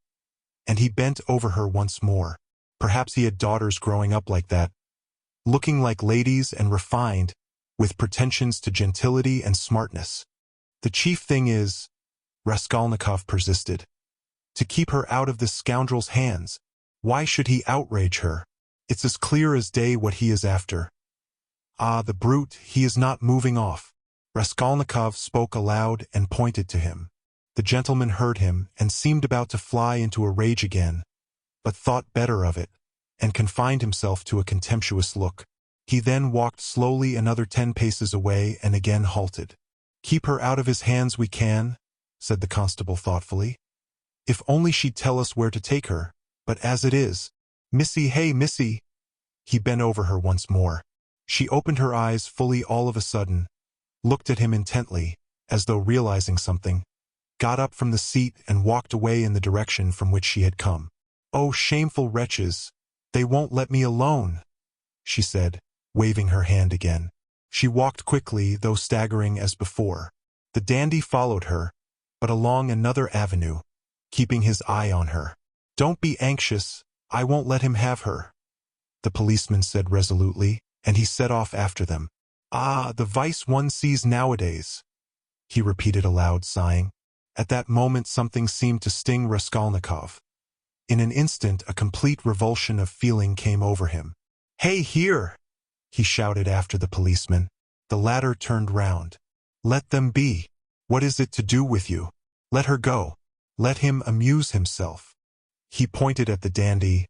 And he bent over her once more. Perhaps he had daughters growing up like that. looking like ladies and refined, with pretensions to gentility and smartness. The chief thing is, Raskolnikov persisted, to keep her out of this scoundrel's hands. Why should he outrage her? It's as clear as day what he is after. Ah, the brute, he is not moving off. Raskolnikov spoke aloud and pointed to him. The gentleman heard him and seemed about to fly into a rage again, but thought better of it, and confined himself to a contemptuous look. He then walked slowly another 10 paces away and again halted. "Keep her out of his hands we can," said the constable thoughtfully. "If only she'd tell us where to take her, but as it is, Missy, hey, Missy." He bent over her once more. She opened her eyes fully all of a sudden, looked at him intently, as though realizing something, got up from the seat and walked away in the direction from which she had come. "Oh, shameful wretches, they won't let me alone," she said, waving her hand again. She walked quickly, though staggering as before. The dandy followed her, but along another avenue, keeping his eye on her. "Don't be anxious, I won't let him have her," the policeman said resolutely, and he set off after them. "Ah, the vice one sees nowadays," he repeated aloud, sighing. At that moment something seemed to sting Raskolnikov. In an instant a complete revulsion of feeling came over him. "Hey, here!" he shouted after the policeman. The latter turned round. "Let them be. What is it to do with you? Let her go. Let him amuse himself." He pointed at the dandy.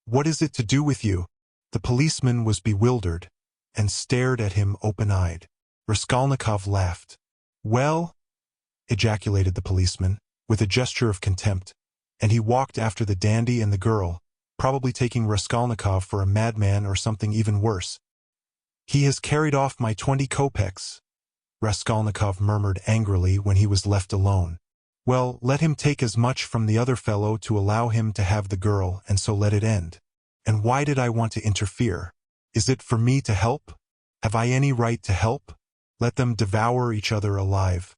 "What is it to do with you?" The policeman was bewildered, and stared at him open-eyed. Raskolnikov laughed. "Well," ejaculated the policeman, with a gesture of contempt, and he walked after the dandy and the girl, probably taking Raskolnikov for a madman or something even worse. "He has carried off my 20 kopecks," Raskolnikov murmured angrily when he was left alone. "Well, let him take as much from the other fellow to allow him to have the girl, and so let it end. And why did I want to interfere? Is it for me to help? Have I any right to help? Let them devour each other alive.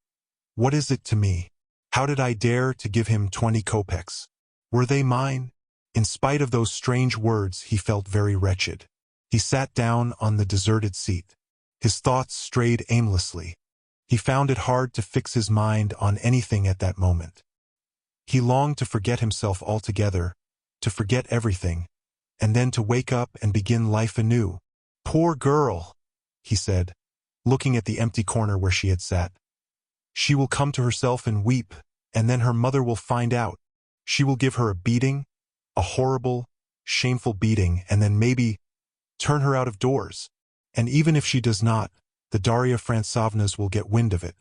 What is it to me? How did I dare to give him 20 kopecks? Were they mine?" In spite of those strange words, he felt very wretched. He sat down on the deserted seat. His thoughts strayed aimlessly. He found it hard to fix his mind on anything at that moment. He longed to forget himself altogether, to forget everything, and then to wake up and begin life anew. "Poor girl," he said, looking at the empty corner where she had sat. "She will come to herself and weep, and then her mother will find out. She will give her a beating, a horrible, shameful beating, and then maybe turn her out of doors. And even if she does not, the Darya Frantsovnas will get wind of it,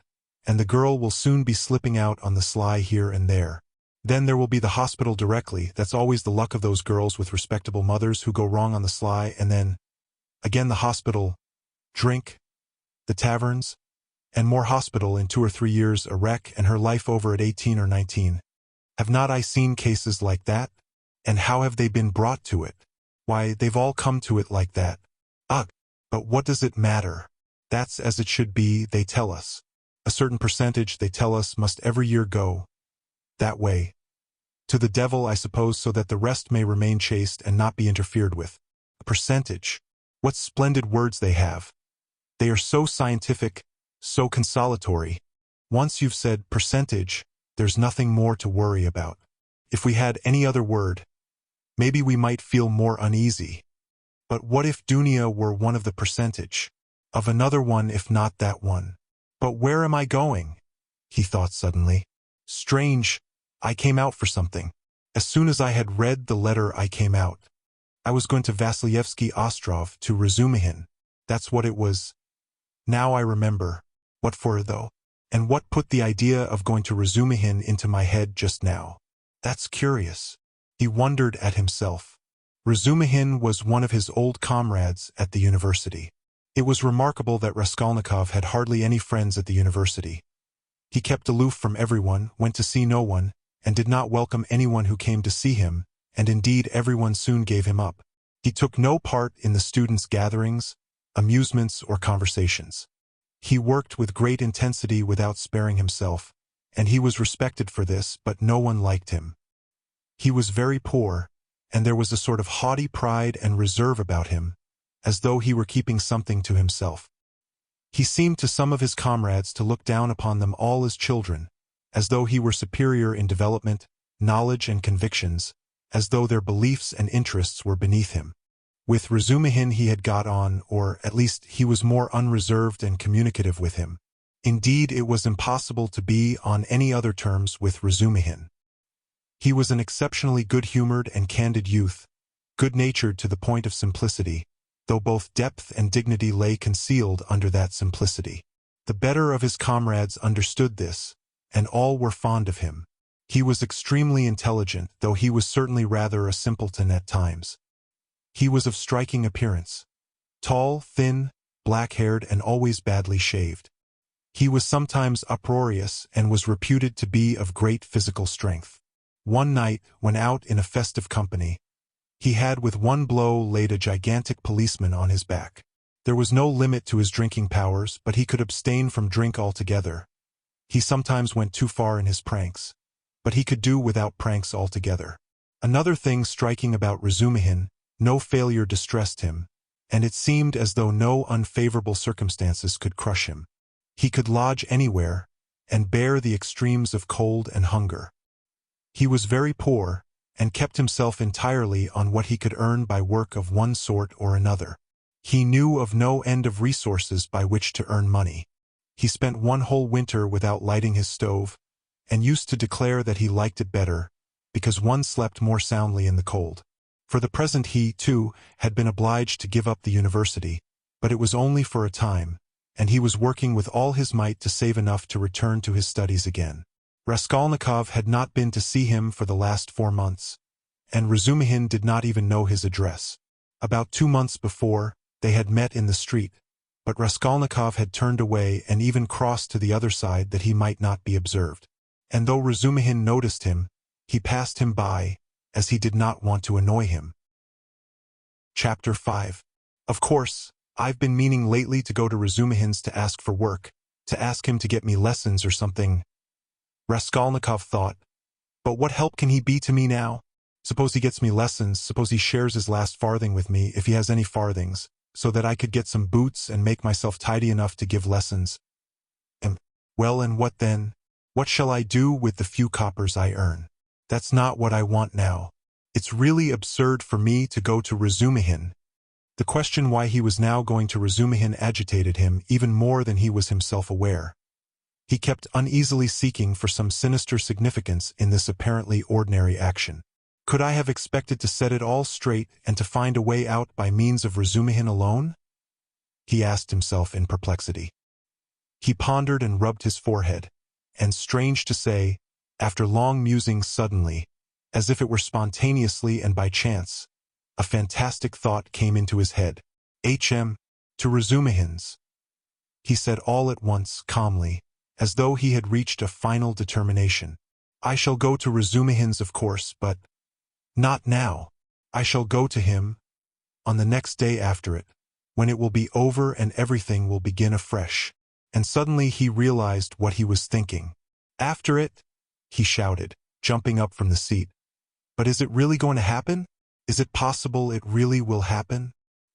and the girl will soon be slipping out on the sly here and there. Then there will be the hospital directly. That's always the luck of those girls with respectable mothers who go wrong on the sly, and then, again the hospital, drink, the taverns, and more hospital in 2 or 3 years, a wreck, and her life over at 18 or 19. Have not I seen cases like that? And how have they been brought to it? Why, they've all come to it like that. Ugh! But what does it matter? That's as it should be, they tell us. A certain percentage, they tell us, must every year go that way. To the devil, I suppose, so that the rest may remain chaste and not be interfered with. A percentage. What splendid words they have. They are so scientific, so consolatory. Once you've said percentage, there's nothing more to worry about. If we had any other word, maybe we might feel more uneasy. But what if Dunia were one of the percentage? Of another one if not that one? But where am I going? He thought suddenly. Strange, I came out for something. As soon as I had read the letter I came out. I was going to Vasilyevsky Ostrov, to Razumihin. That's what it was. Now I remember. What for, though? And what put the idea of going to Razumihin into my head just now? That's curious. He wondered at himself. Razumihin was one of his old comrades at the university. It was remarkable that Raskolnikov had hardly any friends at the university. He kept aloof from everyone, went to see no one, and did not welcome anyone who came to see him, and indeed everyone soon gave him up. He took no part in the students' gatherings, amusements, or conversations. He worked with great intensity without sparing himself, and he was respected for this, but no one liked him. He was very poor, and there was a sort of haughty pride and reserve about him, as though he were keeping something to himself. He seemed to some of his comrades to look down upon them all as children, as though he were superior in development, knowledge and convictions, as though their beliefs and interests were beneath him. With Razumihin he had got on, or at least he was more unreserved and communicative with him. Indeed, it was impossible to be on any other terms with Razumihin. He was an exceptionally good-humored and candid youth, good-natured to the point of simplicity, though both depth and dignity lay concealed under that simplicity. The better of his comrades understood this, and all were fond of him. He was extremely intelligent, though he was certainly rather a simpleton at times. He was of striking appearance, tall, thin, black-haired, and always badly shaved. He was sometimes uproarious and was reputed to be of great physical strength. One night, when out in a festive company, he had with one blow laid a gigantic policeman on his back. There was no limit to his drinking powers, but he could abstain from drink altogether. He sometimes went too far in his pranks, but he could do without pranks altogether. Another thing striking about Razumihin, no failure distressed him, and it seemed as though no unfavorable circumstances could crush him. He could lodge anywhere, and bear the extremes of cold and hunger. He was very poor, and kept himself entirely on what he could earn by work of one sort or another. He knew of no end of resources by which to earn money. He spent one whole winter without lighting his stove, and used to declare that he liked it better, because one slept more soundly in the cold. For the present he, too, had been obliged to give up the university, but it was only for a time, and he was working with all his might to save enough to return to his studies again. Raskolnikov had not been to see him for the last 4 months, and Razumihin did not even know his address. About 2 months before, they had met in the street, but Raskolnikov had turned away and even crossed to the other side that he might not be observed. And though Razumihin noticed him, he passed him by, as he did not want to annoy him. Chapter 5. Of course, I've been meaning lately to go to Razumihin's to ask for work, to ask him to get me lessons or something, Raskolnikov thought. But what help can he be to me now? Suppose he gets me lessons, suppose he shares his last farthing with me, if he has any farthings, so that I could get some boots and make myself tidy enough to give lessons. Well, and what then? What shall I do with the few coppers I earn? That's not what I want now. It's really absurd for me to go to Razumihin. The question why he was now going to Razumihin agitated him even more than he was himself aware. He kept uneasily seeking for some sinister significance in this apparently ordinary action. Could I have expected to set it all straight and to find a way out by means of Razumihin alone? He asked himself in perplexity. He pondered and rubbed his forehead, and strange to say, after long musing suddenly, as if it were spontaneously and by chance, a fantastic thought came into his head. To Razumihin's. He said all at once, calmly, as though he had reached a final determination. I shall go to Razumihin's, of course, but not now. I shall go to him on the next day after it, when it will be over and everything will begin afresh. And suddenly he realized what he was thinking. After it? He shouted, jumping up from the seat. But is it really going to happen? Is it possible it really will happen?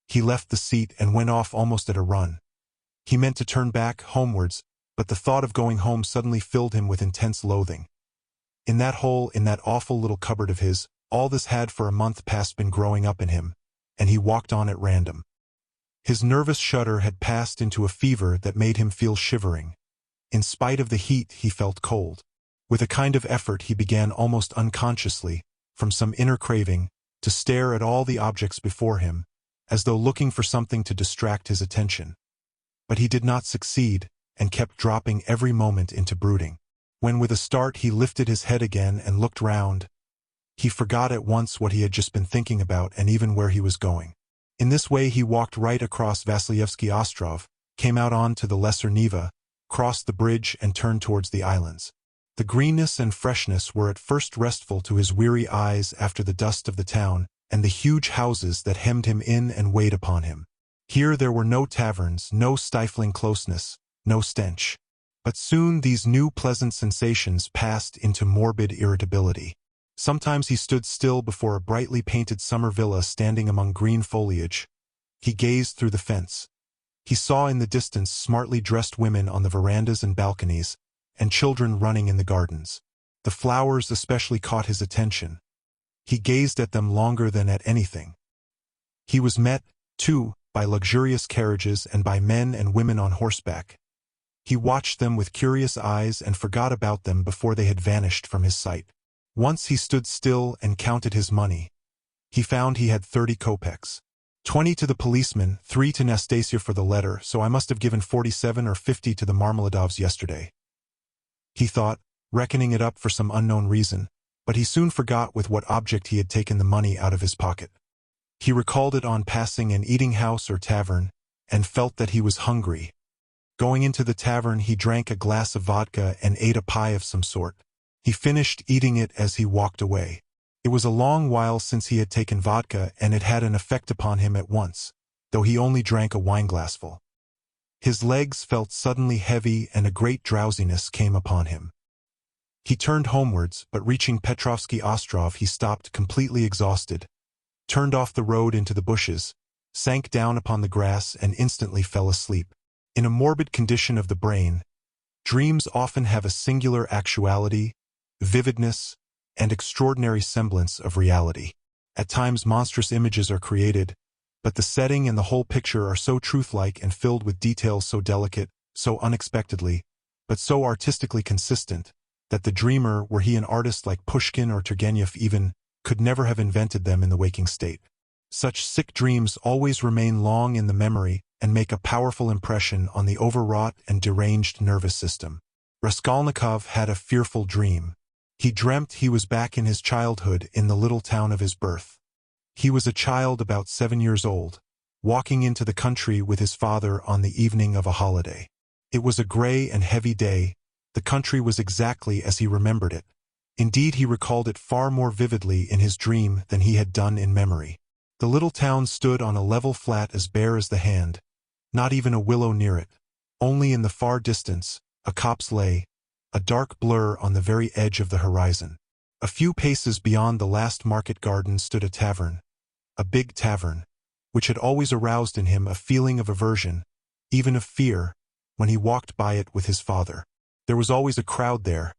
He left the seat and went off almost at a run. He meant to turn back homewards, but the thought of going home suddenly filled him with intense loathing. In that hole, in that awful little cupboard of his, all this had for a month past been growing up in him, and he walked on at random. His nervous shudder had passed into a fever that made him feel shivering. In spite of the heat, he felt cold. With a kind of effort he began almost unconsciously, from some inner craving, to stare at all the objects before him, as though looking for something to distract his attention. But he did not succeed, and kept dropping every moment into brooding. When with a start he lifted his head again and looked round, he forgot at once what he had just been thinking about and even where he was going. In this way he walked right across Vasilyevsky Ostrov, came out on to the Lesser Neva, crossed the bridge and turned towards the islands. The greenness and freshness were at first restful to his weary eyes after the dust of the town and the huge houses that hemmed him in and weighed upon him. Here there were no taverns, no stifling closeness, no stench. But soon these new pleasant sensations passed into morbid irritability. Sometimes he stood still before a brightly painted summer villa standing among green foliage. He gazed through the fence. He saw in the distance smartly dressed women on the verandas and balconies, and children running in the gardens. The flowers especially caught his attention. He gazed at them longer than at anything. He was met, too, by luxurious carriages and by men and women on horseback. He watched them with curious eyes and forgot about them before they had vanished from his sight. Once he stood still and counted his money. He found he had 30 kopecks. 20 to the policeman, 3 to Nastasia for the letter, so I must have given 47 or 50 to the Marmeladovs yesterday. He thought, reckoning it up for some unknown reason, but he soon forgot with what object he had taken the money out of his pocket. He recalled it on passing an eating house or tavern, and felt that he was hungry. Going into the tavern, he drank a glass of vodka and ate a pie of some sort. He finished eating it as he walked away. It was a long while since he had taken vodka, and it had an effect upon him at once, though he only drank a wineglassful. His legs felt suddenly heavy and a great drowsiness came upon him. He turned homewards, but reaching Petrovsky Ostrov he stopped completely exhausted, turned off the road into the bushes, sank down upon the grass and instantly fell asleep. In a morbid condition of the brain, dreams often have a singular actuality, vividness, and extraordinary semblance of reality. At times monstrous images are created, but the setting and the whole picture are so truth-like and filled with details so delicate, so unexpectedly, but so artistically consistent, that the dreamer, were he an artist like Pushkin or Turgenev even, could never have invented them in the waking state. Such sick dreams always remain long in the memory and make a powerful impression on the overwrought and deranged nervous system. Raskolnikov had a fearful dream. He dreamt he was back in his childhood in the little town of his birth. He was a child about 7 years old, walking into the country with his father on the evening of a holiday. It was a gray and heavy day. The country was exactly as he remembered it. Indeed, he recalled it far more vividly in his dream than he had done in memory. The little town stood on a level flat as bare as the hand, not even a willow near it. Only in the far distance, a copse lay, a dark blur on the very edge of the horizon. A few paces beyond the last market garden stood a tavern, a big tavern, which had always aroused in him a feeling of aversion, even of fear, when he walked by it with his father. There was always a crowd there,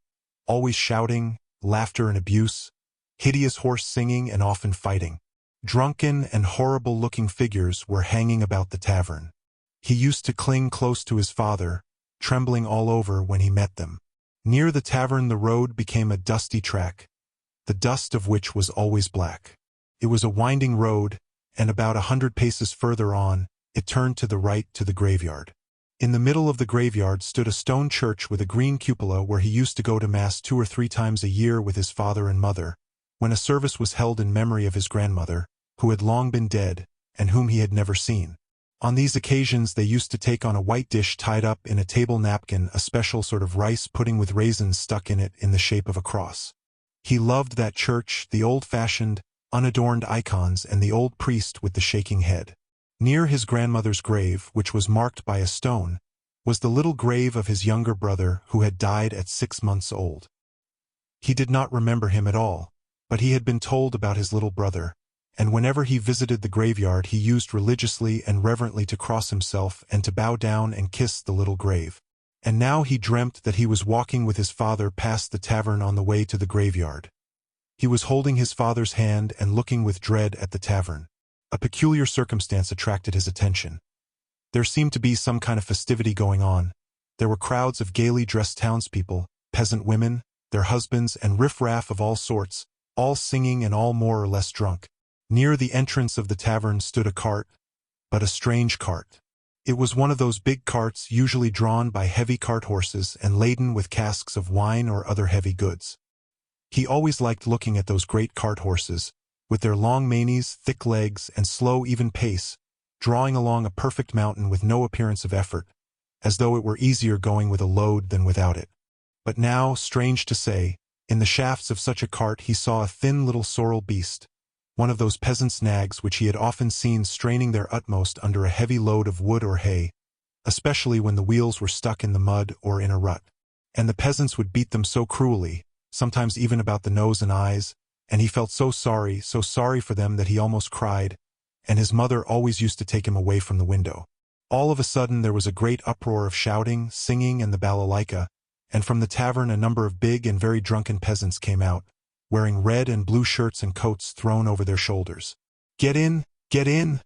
always shouting, laughter and abuse, hideous hoarse singing and often fighting. Drunken and horrible-looking figures were hanging about the tavern. He used to cling close to his father, trembling all over when he met them. Near the tavern the road became a dusty track, the dust of which was always black. It was a winding road, and about 100 paces further on, it turned to the right to the graveyard. In the middle of the graveyard stood a stone church with a green cupola where he used to go to Mass 2 or 3 times a year with his father and mother, when a service was held in memory of his grandmother, who had long been dead, and whom he had never seen. On these occasions they used to take on a white dish tied up in a table napkin a special sort of rice pudding with raisins stuck in it in the shape of a cross. He loved that church, the old-fashioned, unadorned icons and the old priest with the shaking head. Near his grandmother's grave, which was marked by a stone, was the little grave of his younger brother who had died at 6 months old. He did not remember him at all, but he had been told about his little brother, and whenever he visited the graveyard he used religiously and reverently to cross himself and to bow down and kiss the little grave. And now he dreamt that he was walking with his father past the tavern on the way to the graveyard. He was holding his father's hand and looking with dread at the tavern. A peculiar circumstance attracted his attention. There seemed to be some kind of festivity going on. There were crowds of gaily dressed townspeople, peasant women, their husbands, and riff-raff of all sorts, all singing and all more or less drunk. Near the entrance of the tavern stood a cart, but a strange cart. It was one of those big carts usually drawn by heavy cart horses and laden with casks of wine or other heavy goods. He always liked looking at those great cart horses, with their long manes, thick legs, and slow even pace, drawing along a perfect mountain with no appearance of effort, as though it were easier going with a load than without it. But now, strange to say, in the shafts of such a cart he saw a thin little sorrel beast, one of those peasants' nags which he had often seen straining their utmost under a heavy load of wood or hay, especially when the wheels were stuck in the mud or in a rut. And the peasants would beat them so cruelly, sometimes even about the nose and eyes, and he felt so sorry for them that he almost cried, and his mother always used to take him away from the window. All of a sudden there was a great uproar of shouting, singing, and the balalaika, and from the tavern a number of big and very drunken peasants came out, wearing red and blue shirts and coats thrown over their shoulders. "Get in! Get in!"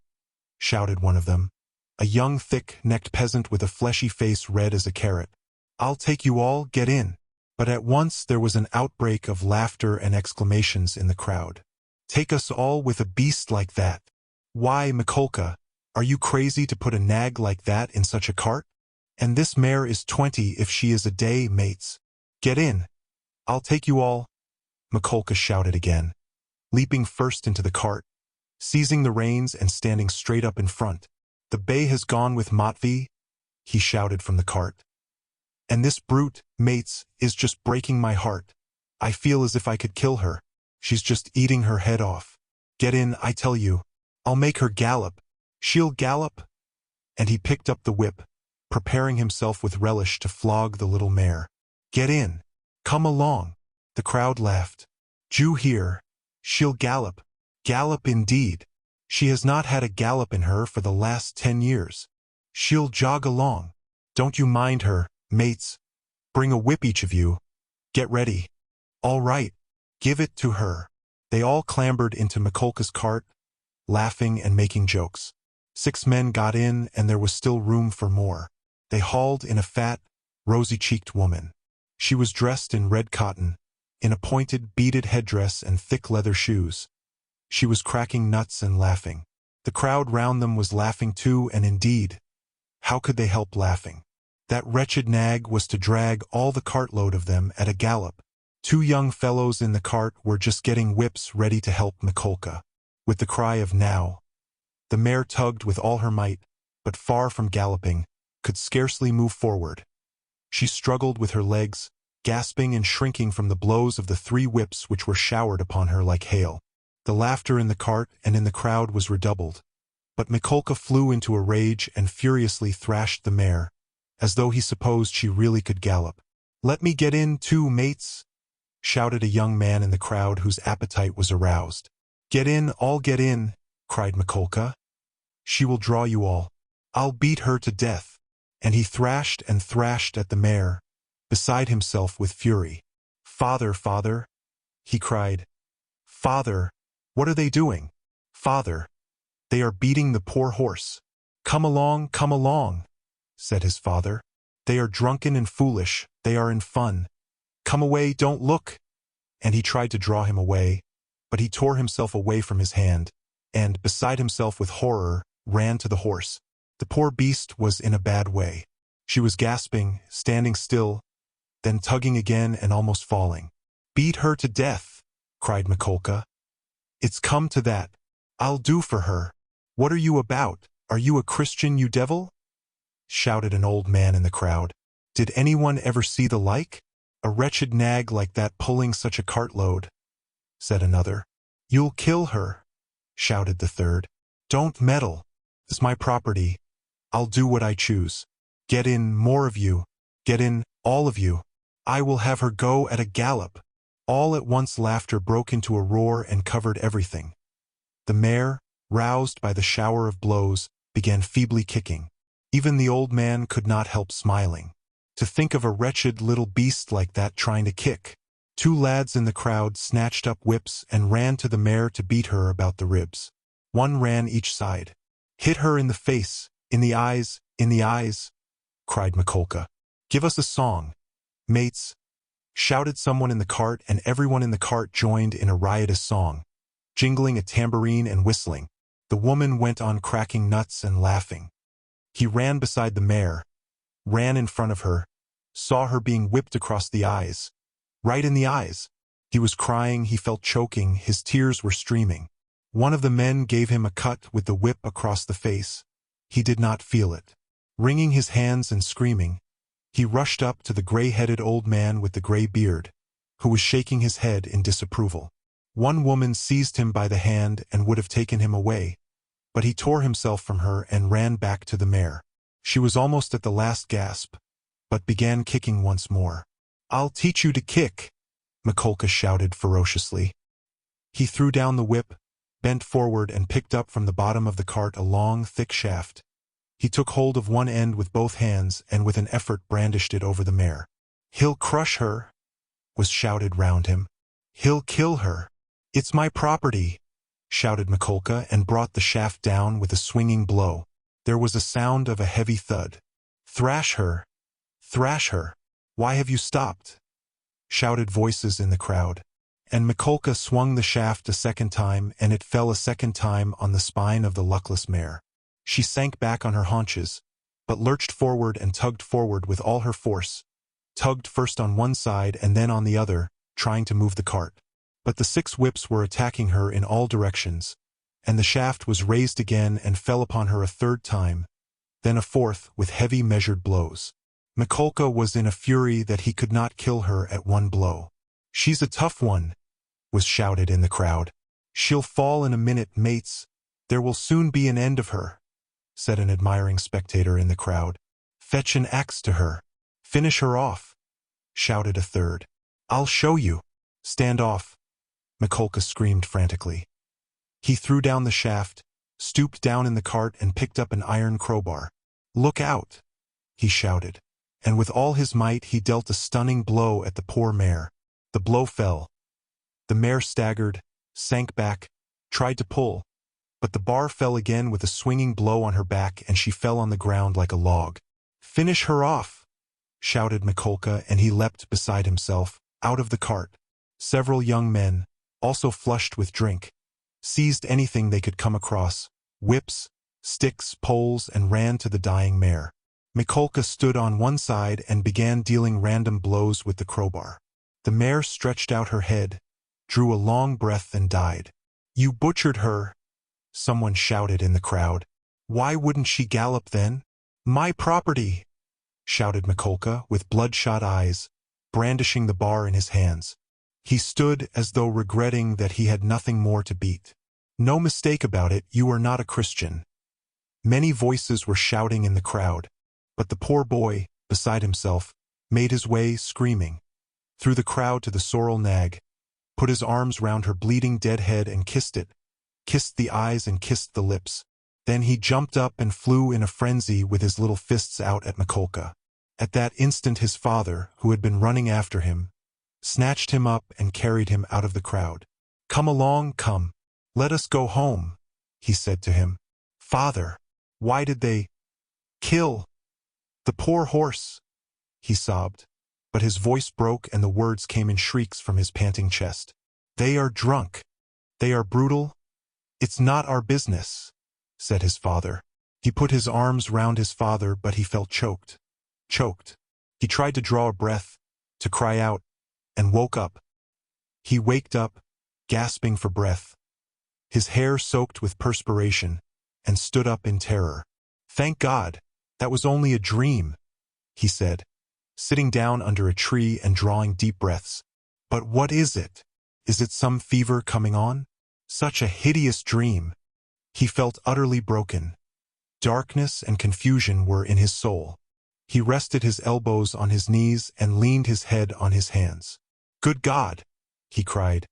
shouted one of them, a young thick-necked peasant with a fleshy face red as a carrot. "I'll take you all, get in!" But at once there was an outbreak of laughter and exclamations in the crowd. "Take us all with a beast like that! Why, Mikolka, are you crazy to put a nag like that in such a cart? And this mare is 20 if she is a day, mates. Get in! I'll take you all!" Mikolka shouted again, leaping first into the cart, seizing the reins and standing straight up in front. "The bay has gone with Matvey," he shouted from the cart. "And this brute, mates, is just breaking my heart. I feel as if I could kill her. She's just eating her head off. Get in, I tell you. I'll make her gallop. She'll gallop." And he picked up the whip, preparing himself with relish to flog the little mare. "Get in. Come along." The crowd laughed. "Jew here. She'll gallop. Gallop indeed. She has not had a gallop in her for the last 10 years. She'll jog along. Don't you mind her, mates. Bring a whip each of you. Get ready. All right. Give it to her." They all clambered into Mikolka's cart, laughing and making jokes. 6 men got in, and there was still room for more. They hauled in a fat, rosy-cheeked woman. She was dressed in red cotton, in a pointed, beaded headdress and thick leather shoes. She was cracking nuts and laughing. The crowd round them was laughing too, and indeed, how could they help laughing? That wretched nag was to drag all the cartload of them at a gallop. 2 young fellows in the cart were just getting whips ready to help Mikolka. With the cry of "now," the mare tugged with all her might, but far from galloping, could scarcely move forward. She struggled with her legs, gasping and shrinking from the blows of the 3 whips which were showered upon her like hail. The laughter in the cart and in the crowd was redoubled, but Mikolka flew into a rage and furiously thrashed the mare, as though he supposed she really could gallop. "Let me get in too, mates," shouted a young man in the crowd whose appetite was aroused. "Get in, all get in," cried Mikolka. "She will draw you all. I'll beat her to death." And he thrashed and thrashed at the mare, beside himself with fury. "Father, father," he cried. "Father, what are they doing? Father, they are beating the poor horse." Come along," said his father. "They are drunken and foolish, they are in fun. Come away, don't look." And he tried to draw him away, but he tore himself away from his hand, and, beside himself with horror, ran to the horse. The poor beast was in a bad way. She was gasping, standing still, then tugging again and almost falling. "Beat her to death," cried Mikolka. "It's come to that. I'll do for her." "What are you about? Are you a Christian, you devil?" shouted an old man in the crowd. "Did anyone ever see the like? A wretched nag like that pulling such a cartload," said another. "You'll kill her," shouted the third. "Don't meddle. It's my property. I'll do what I choose. Get in, more of you. Get in, all of you. I will have her go at a gallop." All at once laughter broke into a roar and covered everything. The mare, roused by the shower of blows, began feebly kicking. Even the old man could not help smiling. To think of a wretched little beast like that trying to kick. 2 lads in the crowd snatched up whips and ran to the mare to beat her about the ribs. 1 ran each side. "Hit her in the face, in the eyes, cried Mikolka. "Give us a song, mates," shouted someone in the cart, and everyone in the cart joined in a riotous song, jingling a tambourine and whistling. The woman went on cracking nuts and laughing. He ran beside the mare, ran in front of her, saw her being whipped across the eyes, right in the eyes. He was crying, he felt choking, his tears were streaming. One of the men gave him a cut with the whip across the face. He did not feel it. Wringing his hands and screaming, he rushed up to the gray-headed old man with the gray beard, who was shaking his head in disapproval. One woman seized him by the hand and would have taken him away, but he tore himself from her and ran back to the mare. She was almost at the last gasp, but began kicking once more. "I'll teach you to kick," Mikolka shouted ferociously. He threw down the whip, bent forward and picked up from the bottom of the cart a long, thick shaft. He took hold of one end with both hands and with an effort brandished it over the mare. "He'll crush her," was shouted round him. "He'll kill her. It's my property," shouted Mikolka and brought the shaft down with a swinging blow. There was a sound of a heavy thud. "Thrash her! Thrash her! Why have you stopped?" shouted voices in the crowd. And Mikolka swung the shaft a second time, and it fell a second time on the spine of the luckless mare. She sank back on her haunches, but lurched forward and tugged forward with all her force, tugged first on one side and then on the other, trying to move the cart. But the 6 whips were attacking her in all directions, and the shaft was raised again and fell upon her a third time, then a fourth with heavy measured blows. Mikolka was in a fury that he could not kill her at one blow. "She's a tough one," was shouted in the crowd. "She'll fall in a minute, mates. There will soon be an end of her," said an admiring spectator in the crowd. "Fetch an axe to her. Finish her off," shouted a third. "I'll show you." "Stand off," Mikolka screamed frantically. He threw down the shaft, stooped down in the cart and picked up an iron crowbar. "Look out," he shouted, and with all his might he dealt a stunning blow at the poor mare. The blow fell. The mare staggered, sank back, tried to pull, but the bar fell again with a swinging blow on her back and she fell on the ground like a log. "Finish her off," shouted Mikolka, and he leapt beside himself, out of the cart. Several young men, also flushed with drink, seized anything they could come across, whips, sticks, poles, and ran to the dying mare. Mikolka stood on one side and began dealing random blows with the crowbar. The mare stretched out her head, drew a long breath and died. "You butchered her," someone shouted in the crowd. "Why wouldn't she gallop then?" "My property," shouted Mikolka with bloodshot eyes, brandishing the bar in his hands. He stood as though regretting that he had nothing more to beat. "No mistake about it, you are not a Christian." Many voices were shouting in the crowd, but the poor boy, beside himself, made his way, screaming, through the crowd to the sorrel nag, put his arms round her bleeding dead head and kissed it, kissed the eyes and kissed the lips. Then he jumped up and flew in a frenzy with his little fists out at Mikolka. At that instant his father, who had been running after him, snatched him up and carried him out of the crowd. "Come along, come. Let us go home," he said to him. "Father, why did they kill the poor horse?" he sobbed, but his voice broke and the words came in shrieks from his panting chest. "They are drunk. They are brutal. It's not our business," said his father. He put his arms round his father, but he felt choked. He tried to draw a breath, to cry out, and woke up. He waked up, gasping for breath, his hair soaked with perspiration, and stood up in terror. "Thank God, that was only a dream," he said, sitting down under a tree and drawing deep breaths. "But what is it? Is it some fever coming on? Such a hideous dream." He felt utterly broken. Darkness and confusion were in his soul. He rested his elbows on his knees and leaned his head on his hands. "Good God!" he cried.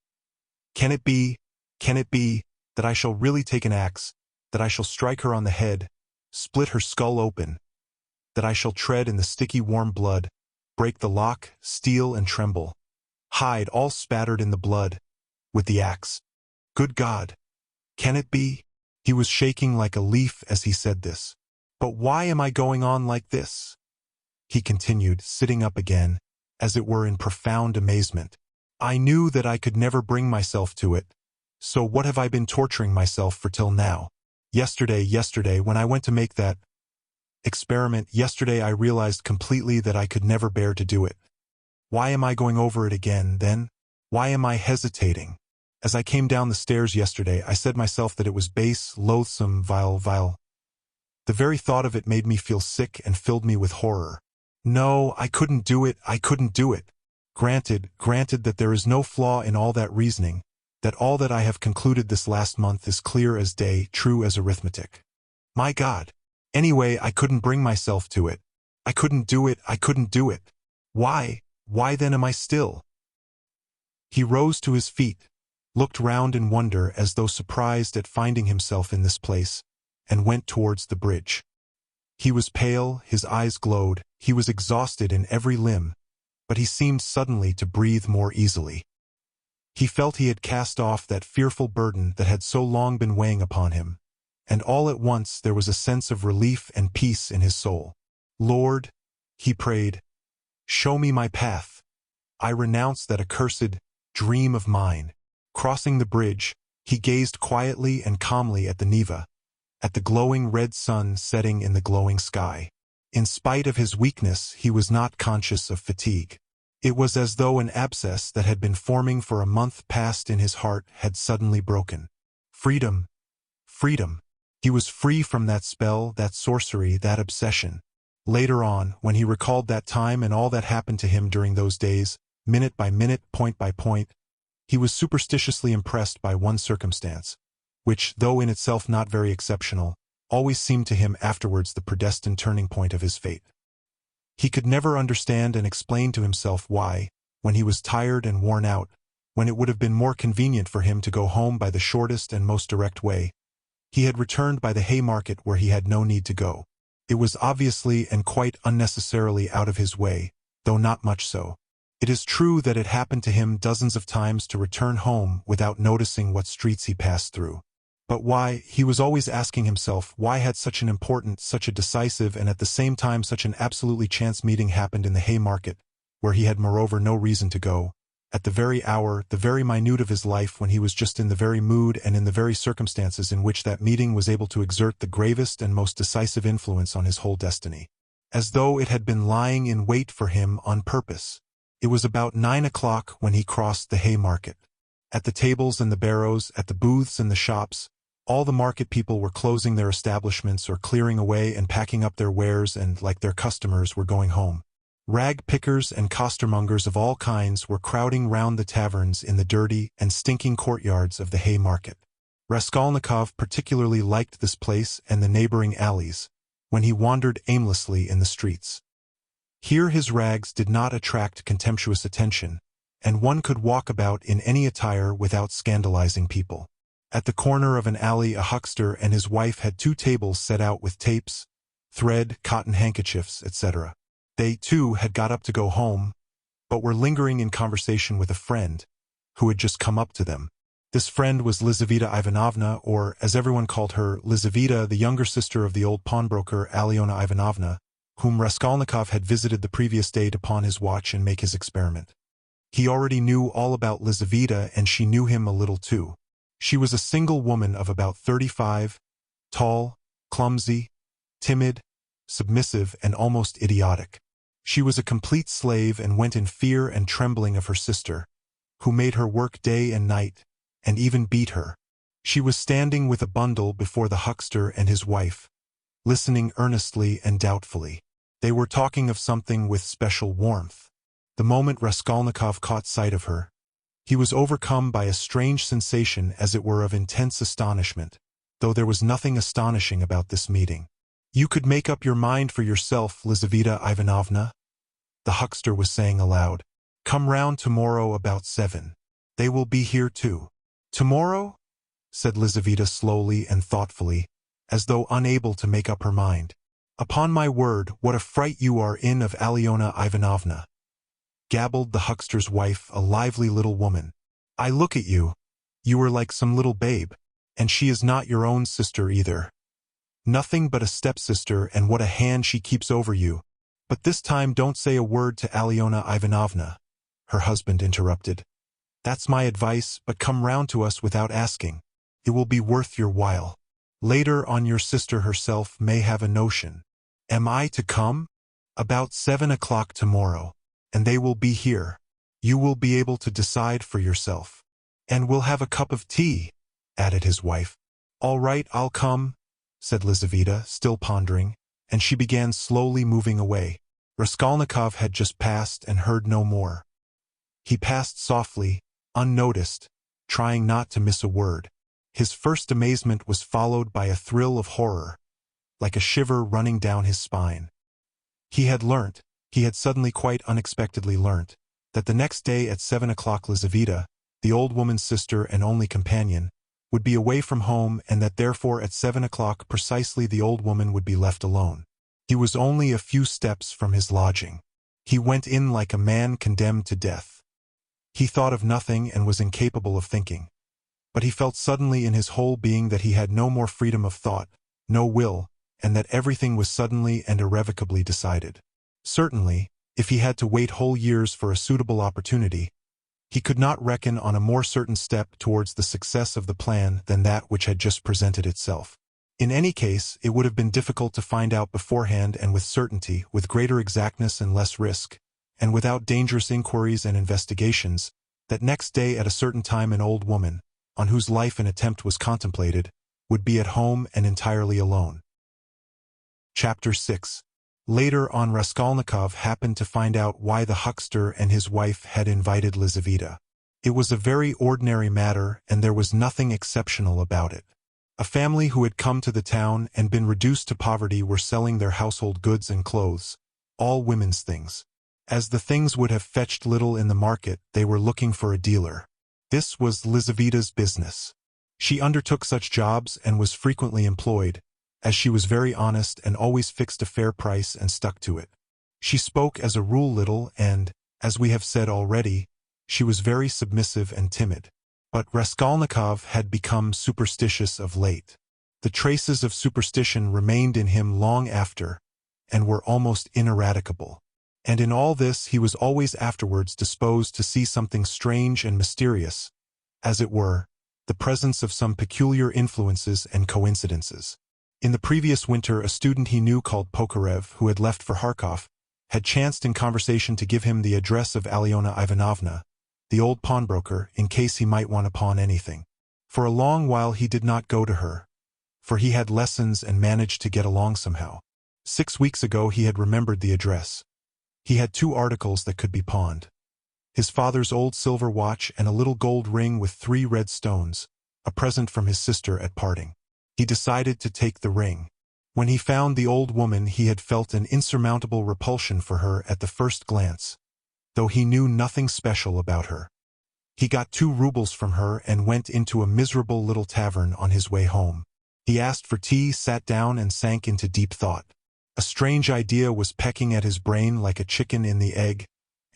Can it be, that I shall really take an axe, that I shall strike her on the head, split her skull open, that I shall tread in the sticky warm blood, break the lock, steal and tremble, hide all spattered in the blood, with the axe? Good God! Can it be?" He was shaking like a leaf as he said this. "But why am I going on like this?" he continued, sitting up again, as it were in profound amazement. "I knew that I could never bring myself to it, so what have I been torturing myself for till now? Yesterday, when I went to make that experiment, yesterday I realized completely that I could never bear to do it. Why am I going over it again, then? Why am I hesitating? As I came down the stairs yesterday, I said myself that it was base, loathsome, vile. The very thought of it made me feel sick and filled me with horror. No, I couldn't do it. Granted that there is no flaw in all that reasoning, that all that I have concluded this last month is clear as day, true as arithmetic. My God! Anyway, I couldn't bring myself to it. I couldn't do it. Why then am I still?" He rose to his feet, looked round in wonder as though surprised at finding himself in this place, and went towards the bridge. He was pale, his eyes glowed, he was exhausted in every limb, but he seemed suddenly to breathe more easily. He felt he had cast off that fearful burden that had so long been weighing upon him, and all at once there was a sense of relief and peace in his soul. "Lord," he prayed, "show me my path. I renounce that accursed dream of mine." Crossing the bridge, he gazed quietly and calmly at the Neva, at the glowing red sun setting in the glowing sky. In spite of his weakness, he was not conscious of fatigue. It was as though an abscess that had been forming for a month past in his heart had suddenly broken. Freedom! Freedom! He was free from that spell, that sorcery, that obsession. Later on, when he recalled that time and all that happened to him during those days, minute by minute, point by point, he was superstitiously impressed by one circumstance, which, though in itself not very exceptional, always seemed to him afterwards the predestined turning point of his fate. He could never understand and explain to himself why, when he was tired and worn out, when it would have been more convenient for him to go home by the shortest and most direct way, he had returned by the Haymarket where he had no need to go. It was obviously and quite unnecessarily out of his way, though not much so. It is true that it happened to him dozens of times to return home without noticing what streets he passed through. But why, he was always asking himself, why had such an important, such a decisive, and at the same time such an absolutely chance meeting happened in the Haymarket, where he had moreover no reason to go, at the very hour, the very minute of his life when he was just in the very mood and in the very circumstances in which that meeting was able to exert the gravest and most decisive influence on his whole destiny. As though it had been lying in wait for him on purpose. It was about 9 o'clock when he crossed the Haymarket. At the tables and the barrows, at the booths and the shops, all the market people were closing their establishments or clearing away and packing up their wares and, like their customers, were going home. Rag pickers and costermongers of all kinds were crowding round the taverns in the dirty and stinking courtyards of the Haymarket. Raskolnikov particularly liked this place and the neighboring alleys, when he wandered aimlessly in the streets. Here his rags did not attract contemptuous attention, and one could walk about in any attire without scandalizing people. At the corner of an alley a huckster and his wife had 2 tables set out with tapes, thread, cotton handkerchiefs, etc. They, too, had got up to go home, but were lingering in conversation with a friend, who had just come up to them. This friend was Lizaveta Ivanovna, or, as everyone called her, Lizaveta, the younger sister of the old pawnbroker Alyona Ivanovna, whom Raskolnikov had visited the previous day to pawn his watch and make his experiment. He already knew all about Lizaveta, and she knew him a little too. She was a single woman of about 35, tall, clumsy, timid, submissive, and almost idiotic. She was a complete slave and went in fear and trembling of her sister, who made her work day and night, and even beat her. She was standing with a bundle before the huckster and his wife, listening earnestly and doubtfully. They were talking of something with special warmth. The moment Raskolnikov caught sight of her, he was overcome by a strange sensation as it were of intense astonishment, though there was nothing astonishing about this meeting. "You could make up your mind for yourself, Lizaveta Ivanovna," the huckster was saying aloud. "Come round tomorrow about 7. They will be here too." "Tomorrow?" said Lizaveta slowly and thoughtfully, as though unable to make up her mind. "Upon my word, what a fright you are in of Alyona Ivanovna," gabbled the huckster's wife, a lively little woman. "I look at you. You are like some little babe, and she is not your own sister either. Nothing but a stepsister, and what a hand she keeps over you. But this time don't say a word to Alyona Ivanovna," her husband interrupted. "That's my advice, but come round to us without asking. It will be worth your while. Later on your sister herself may have a notion." "Am I to come?" "About 7 o'clock tomorrow. And they will be here. You will be able to decide for yourself. And we'll have a cup of tea," added his wife. "All right, I'll come," said Lizaveta, still pondering, and she began slowly moving away. Raskolnikov had just passed and heard no more. He passed softly, unnoticed, trying not to miss a word. His first amazement was followed by a thrill of horror, like a shiver running down his spine. He had suddenly quite unexpectedly learnt, that the next day at 7 o'clock Lizaveta, the old woman's sister and only companion, would be away from home, and that therefore at 7 o'clock precisely the old woman would be left alone. He was only a few steps from his lodging. He went in like a man condemned to death. He thought of nothing and was incapable of thinking. But he felt suddenly in his whole being that he had no more freedom of thought, no will, and that everything was suddenly and irrevocably decided. Certainly, if he had to wait whole years for a suitable opportunity, he could not reckon on a more certain step towards the success of the plan than that which had just presented itself. In any case, it would have been difficult to find out beforehand and with certainty, with greater exactness and less risk, and without dangerous inquiries and investigations, that next day at a certain time an old woman, on whose life an attempt was contemplated, would be at home and entirely alone. Chapter 6. Later on, Raskolnikov happened to find out why the huckster and his wife had invited Lizaveta. It was a very ordinary matter, and there was nothing exceptional about it. A family who had come to the town and been reduced to poverty were selling their household goods and clothes, all women's things. As the things would have fetched little in the market, they were looking for a dealer. This was Lizaveta's business. She undertook such jobs and was frequently employed, as she was very honest and always fixed a fair price and stuck to it. She spoke as a rule little and, as we have said already, she was very submissive and timid. But Raskolnikov had become superstitious of late. The traces of superstition remained in him long after, and were almost ineradicable. And in all this he was always afterwards disposed to see something strange and mysterious, as it were, the presence of some peculiar influences and coincidences. In the previous winter a student he knew called Pokarev, who had left for Kharkov, had chanced in conversation to give him the address of Alyona Ivanovna, the old pawnbroker, in case he might want to pawn anything. For a long while he did not go to her, for he had lessons and managed to get along somehow. 6 weeks ago he had remembered the address. He had 2 articles that could be pawned: his father's old silver watch and a little gold ring with 3 red stones, a present from his sister at parting. He decided to take the ring. When he found the old woman he had felt an insurmountable repulsion for her at the first glance, though he knew nothing special about her. He got 2 rubles from her and went into a miserable little tavern on his way home. He asked for tea, sat down and sank into deep thought. A strange idea was pecking at his brain like a chicken in the egg,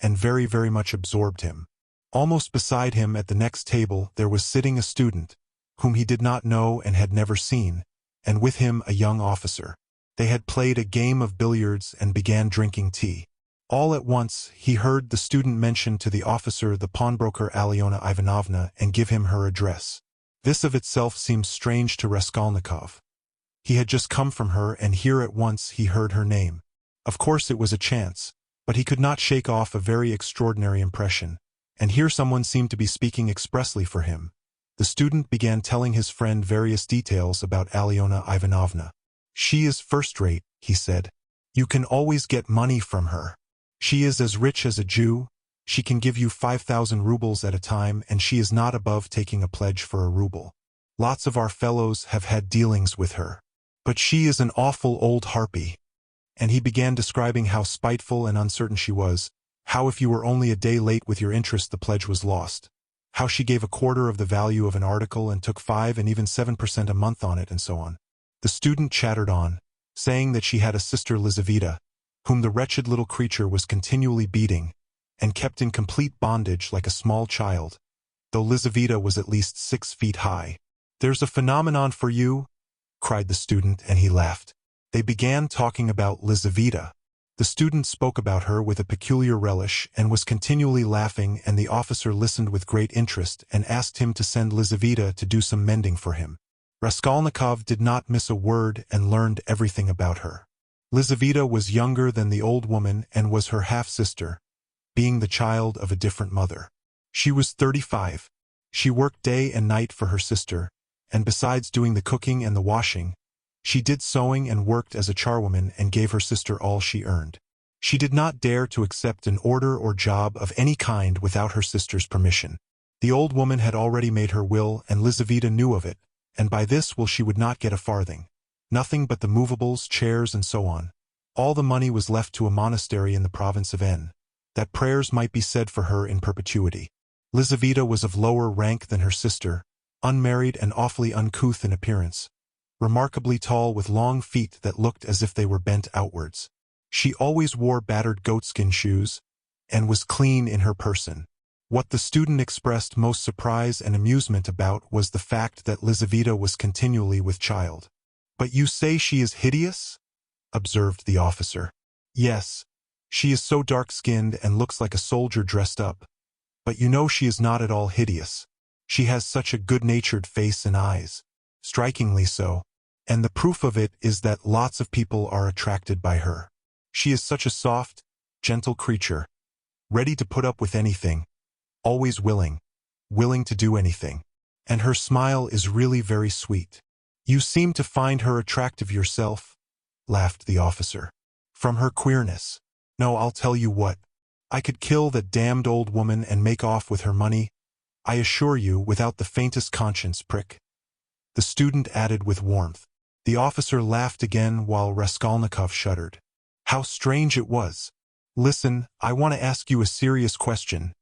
and very, very much absorbed him. Almost beside him at the next table there was sitting a student, whom he did not know and had never seen, and with him a young officer. They had played a game of billiards and began drinking tea. All at once he heard the student mention to the officer the pawnbroker Alyona Ivanovna and give him her address. This of itself seemed strange to Raskolnikov. He had just come from her, and here at once he heard her name. Of course it was a chance, but he could not shake off a very extraordinary impression, and here someone seemed to be speaking expressly for him. The student began telling his friend various details about Alyona Ivanovna. "She is first-rate," he said. "You can always get money from her. She is as rich as a Jew. She can give you 5,000 rubles at a time, and she is not above taking a pledge for a ruble. Lots of our fellows have had dealings with her. But she is an awful old harpy." And he began describing how spiteful and uncertain she was, how if you were only a day late with your interest the pledge was lost, how she gave a quarter of the value of an article and took 5 and even 7% a month on it, and so on. The student chattered on, saying that she had a sister Lizaveta, whom the wretched little creature was continually beating, and kept in complete bondage like a small child, though Lizaveta was at least 6 feet high. "There's a phenomenon for you," cried the student, and he laughed. They began talking about Lizaveta. The student spoke about her with a peculiar relish and was continually laughing, and the officer listened with great interest and asked him to send Lizaveta to do some mending for him. Raskolnikov did not miss a word and learned everything about her. Lizaveta was younger than the old woman and was her half-sister, being the child of a different mother. She was 35. She worked day and night for her sister, and besides doing the cooking and the washing, she did sewing and worked as a charwoman and gave her sister all she earned. She did not dare to accept an order or job of any kind without her sister's permission. The old woman had already made her will, and Lizaveta knew of it, and by this will she would not get a farthing. Nothing but the movables, chairs, and so on. All the money was left to a monastery in the province of N, that prayers might be said for her in perpetuity. Lizaveta was of lower rank than her sister, unmarried and awfully uncouth in appearance, remarkably tall with long feet that looked as if they were bent outwards. She always wore battered goatskin shoes, and was clean in her person. What the student expressed most surprise and amusement about was the fact that Lizaveta was continually with child. "But you say she is hideous?" observed the officer. "Yes, she is so dark-skinned and looks like a soldier dressed up. But you know she is not at all hideous. She has such a good-natured face and eyes, strikingly so, and the proof of it is that lots of people are attracted by her. She is such a soft, gentle creature, ready to put up with anything, always willing to do anything. And her smile is really very sweet." "You seem to find her attractive yourself," laughed the officer. "From her queerness. No, I'll tell you what. I could kill that damned old woman and make off with her money, I assure you, without the faintest conscience prick," the student added with warmth. The officer laughed again while Raskolnikov shuddered. How strange it was. "Listen, I want to ask you a serious question,"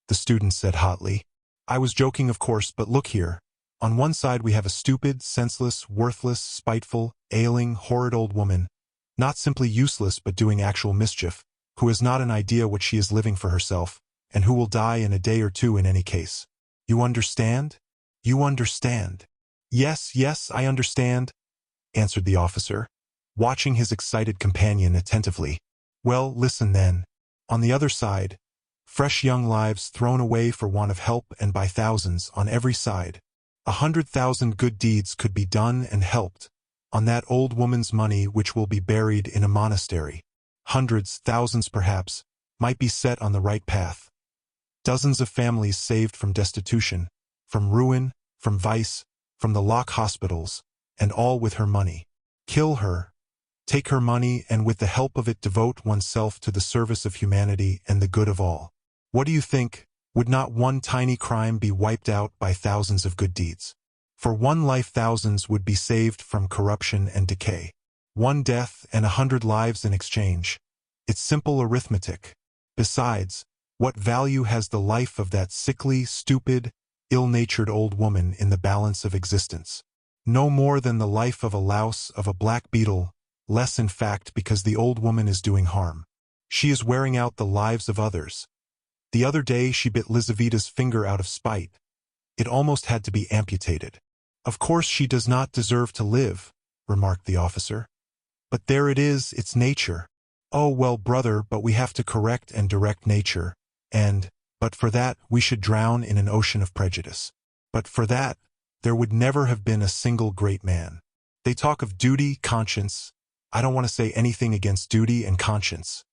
the student said hotly. "I was joking, of course, but look here. On one side we have a stupid, senseless, worthless, spiteful, ailing, horrid old woman, not simply useless but doing actual mischief, who has not an idea what she is living for herself, and who will die in a day or two in any case. You understand? You understand?" "Yes, yes, I understand," answered the officer, watching his excited companion attentively. "Well, listen then. On the other side, fresh young lives thrown away for want of help, and by thousands, on every side. 100,000 good deeds could be done and helped, on that old woman's money which will be buried in a monastery. Hundreds, thousands perhaps, might be set on the right path. Dozens of families saved from destitution, from ruin, from vice, from the lock hospitals, and all with her money. Kill her, take her money, and with the help of it devote oneself to the service of humanity and the good of all. What do you think? Would not one tiny crime be wiped out by thousands of good deeds? For one life thousands would be saved from corruption and decay. One death and 100 lives in exchange. It's simple arithmetic. Besides, what value has the life of that sickly, stupid, ill-natured old woman in the balance of existence? No more than the life of a louse, of a black beetle, less in fact because the old woman is doing harm. She is wearing out the lives of others. The other day she bit Lizaveta's finger out of spite. It almost had to be amputated. Of course she does not deserve to live, remarked the officer. But there it is, it's nature. Oh, well, brother, but we have to correct and direct nature, but for that, we should drown in an ocean of prejudice. But for that, there would never have been a single great man. They talk of duty, conscience. I don't want to say anything against duty and conscience.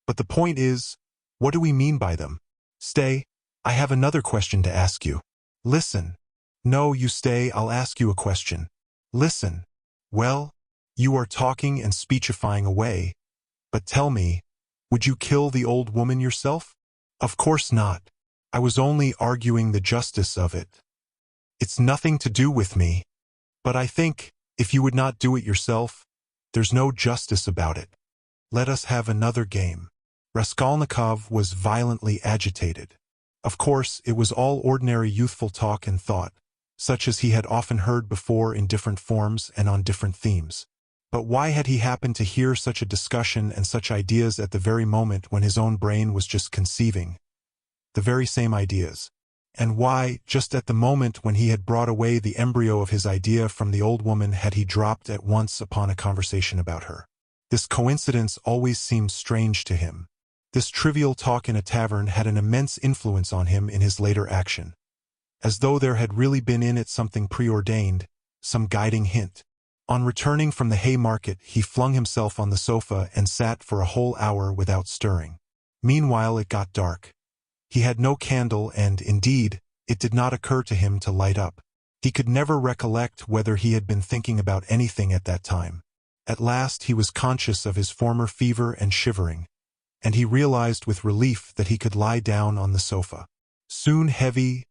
But the point is, what do we mean by them? Stay, I have another question to ask you. Listen. No, you stay, I'll ask you a question. Listen. Well, you are talking and speechifying away, but tell me, would you kill the old woman yourself? Of course not. I was only arguing the justice of it. It's nothing to do with me. But I think, if you would not do it yourself, there's no justice about it. Let us have another game. Raskolnikov was violently agitated. Of course, it was all ordinary youthful talk and thought, such as he had often heard before in different forms and on different themes. But why had he happened to hear such a discussion and such ideas at the very moment when his own brain was just conceiving the very same ideas? And why, just at the moment when he had brought away the embryo of his idea from the old woman, had he dropped at once upon a conversation about her? This coincidence always seemed strange to him. This trivial talk in a tavern had an immense influence on him in his later action, as though there had really been in it something preordained, some guiding hint. On returning from the Haymarket, he flung himself on the sofa and sat for a whole hour without stirring. Meanwhile it got dark. He had no candle and, indeed, it did not occur to him to light up. He could never recollect whether he had been thinking about anything at that time. At last he was conscious of his former fever and shivering, and he realized with relief that he could lie down on the sofa. Soon heavy,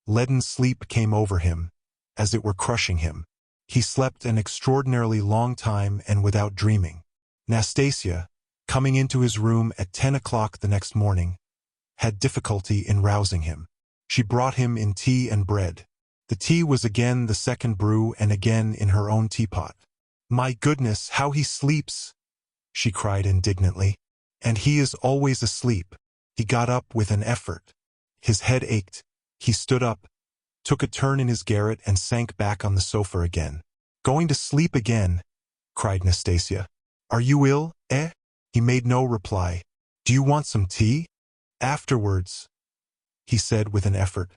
leaden sleep came over him, as it were crushing him. He slept an extraordinarily long time and without dreaming. Nastasia, coming into his room at 10 o'clock the next morning, had difficulty in rousing him. She brought him in tea and bread. The tea was again the second brew and again in her own teapot. "My goodness, how he sleeps!" she cried indignantly. "And he is always asleep." He got up with an effort. His head ached. He stood up, took a turn in his garret and sank back on the sofa again. "Going to sleep again?" cried Nastasia. "Are you ill, eh?" He made no reply. "Do you want some tea?" "Afterwards," he said with an effort,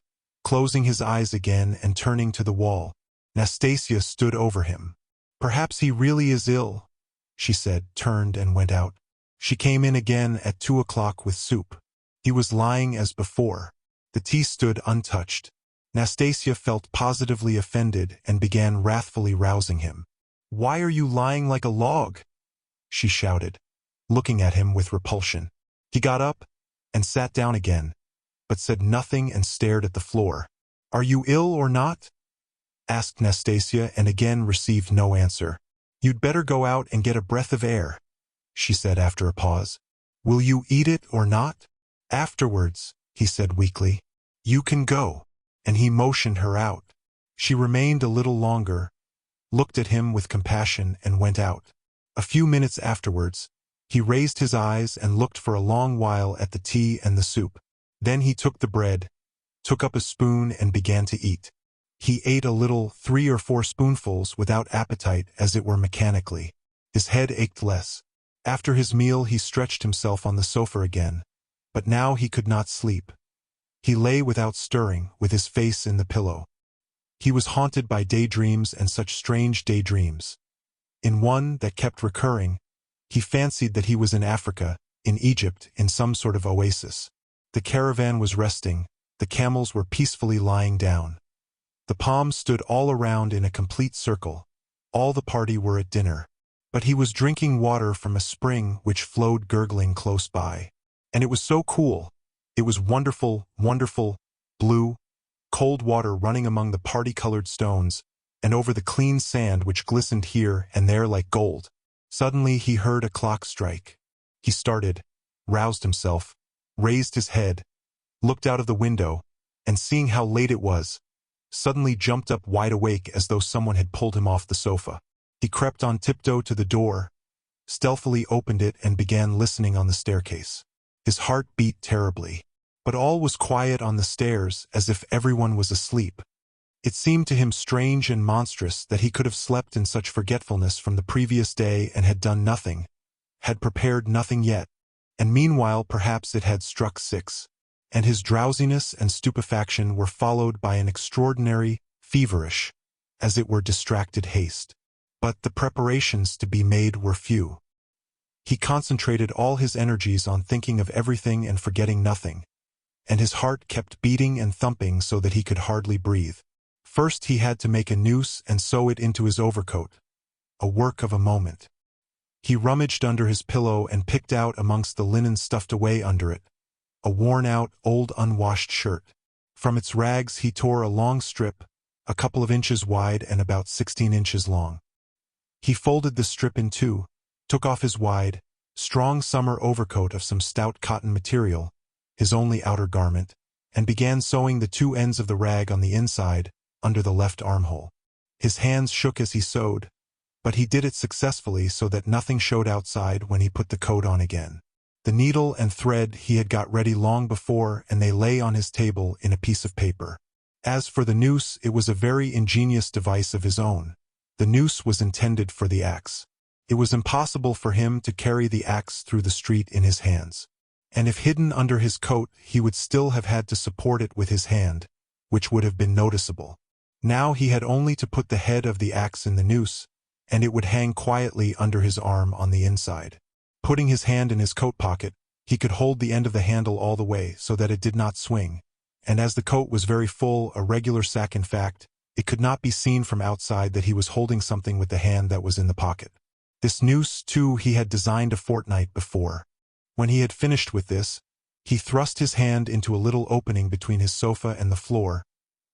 closing his eyes again and turning to the wall. Nastasia stood over him. "Perhaps he really is ill," she said, turned and went out. She came in again at 2 o'clock with soup. He was lying as before. The tea stood untouched. Nastasia felt positively offended and began wrathfully rousing him. "Why are you lying like a log?" she shouted, looking at him with repulsion. He got up and sat down again, but said nothing and stared at the floor. "Are you ill or not?" asked Nastasia, and again received no answer. "You'd better go out and get a breath of air," she said after a pause. "Will you eat it or not?" "Afterwards," he said weakly. "You can go." And he motioned her out. She remained a little longer, looked at him with compassion and went out. A few minutes afterwards, he raised his eyes and looked for a long while at the tea and the soup. Then he took the bread, took up a spoon and began to eat. He ate a little, 3 or 4 spoonfuls, without appetite, as it were mechanically. His head ached less. After his meal he stretched himself on the sofa again, but now he could not sleep. He lay without stirring, with his face in the pillow. He was haunted by daydreams, and such strange daydreams. In one that kept recurring, he fancied that he was in Africa, in Egypt, in some sort of oasis. The caravan was resting, the camels were peacefully lying down. The palms stood all around in a complete circle. All the party were at dinner. But he was drinking water from a spring which flowed gurgling close by. And it was so cool. It was wonderful, wonderful, blue, cold water running among the party-colored stones, and over the clean sand which glistened here and there like gold. Suddenly he heard a clock strike. He started, roused himself, raised his head, looked out of the window, and seeing how late it was, suddenly jumped up wide awake as though someone had pulled him off the sofa. He crept on tiptoe to the door, stealthily opened it and began listening on the staircase. His heart beat terribly. But all was quiet on the stairs, as if everyone was asleep. It seemed to him strange and monstrous that he could have slept in such forgetfulness from the previous day and had done nothing, had prepared nothing yet, and meanwhile perhaps it had struck 6, and his drowsiness and stupefaction were followed by an extraordinary, feverish, as it were distracted haste. But the preparations to be made were few. He concentrated all his energies on thinking of everything and forgetting nothing, and his heart kept beating and thumping so that he could hardly breathe. First he had to make a noose and sew it into his overcoat, a work of a moment. He rummaged under his pillow and picked out amongst the linen stuffed away under it a worn-out, old unwashed shirt. From its rags he tore a long strip, a couple of inches wide and about 16 inches long. He folded the strip in 2, took off his wide, strong summer overcoat of some stout cotton material, his only outer garment, and began sewing the 2 ends of the rag on the inside, under the left armhole. His hands shook as he sewed, but he did it successfully so that nothing showed outside when he put the coat on again. The needle and thread he had got ready long before, and they lay on his table in a piece of paper. As for the noose, it was a very ingenious device of his own. The noose was intended for the axe. It was impossible for him to carry the axe through the street in his hands, and if hidden under his coat he would still have had to support it with his hand, which would have been noticeable. Now he had only to put the head of the axe in the noose, and it would hang quietly under his arm on the inside. Putting his hand in his coat pocket, he could hold the end of the handle all the way so that it did not swing, and as the coat was very full, a regular sack in fact, it could not be seen from outside that he was holding something with the hand that was in the pocket. This noose, too, he had designed a fortnight before. When he had finished with this, he thrust his hand into a little opening between his sofa and the floor,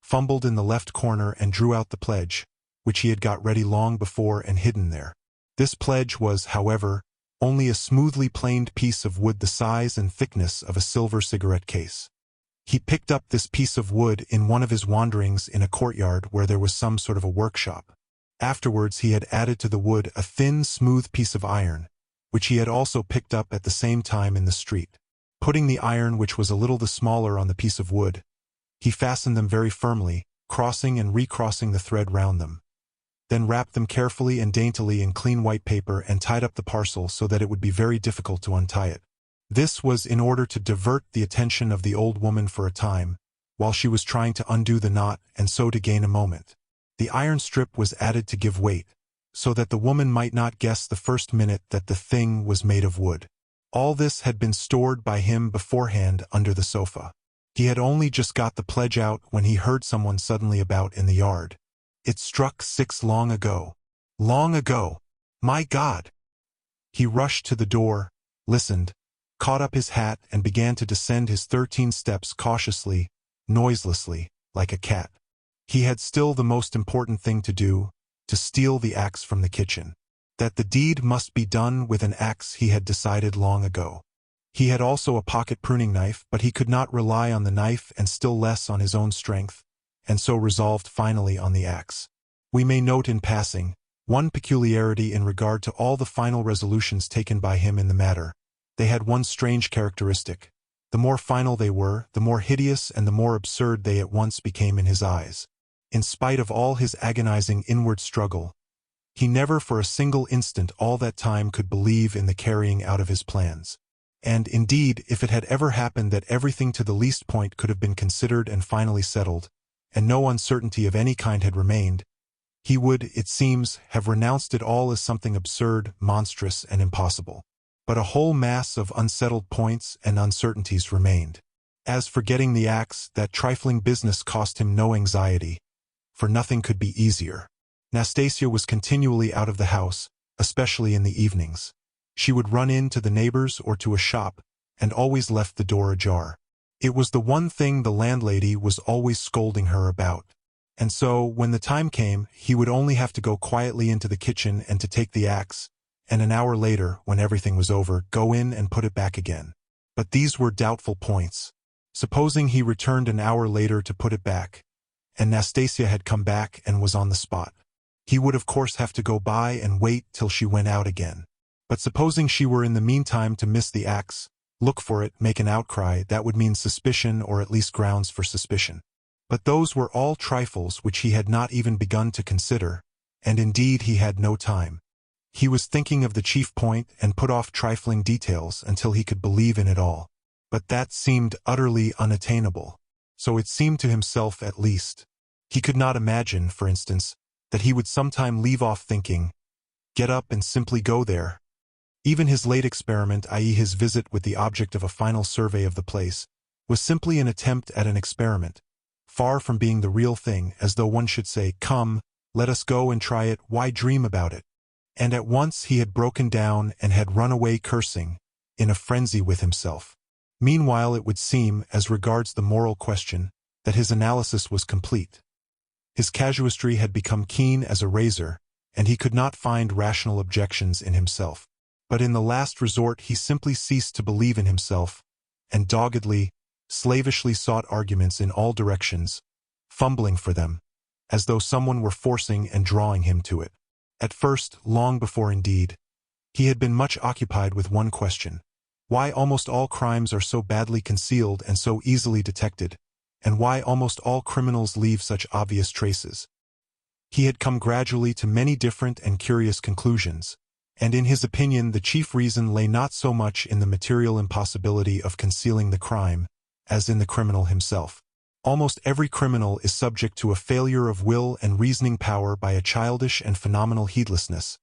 fumbled in the left corner and drew out the pledge, which he had got ready long before and hidden there. This pledge was, however, only a smoothly planed piece of wood the size and thickness of a silver cigarette case. He picked up this piece of wood in one of his wanderings in a courtyard where there was some sort of a workshop. Afterwards he had added to the wood a thin, smooth piece of iron, which he had also picked up at the same time in the street. Putting the iron, which was a little the smaller, on the piece of wood, he fastened them very firmly, crossing and recrossing the thread round them. Then wrapped them carefully and daintily in clean white paper and tied up the parcel so that it would be very difficult to untie it. This was in order to divert the attention of the old woman for a time, while she was trying to undo the knot, and so to gain a moment. The iron strip was added to give weight, so that the woman might not guess the first minute that the thing was made of wood. All this had been stored by him beforehand under the sofa. He had only just got the pledge out when he heard someone suddenly about in the yard. It struck 6 long ago. Long ago! My God! He rushed to the door, listened, caught up his hat and began to descend his 13 steps cautiously, noiselessly, like a cat. He had still the most important thing to do, to steal the axe from the kitchen. That the deed must be done with an axe he had decided long ago. He had also a pocket pruning knife, but he could not rely on the knife and still less on his own strength, and so resolved finally on the axe. We may note in passing one peculiarity in regard to all the final resolutions taken by him in the matter. They had one strange characteristic. The more final they were, the more hideous and the more absurd they at once became in his eyes. In spite of all his agonizing inward struggle, he never for a single instant all that time could believe in the carrying out of his plans. And, indeed, if it had ever happened that everything to the least point could have been considered and finally settled, and no uncertainty of any kind had remained, he would, it seems, have renounced it all as something absurd, monstrous, and impossible. But a whole mass of unsettled points and uncertainties remained. As for getting the axe, that trifling business cost him no anxiety, for nothing could be easier. Nastasia was continually out of the house, especially in the evenings. She would run in to the neighbors or to a shop, and always left the door ajar. It was the one thing the landlady was always scolding her about. And so, when the time came, he would only have to go quietly into the kitchen and to take the axe, and an hour later, when everything was over, go in and put it back again. But these were doubtful points. Supposing he returned an hour later to put it back, and Nastasia had come back and was on the spot. He would of course have to go by and wait till she went out again. But supposing she were in the meantime to miss the axe, look for it, make an outcry, that would mean suspicion or at least grounds for suspicion. But those were all trifles which he had not even begun to consider, and indeed he had no time. He was thinking of the chief point and put off trifling details until he could believe in it all. But that seemed utterly unattainable. So it seemed to himself at least. He could not imagine, for instance, that he would sometime leave off thinking, get up and simply go there. Even his late experiment, i.e. his visit with the object of a final survey of the place, was simply an attempt at an experiment, far from being the real thing, as though one should say, come, let us go and try it, why dream about it? And at once he had broken down and had run away cursing, in a frenzy with himself. Meanwhile it would seem, as regards the moral question, that his analysis was complete. His casuistry had become keen as a razor, and he could not find rational objections in himself. But in the last resort he simply ceased to believe in himself, and doggedly, slavishly sought arguments in all directions, fumbling for them, as though someone were forcing and drawing him to it. At first, long before indeed, he had been much occupied with one question: why almost all crimes are so badly concealed and so easily detected, and why almost all criminals leave such obvious traces. He had come gradually to many different and curious conclusions, and in his opinion the chief reason lay not so much in the material impossibility of concealing the crime, as in the criminal himself. Almost every criminal is subject to a failure of will and reasoning power by a childish and phenomenal heedlessness,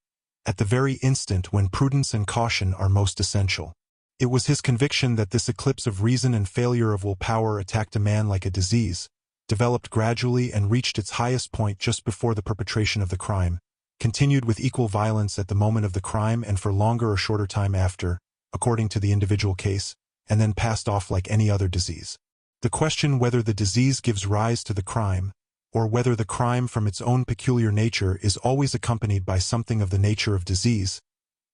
at the very instant when prudence and caution are most essential. It was his conviction that this eclipse of reason and failure of will power attacked a man like a disease, developed gradually and reached its highest point just before the perpetration of the crime, continued with equal violence at the moment of the crime and for longer or shorter time after, according to the individual case, and then passed off like any other disease. The question whether the disease gives rise to the crime, or whether the crime from its own peculiar nature is always accompanied by something of the nature of disease,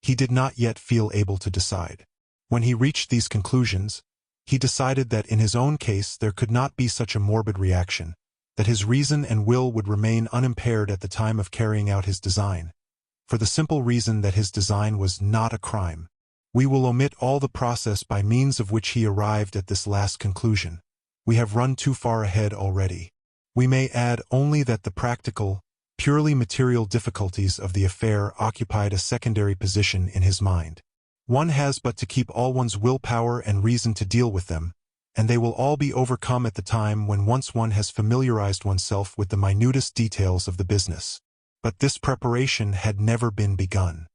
he did not yet feel able to decide. When he reached these conclusions, He decided that in his own case there could not be such a morbid reaction, that his reason and will would remain unimpaired at the time of carrying out his design, for the simple reason that his design was not a crime. We will omit all the process by means of which he arrived at this last conclusion. We have run too far ahead already. We may add only that the practical, purely material difficulties of the affair occupied a secondary position in his mind. One has but to keep all one's willpower and reason to deal with them, and they will all be overcome at the time when once one has familiarized oneself with the minutest details of the business. But this preparation had never been begun.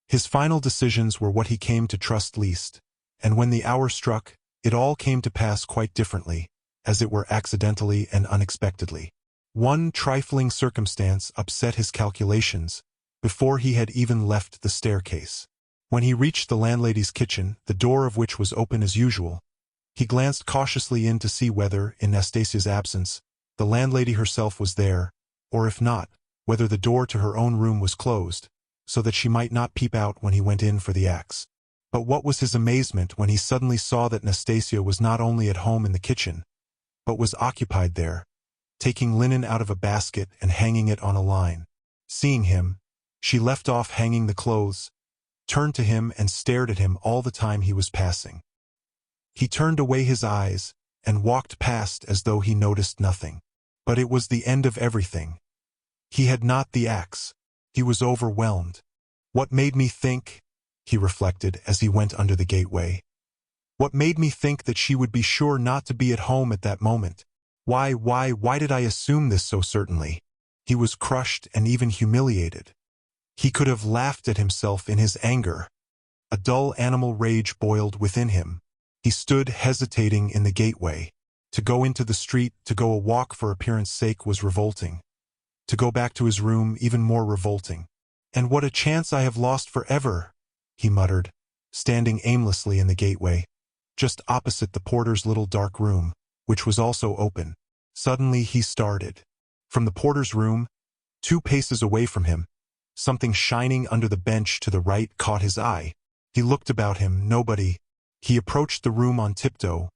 His final decisions were what he came to trust least, and when the hour struck, it all came to pass quite differently, as it were accidentally and unexpectedly. One trifling circumstance upset his calculations before he had even left the staircase. When he reached the landlady's kitchen, the door of which was open as usual, he glanced cautiously in to see whether, in Nastasia's absence, the landlady herself was there, or if not, whether the door to her own room was closed, so that she might not peep out when he went in for the axe. But what was his amazement when he suddenly saw that Nastasia was not only at home in the kitchen, but was occupied there, taking linen out of a basket and hanging it on a line. Seeing him, she left off hanging the clothes, turned to him and stared at him all the time he was passing. He turned away his eyes and walked past as though he noticed nothing. But it was the end of everything. He had not the axe. He was overwhelmed. What made me think, he reflected as he went under the gateway. What made me think that she would be sure not to be at home at that moment? Why did I assume this so certainly? He was crushed and even humiliated. He could have laughed at himself in his anger. A dull animal rage boiled within him. He stood hesitating in the gateway. To go into the street, to go a walk for appearance sake was revolting. To go back to his room even more revolting. And what a chance I have lost forever, he muttered, standing aimlessly in the gateway, just opposite the porter's little dark room, which was also open. Suddenly he started. From the porter's room, 2 paces away from him, something shining under the bench to the right caught his eye. He looked about him, nobody. He approached the room on tiptoe,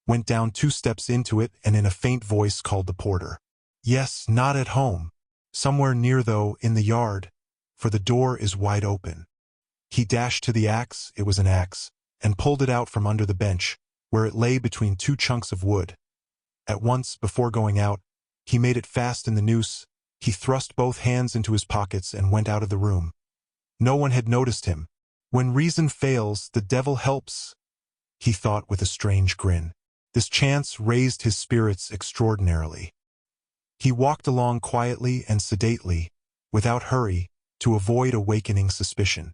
went down 2 steps into it and in a faint voice called the porter. Yes, not at home. Somewhere near though, in the yard, for the door is wide open. He dashed to the axe, it was an axe, and pulled it out from under the bench, where it lay between 2 chunks of wood. At once, before going out, he made it fast in the noose. He thrust both hands into his pockets and went out of the room. No one had noticed him. When reason fails, the devil helps, he thought with a strange grin. This chance raised his spirits extraordinarily. He walked along quietly and sedately, without hurry, to avoid awakening suspicion.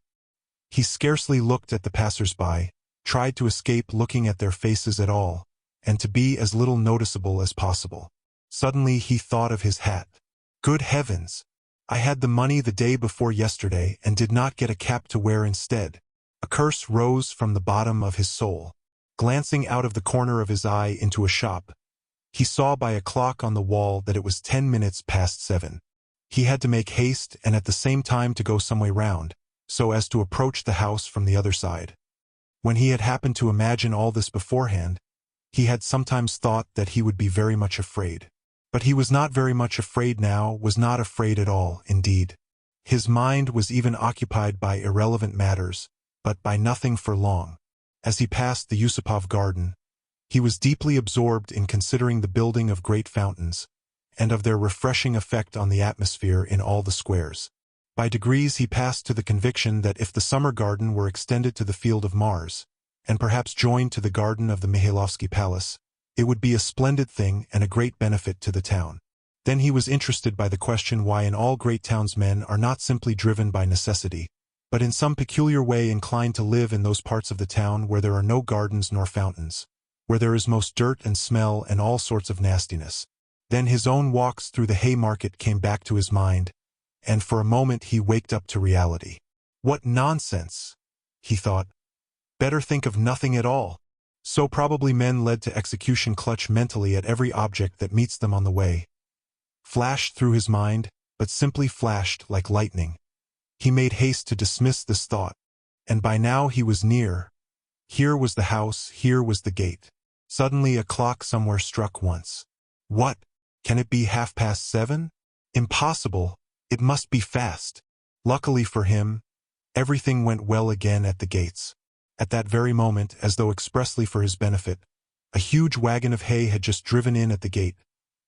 He scarcely looked at the passers-by, tried to escape looking at their faces at all, and to be as little noticeable as possible. Suddenly he thought of his hat. Good heavens! I had the money the day before yesterday and did not get a cap to wear instead. A curse rose from the bottom of his soul. Glancing out of the corner of his eye into a shop, he saw by a clock on the wall that it was 10 minutes past 7. He had to make haste and at the same time to go some way round, so as to approach the house from the other side. When he had happened to imagine all this beforehand, he had sometimes thought that he would be very much afraid. But he was not very much afraid now, was not afraid at all, indeed. His mind was even occupied by irrelevant matters, but by nothing for long. As he passed the Yusupov garden, he was deeply absorbed in considering the building of great fountains, and of their refreshing effect on the atmosphere in all the squares. By degrees he passed to the conviction that if the summer garden were extended to the field of Mars, and perhaps joined to the garden of the Mihailovsky Palace, it would be a splendid thing and a great benefit to the town. Then he was interested by the question why in all great towns men are not simply driven by necessity, but in some peculiar way inclined to live in those parts of the town where there are no gardens nor fountains, where there is most dirt and smell and all sorts of nastiness. Then his own walks through the Haymarket came back to his mind, and for a moment he waked up to reality. What nonsense, he thought. Better think of nothing at all. So probably men led to execution clutch mentally at every object that meets them on the way. Flashed through his mind, but simply flashed like lightning. He made haste to dismiss this thought, and by now he was near, Here was the house, here was the gate. Suddenly a clock somewhere struck once. What? Can it be 7:30? Impossible. It must be fast. Luckily for him, everything went well again at the gates. At that very moment, as though expressly for his benefit, a huge wagon of hay had just driven in at the gate,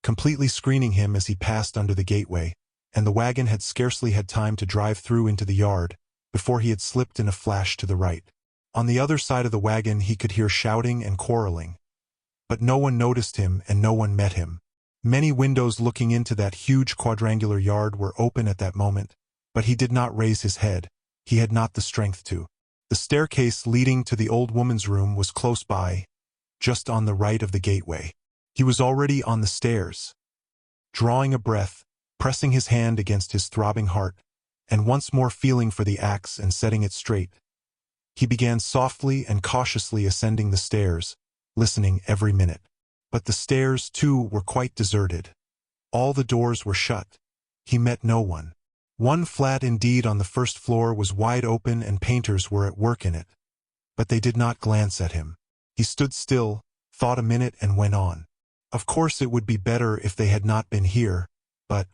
completely screening him as he passed under the gateway, and the wagon had scarcely had time to drive through into the yard before he had slipped in a flash to the right. On the other side of the wagon he could hear shouting and quarreling. But no one noticed him and no one met him. Many windows looking into that huge quadrangular yard were open at that moment, but he did not raise his head. He had not the strength to. The staircase leading to the old woman's room was close by, just on the right of the gateway. He was already on the stairs, drawing a breath, pressing his hand against his throbbing heart, and once more feeling for the axe and setting it straight. He began softly and cautiously ascending the stairs, listening every minute. But the stairs, too, were quite deserted. All the doors were shut. He met no one. One flat indeed on the first floor was wide open and painters were at work in it. But they did not glance at him. He stood still, thought a minute and went on. Of course it would be better if they had not been here, but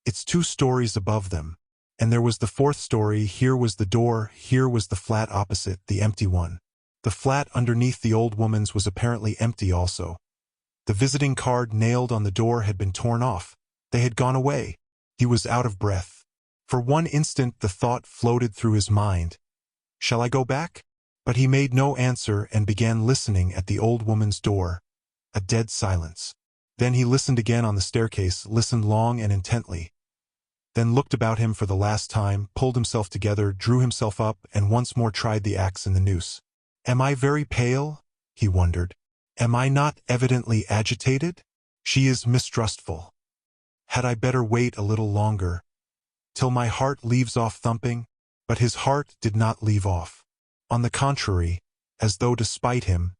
it's 2 stories above them. And there was the 4th story, here was the door, here was the flat opposite, the empty one. The flat underneath the old woman's was apparently empty also. The visiting card nailed on the door had been torn off. They had gone away. He was out of breath. For one instant the thought floated through his mind. Shall I go back? But he made no answer and began listening at the old woman's door. A dead silence. Then he listened again on the staircase, listened long and intently. Then looked about him for the last time, pulled himself together, drew himself up, and once more tried the axe in the noose. Am I very pale? He wondered. Am I not evidently agitated? She is mistrustful. Had I better wait a little longer, till my heart leaves off thumping? But his heart did not leave off. On the contrary, as though to spite him,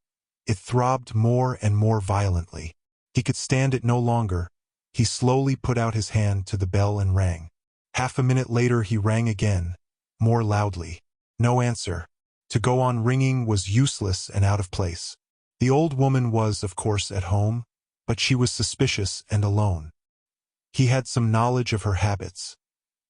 it throbbed more and more violently. He could stand it no longer. He slowly put out his hand to the bell and rang. Half a minute later he rang again, more loudly. No answer. To go on ringing was useless and out of place. The old woman was, of course, at home, but she was suspicious and alone. He had some knowledge of her habits.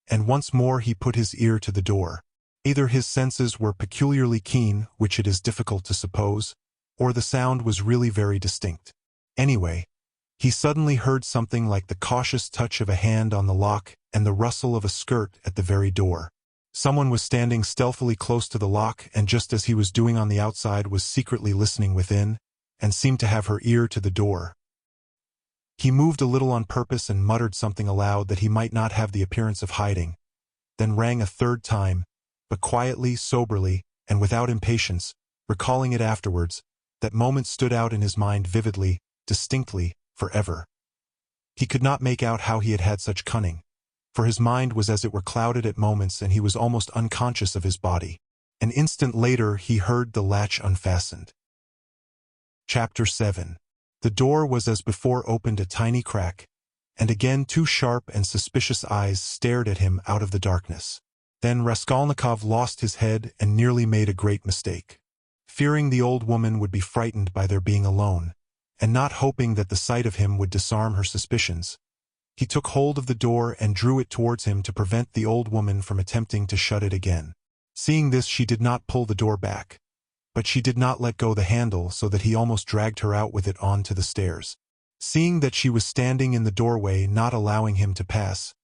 And once more he put his ear to the door. Either his senses were peculiarly keen, which it is difficult to suppose, or the sound was really very distinct. Anyway, he suddenly heard something like the cautious touch of a hand on the lock and the rustle of a skirt at the very door. Someone was standing stealthily close to the lock, and just as he was doing on the outside was secretly listening within, and seemed to have her ear to the door. He moved a little on purpose and muttered something aloud that he might not have the appearance of hiding, then rang a 3rd time, but quietly, soberly, and without impatience, recalling it afterwards. That moment stood out in his mind vividly, distinctly, forever. He could not make out how he had had such cunning, for his mind was as it were clouded at moments and he was almost unconscious of his body. An instant later he heard the latch unfastened. Chapter 7. The door was as before opened a tiny crack, and again 2 sharp and suspicious eyes stared at him out of the darkness. Then Raskolnikov lost his head and nearly made a great mistake. Fearing the old woman would be frightened by their being alone, and not hoping that the sight of him would disarm her suspicions, he took hold of the door and drew it towards him to prevent the old woman from attempting to shut it again. Seeing this, she did not pull the door back, but she did not let go the handle, so that he almost dragged her out with it on to the stairs. Seeing that she was standing in the doorway, not allowing him to pass,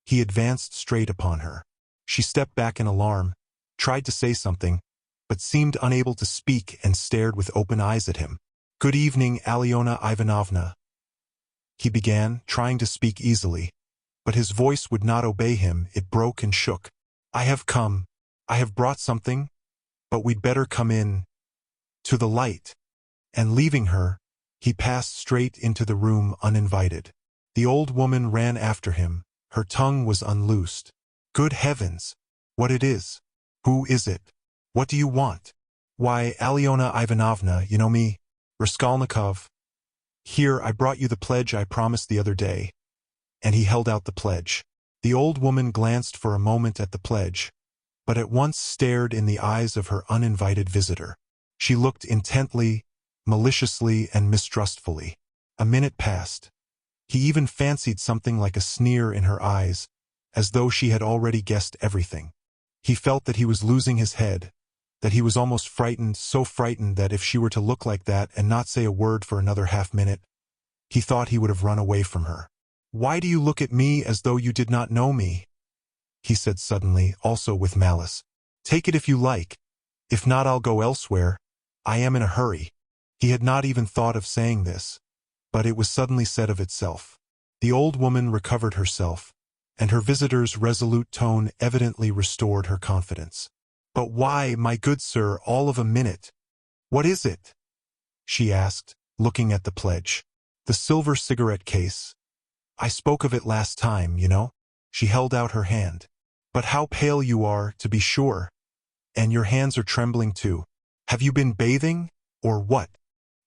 he advanced straight upon her. She stepped back in alarm, tried to say something, but seemed unable to speak and stared with open eyes at him. "Good evening, Alyona Ivanovna," he began, trying to speak easily, but his voice would not obey him. It broke and shook. "I have come. I have brought something, but we'd better come in to the light." And leaving her, he passed straight into the room uninvited. The old woman ran after him. Her tongue was unloosed. "Good heavens! What it is? Who is it? What do you want?" "Why, Alyona Ivanovna, you know me, Raskolnikov. Here, I brought you the pledge I promised the other day." And he held out the pledge. The old woman glanced for a moment at the pledge, but at once stared in the eyes of her uninvited visitor. She looked intently, maliciously, and mistrustfully. A minute passed. He even fancied something like a sneer in her eyes, as though she had already guessed everything. He felt that he was losing his head, that he was almost frightened, so frightened that if she were to look like that and not say a word for another half-minute, he thought he would have run away from her. "Why do you look at me as though you did not know me?" he said suddenly, also with malice. "Take it if you like. If not, I'll go elsewhere. I am in a hurry." He had not even thought of saying this, but it was suddenly said of itself. The old woman recovered herself, and her visitor's resolute tone evidently restored her confidence. "But why, my good sir, all of a minute? What is it?" she asked, looking at the pledge. "The silver cigarette case. I spoke of it last time, you know." She held out her hand. "But how pale you are, to be sure. And your hands are trembling too. Have you been bathing, or what?"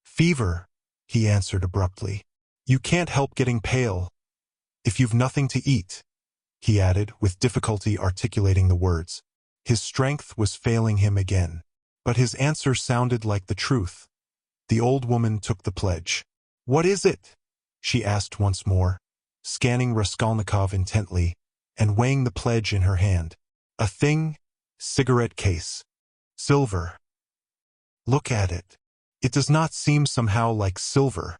"Fever," he answered abruptly. "You can't help getting pale. If you've nothing to eat," he added, with difficulty articulating the words. His strength was failing him again. But his answer sounded like the truth. The old woman took the pledge. "What is it?" she asked once more, scanning Raskolnikov intently, and weighing the pledge in her hand. "A thing, cigarette case. Silver. Look at it. It does not seem somehow like silver.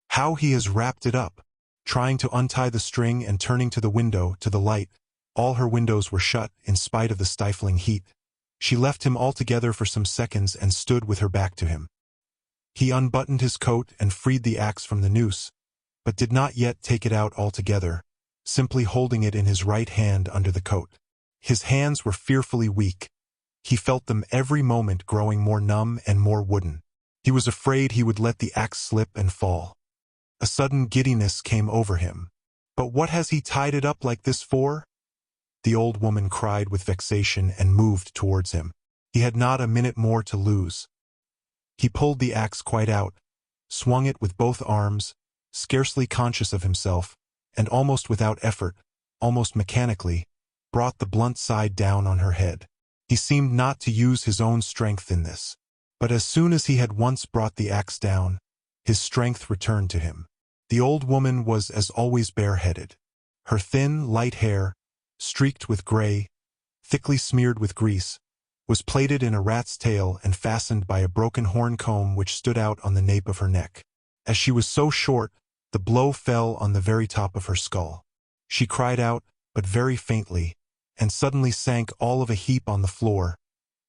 How he has wrapped it up." Trying to untie the string and turning to the window, to the light. All her windows were shut, in spite of the stifling heat. She left him altogether for some seconds and stood with her back to him. He unbuttoned his coat and freed the axe from the noose, but did not yet take it out altogether, simply holding it in his right hand under the coat. His hands were fearfully weak. He felt them every moment growing more numb and more wooden. He was afraid he would let the axe slip and fall. A sudden giddiness came over him. "But what has he tied it up like this for?" the old woman cried with vexation and moved towards him. He had not a minute more to lose. He pulled the axe quite out, swung it with both arms, scarcely conscious of himself, and almost without effort, almost mechanically, brought the blunt side down on her head. He seemed not to use his own strength in this. But as soon as he had once brought the axe down, his strength returned to him. The old woman was as always bareheaded. Her thin, light hair, streaked with gray, thickly smeared with grease, was plaited in a rat's tail and fastened by a broken horn comb which stood out on the nape of her neck. As she was so short, the blow fell on the very top of her skull. She cried out, but very faintly, and suddenly sank all of a heap on the floor,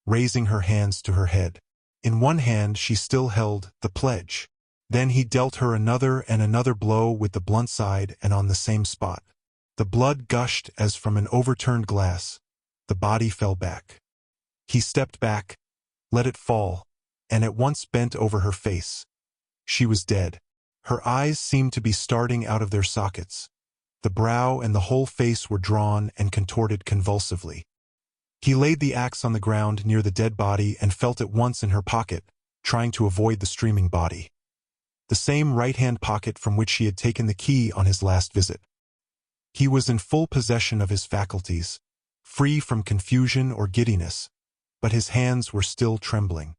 raising her hands to her head. In one hand she still held the pledge. Then he dealt her another and another blow with the blunt side and on the same spot. The blood gushed as from an overturned glass. The body fell back. He stepped back, let it fall, and at once bent over her face. She was dead. Her eyes seemed to be starting out of their sockets. The brow and the whole face were drawn and contorted convulsively. He laid the axe on the ground near the dead body and felt at once in her pocket, trying to avoid the streaming body. The same right-hand pocket from which she had taken the key on his last visit. He was in full possession of his faculties, free from confusion or giddiness, but his hands were still trembling.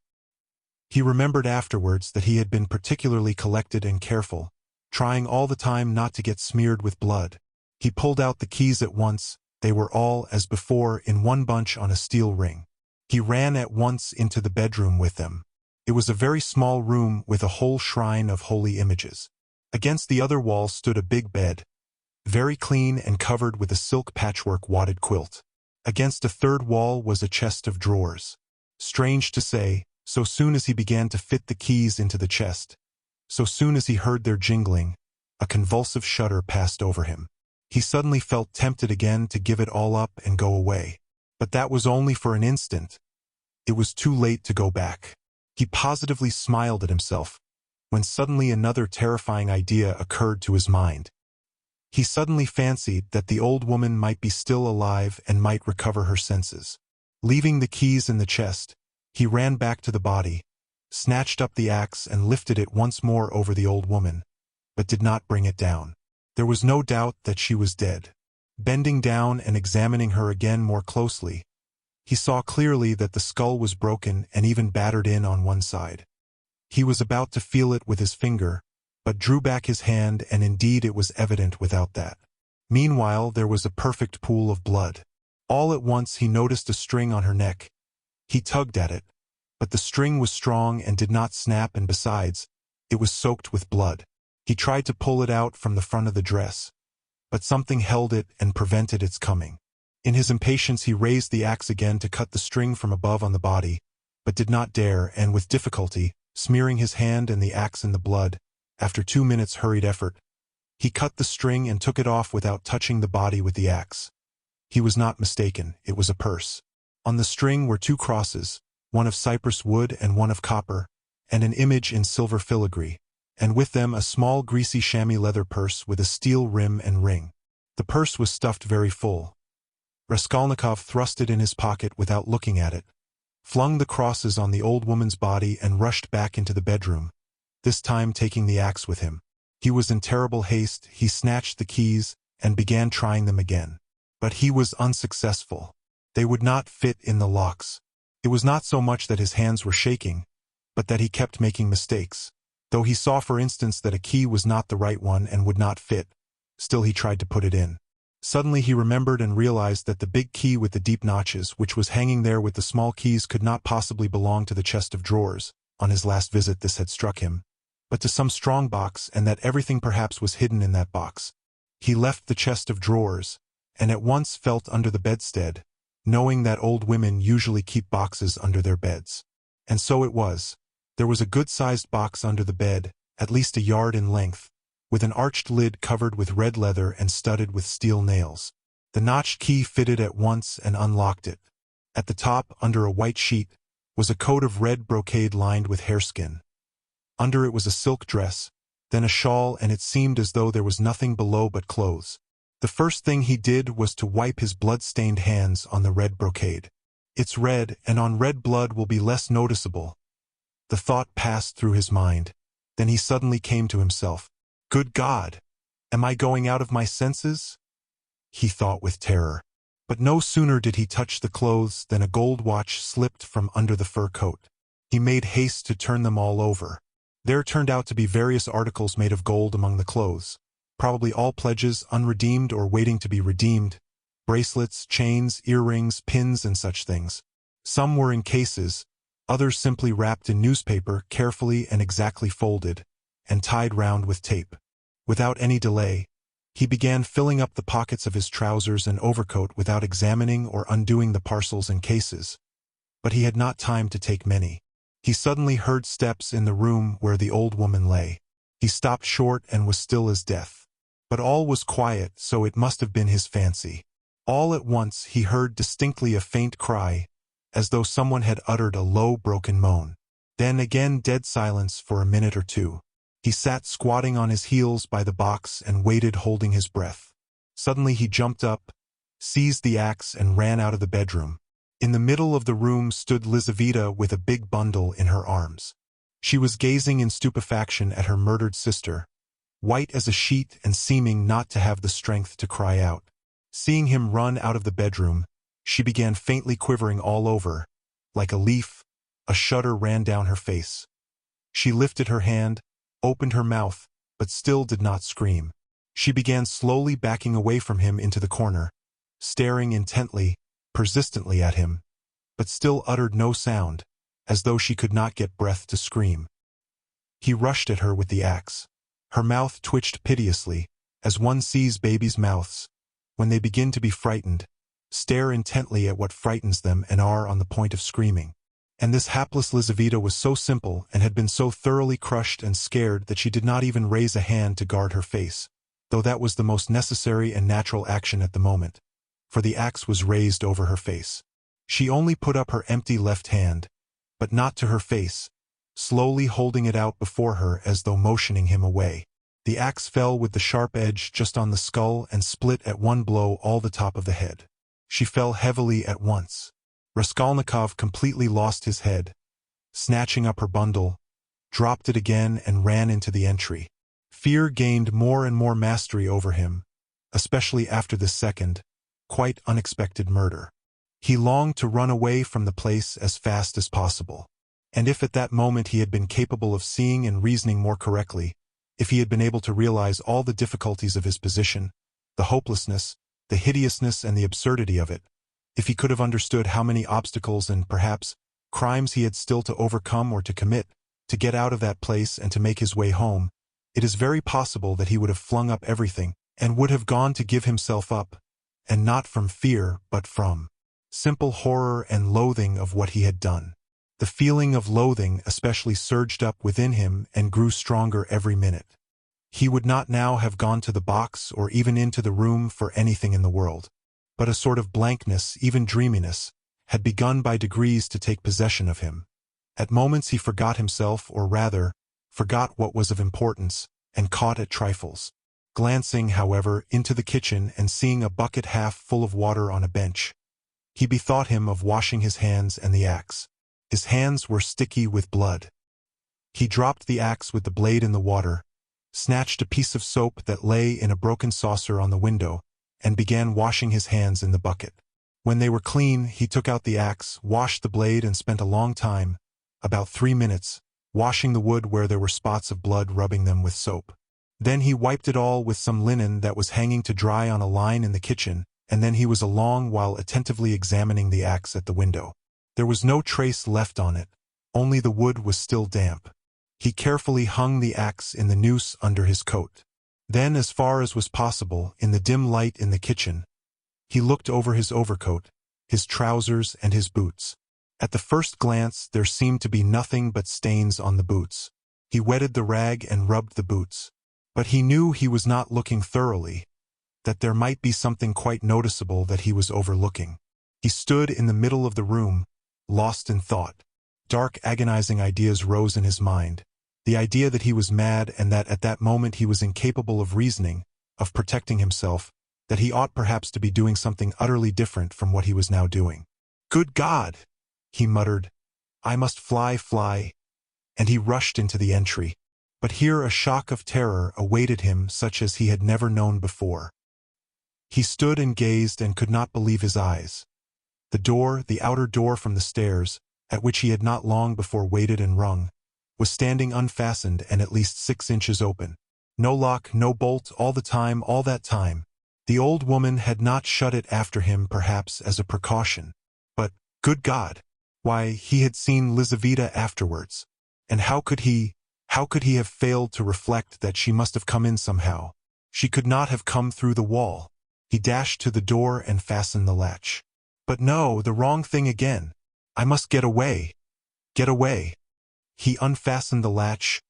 He remembered afterwards that he had been particularly collected and careful, trying all the time not to get smeared with blood. He pulled out the keys at once. They were all, as before, in one bunch on a steel ring. He ran at once into the bedroom with them. It was a very small room with a whole shrine of holy images. Against the other wall stood a big bed, very clean and covered with a silk patchwork wadded quilt. Against a third wall was a chest of drawers. Strange to say, so soon as he began to fit the keys into the chest, so soon as he heard their jingling, a convulsive shudder passed over him. He suddenly felt tempted again to give it all up and go away. But that was only for an instant. It was too late to go back. He positively smiled at himself, when suddenly another terrifying idea occurred to his mind. He suddenly fancied that the old woman might be still alive and might recover her senses. Leaving the keys in the chest, he ran back to the body, snatched up the axe and lifted it once more over the old woman, but did not bring it down. There was no doubt that she was dead. Bending down and examining her again more closely, He saw clearly that the skull was broken and even battered in on one side. He was about to feel it with his finger, but drew back his hand, and indeed it was evident without that. Meanwhile, there was a perfect pool of blood. All at once he noticed a string on her neck. He tugged at it, but the string was strong and did not snap, and besides, it was soaked with blood. He tried to pull it out from the front of the dress, but something held it and prevented its coming. In his impatience he raised the axe again to cut the string from above on the body, but did not dare, and with difficulty, smearing his hand and the axe in the blood, after 2 minutes' hurried effort, he cut the string and took it off without touching the body with the axe. He was not mistaken, it was a purse. On the string were 2 crosses, one of cypress wood and one of copper, and an image in silver filigree, and with them a small greasy chamois leather purse with a steel rim and ring. The purse was stuffed very full. Raskolnikov thrust it in his pocket without looking at it, flung the crosses on the old woman's body, and rushed back into the bedroom, this time taking the axe with him. He was in terrible haste. He snatched the keys and began trying them again. But he was unsuccessful. They would not fit in the locks. It was not so much that his hands were shaking, but that he kept making mistakes. Though he saw, for instance, that a key was not the right one and would not fit, still he tried to put it in. Suddenly he remembered and realized that the big key with the deep notches, which was hanging there with the small keys, could not possibly belong to the chest of drawers. On his last visit this had struck him, but to some strong box, and that everything perhaps was hidden in that box. He left the chest of drawers, and at once felt under the bedstead, knowing that old women usually keep boxes under their beds. And so it was. There was a good-sized box under the bed, at least a yard in length, with an arched lid covered with red leather and studded with steel nails. The notched key fitted at once and unlocked it. At the top, under a white sheet, was a coat of red brocade lined with hareskin. Under it was a silk dress, then a shawl, and it seemed as though there was nothing below but clothes. The first thing he did was to wipe his blood-stained hands on the red brocade. It's red, and on red blood will be less noticeable. The thought passed through his mind. Then he suddenly came to himself. Good God! Am I going out of my senses? He thought with terror. But no sooner did he touch the clothes than a gold watch slipped from under the fur coat. He made haste to turn them all over. There turned out to be various articles made of gold among the clothes, probably all pledges, unredeemed or waiting to be redeemed, bracelets, chains, earrings, pins, and such things. Some were in cases, others simply wrapped in newspaper, carefully and exactly folded, and tied round with tape. Without any delay, he began filling up the pockets of his trousers and overcoat without examining or undoing the parcels and cases. But he had not time to take many. He suddenly heard steps in the room where the old woman lay. He stopped short and was still as death. But all was quiet, so it must have been his fancy. All at once he heard distinctly a faint cry, as though someone had uttered a low, broken moan. Then again dead silence for a minute or two. He sat squatting on his heels by the box and waited, holding his breath. Suddenly he jumped up, seized the axe, and ran out of the bedroom. In the middle of the room stood Lizaveta with a big bundle in her arms. She was gazing in stupefaction at her murdered sister, white as a sheet and seeming not to have the strength to cry out. Seeing him run out of the bedroom, she began faintly quivering all over. Like a leaf, a shudder ran down her face. She lifted her hand, opened her mouth, but still did not scream. She began slowly backing away from him into the corner, staring intently, persistently at him, but still uttered no sound, as though she could not get breath to scream. He rushed at her with the axe. Her mouth twitched piteously, as one sees babies' mouths, when they begin to be frightened, stare intently at what frightens them and are on the point of screaming. And this hapless Lizaveta was so simple and had been so thoroughly crushed and scared that she did not even raise a hand to guard her face, though that was the most necessary and natural action at the moment, for the axe was raised over her face. She only put up her empty left hand, but not to her face, slowly holding it out before her as though motioning him away. The axe fell with the sharp edge just on the skull and split at one blow all the top of the head. She fell heavily at once. Raskolnikov completely lost his head. Snatching up her bundle, dropped it again and ran into the entry. Fear gained more and more mastery over him, especially after this second, quite unexpected murder. He longed to run away from the place as fast as possible. And if at that moment he had been capable of seeing and reasoning more correctly, if he had been able to realize all the difficulties of his position, the hopelessness, the hideousness and the absurdity of it, if he could have understood how many obstacles and, perhaps, crimes he had still to overcome or to commit, to get out of that place and to make his way home, it is very possible that he would have flung up everything, and would have gone to give himself up, and not from fear but from simple horror and loathing of what he had done. The feeling of loathing especially surged up within him and grew stronger every minute. He would not now have gone to the box or even into the room for anything in the world. But a sort of blankness, even dreaminess, had begun by degrees to take possession of him. At moments he forgot himself, or rather, forgot what was of importance, and caught at trifles. Glancing, however, into the kitchen and seeing a bucket half full of water on a bench, he bethought him of washing his hands and the axe. His hands were sticky with blood. He dropped the axe with the blade in the water, snatched a piece of soap that lay in a broken saucer on the window, and began washing his hands in the bucket. When they were clean, he took out the axe, washed the blade and spent a long time, about 3 minutes, washing the wood where there were spots of blood, rubbing them with soap. Then he wiped it all with some linen that was hanging to dry on a line in the kitchen, and then he was a long while attentively examining the axe at the window. There was no trace left on it, only the wood was still damp. He carefully hung the axe in the noose under his coat. Then, as far as was possible, in the dim light in the kitchen, he looked over his overcoat, his trousers and his boots. At the first glance there seemed to be nothing but stains on the boots. He wetted the rag and rubbed the boots. But he knew he was not looking thoroughly, that there might be something quite noticeable that he was overlooking. He stood in the middle of the room, lost in thought. Dark, agonizing ideas rose in his mind. The idea that he was mad and that at that moment he was incapable of reasoning, of protecting himself, that he ought perhaps to be doing something utterly different from what he was now doing. "Good God!" he muttered. "I must fly," and he rushed into the entry. But here a shock of terror awaited him such as he had never known before. He stood and gazed and could not believe his eyes. The door, the outer door from the stairs, at which he had not long before waited and rung, was standing unfastened and at least 6 inches open. No lock, no bolt, all that time. The old woman had not shut it after him, perhaps as a precaution. But, good God! Why, he had seen Lizaveta afterwards. And how could he have failed to reflect that she must have come in somehow? She could not have come through the wall. He dashed to the door and fastened the latch. But no, the wrong thing again. I must get away. Get away. He unfastened the latch,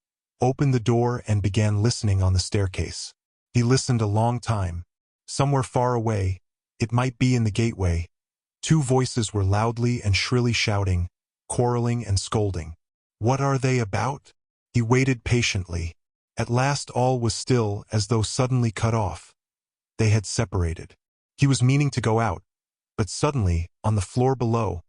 opened the door and began listening on the staircase. He listened a long time. Somewhere far away, it might be in the gateway, 2 voices were loudly and shrilly shouting, quarreling and scolding. What are they about? He waited patiently. At last all was still, as though suddenly cut off. They had separated. He was meaning to go out, but suddenly, on the floor below,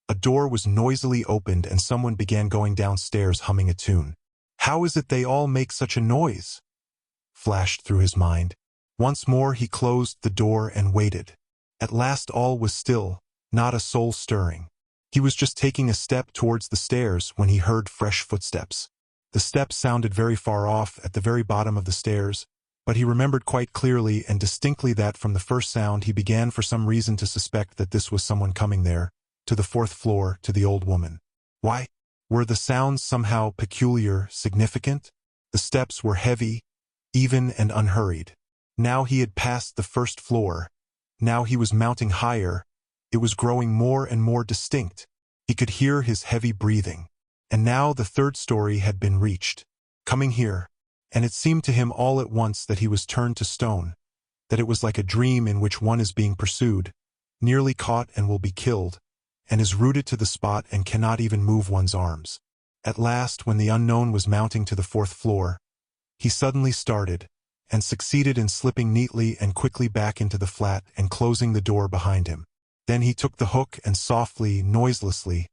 a door was noisily opened and someone began going downstairs humming a tune. How is it they all make such a noise? Flashed through his mind. Once more he closed the door and waited. At last all was still, not a soul stirring. He was just taking a step towards the stairs when he heard fresh footsteps. The steps sounded very far off at the very bottom of the stairs, but he remembered quite clearly and distinctly that from the first sound he began for some reason to suspect that this was someone coming there, to the 4th floor, to the old woman. Why? Were the sounds somehow peculiar, significant? The steps were heavy, even and unhurried. Now he had passed the 1st floor. Now he was mounting higher. It was growing more and more distinct. He could hear his heavy breathing. And now the 3rd story had been reached. Coming here. And it seemed to him all at once that he was turned to stone, that it was like a dream in which one is being pursued, nearly caught and will be killed, and is rooted to the spot and cannot even move one's arms. At last, when the unknown was mounting to the 4th floor, he suddenly started, and succeeded in slipping neatly and quickly back into the flat and closing the door behind him. Then he took the hook and softly, noiselessly,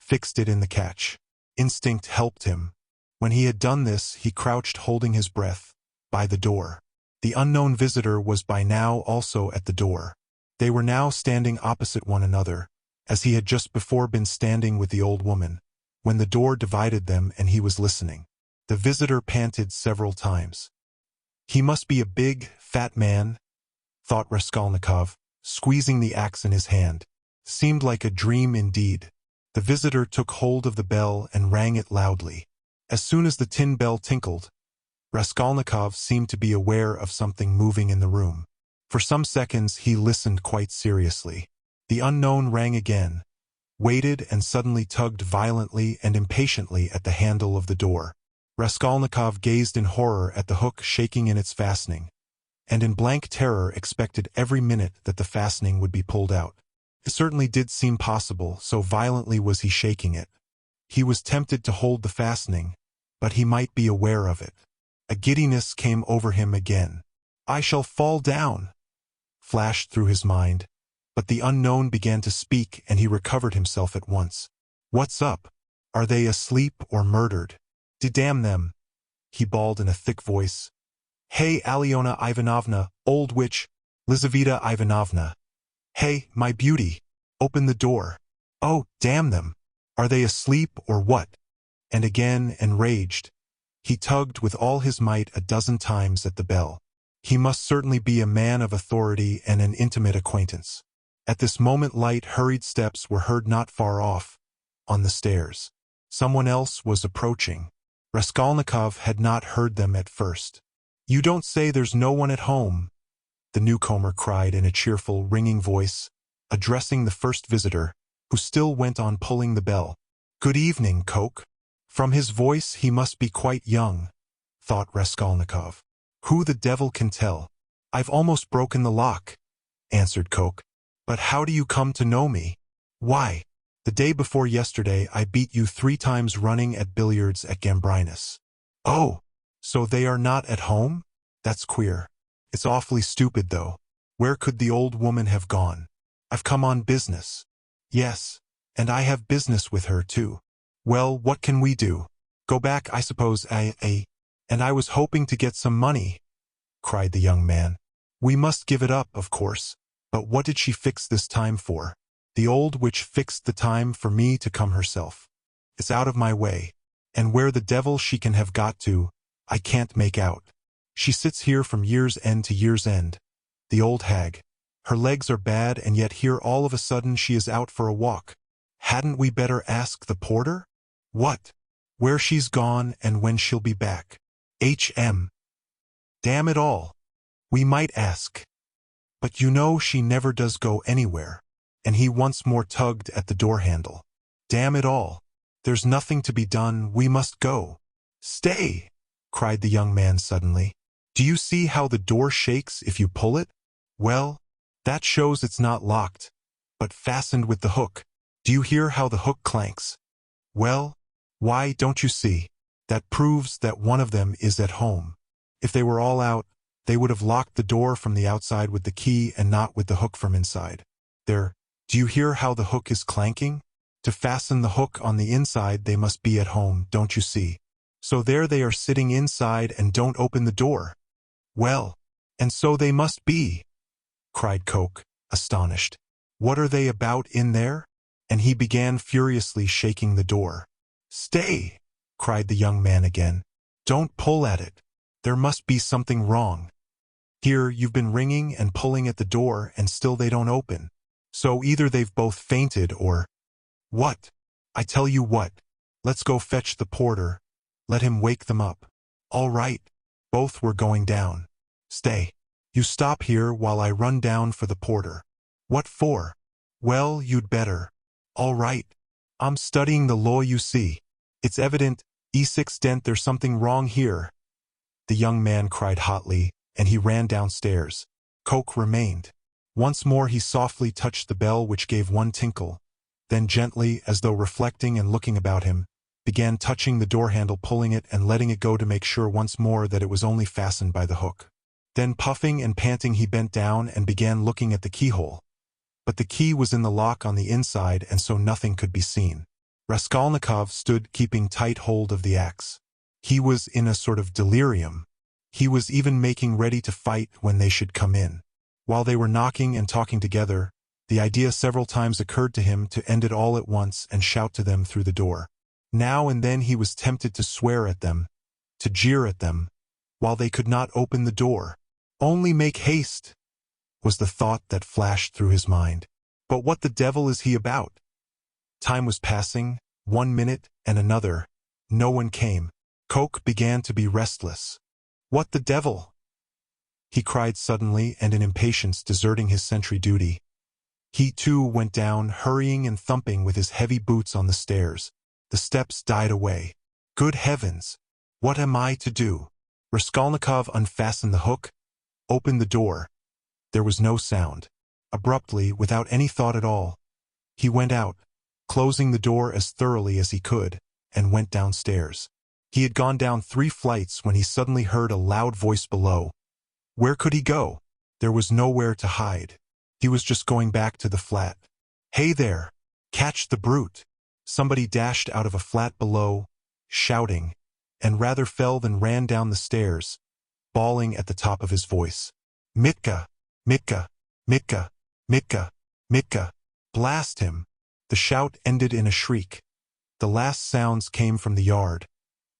fixed it in the catch. Instinct helped him. When he had done this, he crouched holding his breath, by the door. The unknown visitor was by now also at the door. They were now standing opposite one another, as he had just before been standing with the old woman, when the door divided them and he was listening. The visitor panted several times. He must be a big, fat man, thought Raskolnikov, squeezing the axe in his hand. Seemed like a dream indeed. The visitor took hold of the bell and rang it loudly. As soon as the tin bell tinkled, Raskolnikov seemed to be aware of something moving in the room. For some seconds he listened quite seriously. The unknown rang again, waited and suddenly tugged violently and impatiently at the handle of the door. Raskolnikov gazed in horror at the hook shaking in its fastening, and in blank terror expected every minute that the fastening would be pulled out. It certainly did seem possible, so violently was he shaking it. He was tempted to hold the fastening, but he might be aware of it. A giddiness came over him again. "I shall fall down," flashed through his mind, but the unknown began to speak and he recovered himself at once. "What's up? Are they asleep or murdered? Damn them," he bawled in a thick voice. "Hey, Alyona Ivanovna, old witch, Lizaveta Ivanovna. Hey, my beauty, open the door. Oh, damn them. Are they asleep or what?" And again, enraged, he tugged with all his might a dozen times at the bell. He must certainly be a man of authority and an intimate acquaintance. At this moment light, hurried steps were heard not far off, on the stairs. Someone else was approaching. Raskolnikov had not heard them at first. "You don't say there's no one at home?" the newcomer cried in a cheerful, ringing voice, addressing the first visitor, who still went on pulling the bell. "Good evening, Coke." From his voice he must be quite young, thought Raskolnikov. Who the devil can tell? "I've almost broken the lock," answered Coke. "But how do you come to know me?" "Why, the day before yesterday I beat you 3 times running at billiards at Gambrinus." "Oh, so they are not at home? That's queer. It's awfully stupid, though. Where could the old woman have gone?" "I've come on business." "Yes, and I have business with her, too." "Well, what can we do? Go back, I suppose. And I was hoping to get some money," cried the young man. "We must give it up, of course. But what did she fix this time for?" "The old witch fixed the time for me to come herself. It's out of my way, and where the devil she can have got to, I can't make out. She sits here from year's end to year's end, the old hag. Her legs are bad, and yet here all of a sudden she is out for a walk. Hadn't we better ask the porter? What? Where she's gone and when she'll be back? Damn it all. We might ask. But you know she never does go anywhere." And he once more tugged at the door handle. "Damn it all. There's nothing to be done, we must go." "Stay!" cried the young man suddenly. "Do you see how the door shakes if you pull it? Well, that shows it's not locked, but fastened with the hook. Do you hear how the hook clanks? Well, why, don't you see? That proves that one of them is at home. If they were all out, they would have locked the door from the outside with the key and not with the hook from inside. There, do you hear how the hook is clanking? To fasten the hook on the inside they must be at home, don't you see? So there they are sitting inside and don't open the door. Well, and so they must be," cried Coke, astonished. "What are they about in there?" And he began furiously shaking the door. "Stay!" cried the young man again. "Don't pull at it. There must be something wrong. Here you've been ringing and pulling at the door and still they don't open. So either they've both fainted or— What? I tell you what. Let's go fetch the porter. Let him wake them up." "All right." Both were going down. "Stay. You stop here while I run down for the porter." "What for?" "Well, you'd better." "All right. I'm studying the law, you see. It's evident, there's something wrong here," the young man cried hotly, and he ran downstairs. Coke remained. Once more he softly touched the bell, which gave one tinkle, then gently, as though reflecting and looking about him, began touching the door handle, pulling it and letting it go to make sure once more that it was only fastened by the hook. Then, puffing and panting, he bent down and began looking at the keyhole. But the key was in the lock on the inside, and so nothing could be seen. Raskolnikov stood keeping tight hold of the axe. He was in a sort of delirium. He was even making ready to fight when they should come in. While they were knocking and talking together, The idea several times occurred to him to end it all at once and shout to them through the door. Now and then he was tempted to swear at them, to jeer at them, while they could not open the door. "Only make haste," was the thought that flashed through his mind. But what the devil is he about? Time was passing, 1 minute and another. No one came. Coke began to be restless. "What the devil?" he cried suddenly and in impatience deserting his sentry duty. He too went down, hurrying and thumping with his heavy boots on the stairs. The steps died away. "Good heavens! What am I to do?" Raskolnikov unfastened the hook, opened the door. There was no sound. Abruptly, without any thought at all, he went out, closing the door as thoroughly as he could, and went downstairs. He had gone down 3 flights when he suddenly heard a loud voice below. Where could he go? There was nowhere to hide. He was just going back to the flat. "Hey there! Catch the brute!" Somebody dashed out of a flat below, shouting, and rather fell than ran down the stairs, bawling at the top of his voice. "Mitka! Mitka! Mitka! Mitka! Mitka! Blast him!" The shout ended in a shriek. The last sounds came from the yard.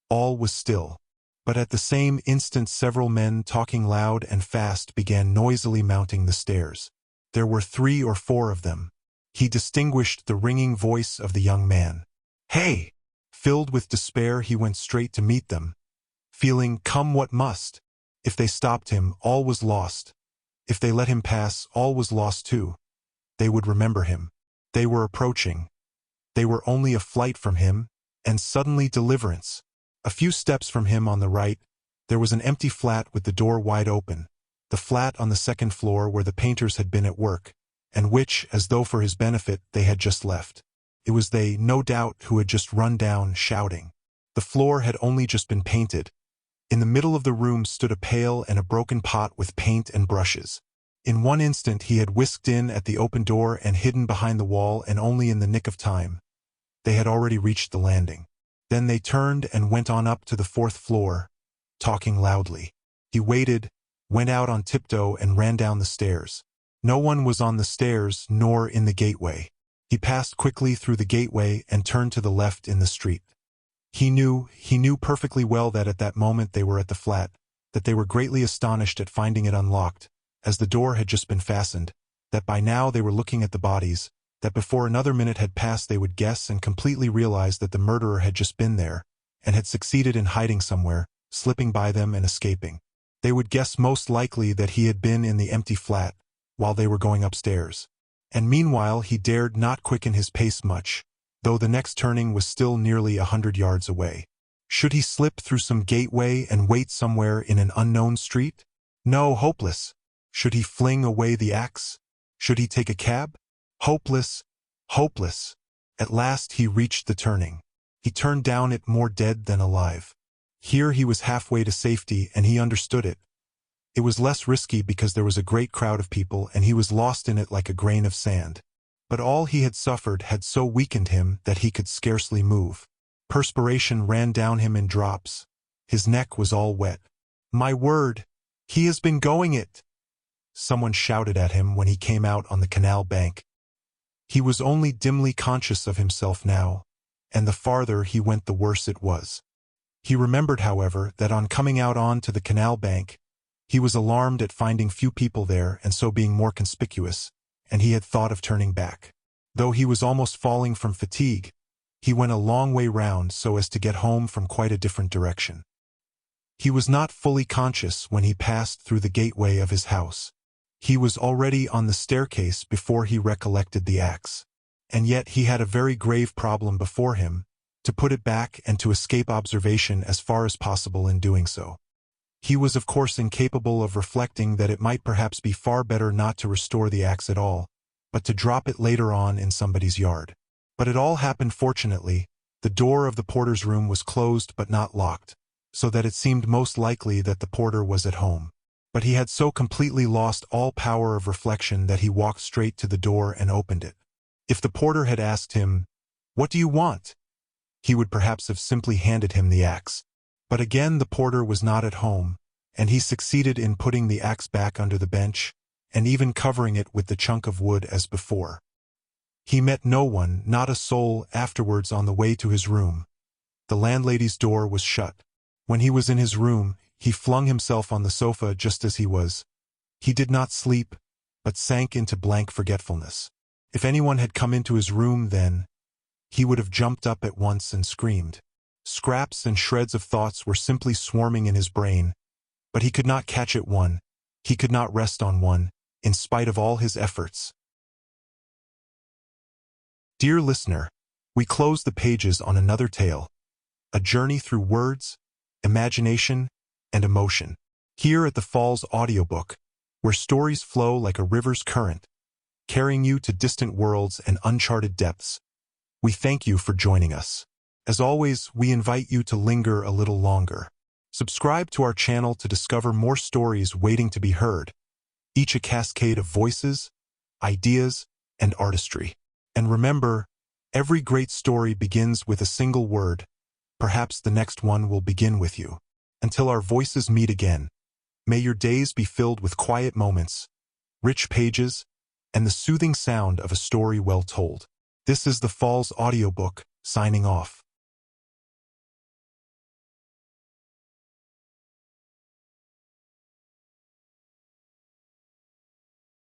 All was still. But at the same instant several men talking loud and fast began noisily mounting the stairs. There were 3 or 4 of them. He distinguished the ringing voice of the young man. "Hey!" Filled with despair, he went straight to meet them, feeling come what must. If they stopped him, all was lost. If they let him pass, all was lost too. They would remember him. They were approaching. They were only a flight from him, and suddenly deliverance. A few steps from him on the right, there was an empty flat with the door wide open, the flat on the 2nd floor where the painters had been at work, and which, as though for his benefit, they had just left. It was they, no doubt, who had just run down, shouting. The floor had only just been painted. In the middle of the room stood a pail and a broken pot with paint and brushes. In one instant he had whisked in at the open door and hidden behind the wall, and only in the nick of time. They had already reached the landing. Then they turned and went on up to the 4th floor, talking loudly. He waited, went out on tiptoe and ran down the stairs. No one was on the stairs nor in the gateway. He passed quickly through the gateway and turned to the left in the street. He knew perfectly well that at that moment they were at the flat, that they were greatly astonished at finding it unlocked, as the door had just been fastened, that by now they were looking at the bodies, that before another minute had passed they would guess and completely realize that the murderer had just been there, and had succeeded in hiding somewhere, slipping by them and escaping. They would guess most likely that he had been in the empty flat, while they were going upstairs. And meanwhile he dared not quicken his pace much, though the next turning was still nearly 100 yards away. Should he slip through some gateway and wait somewhere in an unknown street? No, hopeless. Should he fling away the axe? Should he take a cab? Hopeless, hopeless. At last he reached the turning. He turned down it more dead than alive. Here he was halfway to safety, and he understood it. It was less risky because there was a great crowd of people, and he was lost in it like a grain of sand. But all he had suffered had so weakened him that he could scarcely move. Perspiration ran down him in drops. His neck was all wet. "My word, he has been going it!" Someone shouted at him when he came out on the canal bank. He was only dimly conscious of himself now, and the farther he went the worse it was. He remembered, however, that on coming out on to the canal bank, he was alarmed at finding few people there and so being more conspicuous, and he had thought of turning back. Though he was almost falling from fatigue, he went a long way round so as to get home from quite a different direction. He was not fully conscious when he passed through the gateway of his house. He was already on the staircase before he recollected the axe. And yet he had a very grave problem before him, to put it back and to escape observation as far as possible in doing so. He was of course incapable of reflecting that it might perhaps be far better not to restore the axe at all, but to drop it later on in somebody's yard. But it all happened fortunately. The door of the porter's room was closed but not locked, so that it seemed most likely that the porter was at home. But he had so completely lost all power of reflection that he walked straight to the door and opened it. If the porter had asked him, "What do you want?" he would perhaps have simply handed him the axe. But again the porter was not at home, and he succeeded in putting the axe back under the bench, and even covering it with the chunk of wood as before. He met no one, not a soul, afterwards on the way to his room. The landlady's door was shut. When he was in his room, he flung himself on the sofa just as he was. He did not sleep, but sank into blank forgetfulness. If anyone had come into his room then, he would have jumped up at once and screamed. Scraps and shreds of thoughts were simply swarming in his brain, but he could not catch at one, he could not rest on one, in spite of all his efforts. Dear listener, we close the pages on another tale, a journey through words, imagination, and emotion. Here at the Falls Audiobook, where stories flow like a river's current, carrying you to distant worlds and uncharted depths, we thank you for joining us. As always, we invite you to linger a little longer. Subscribe to our channel to discover more stories waiting to be heard, each a cascade of voices, ideas, and artistry. And remember, every great story begins with a single word. Perhaps the next one will begin with you. Until our voices meet again, may your days be filled with quiet moments, rich pages, and the soothing sound of a story well told. This is the Falls Audiobook, signing off.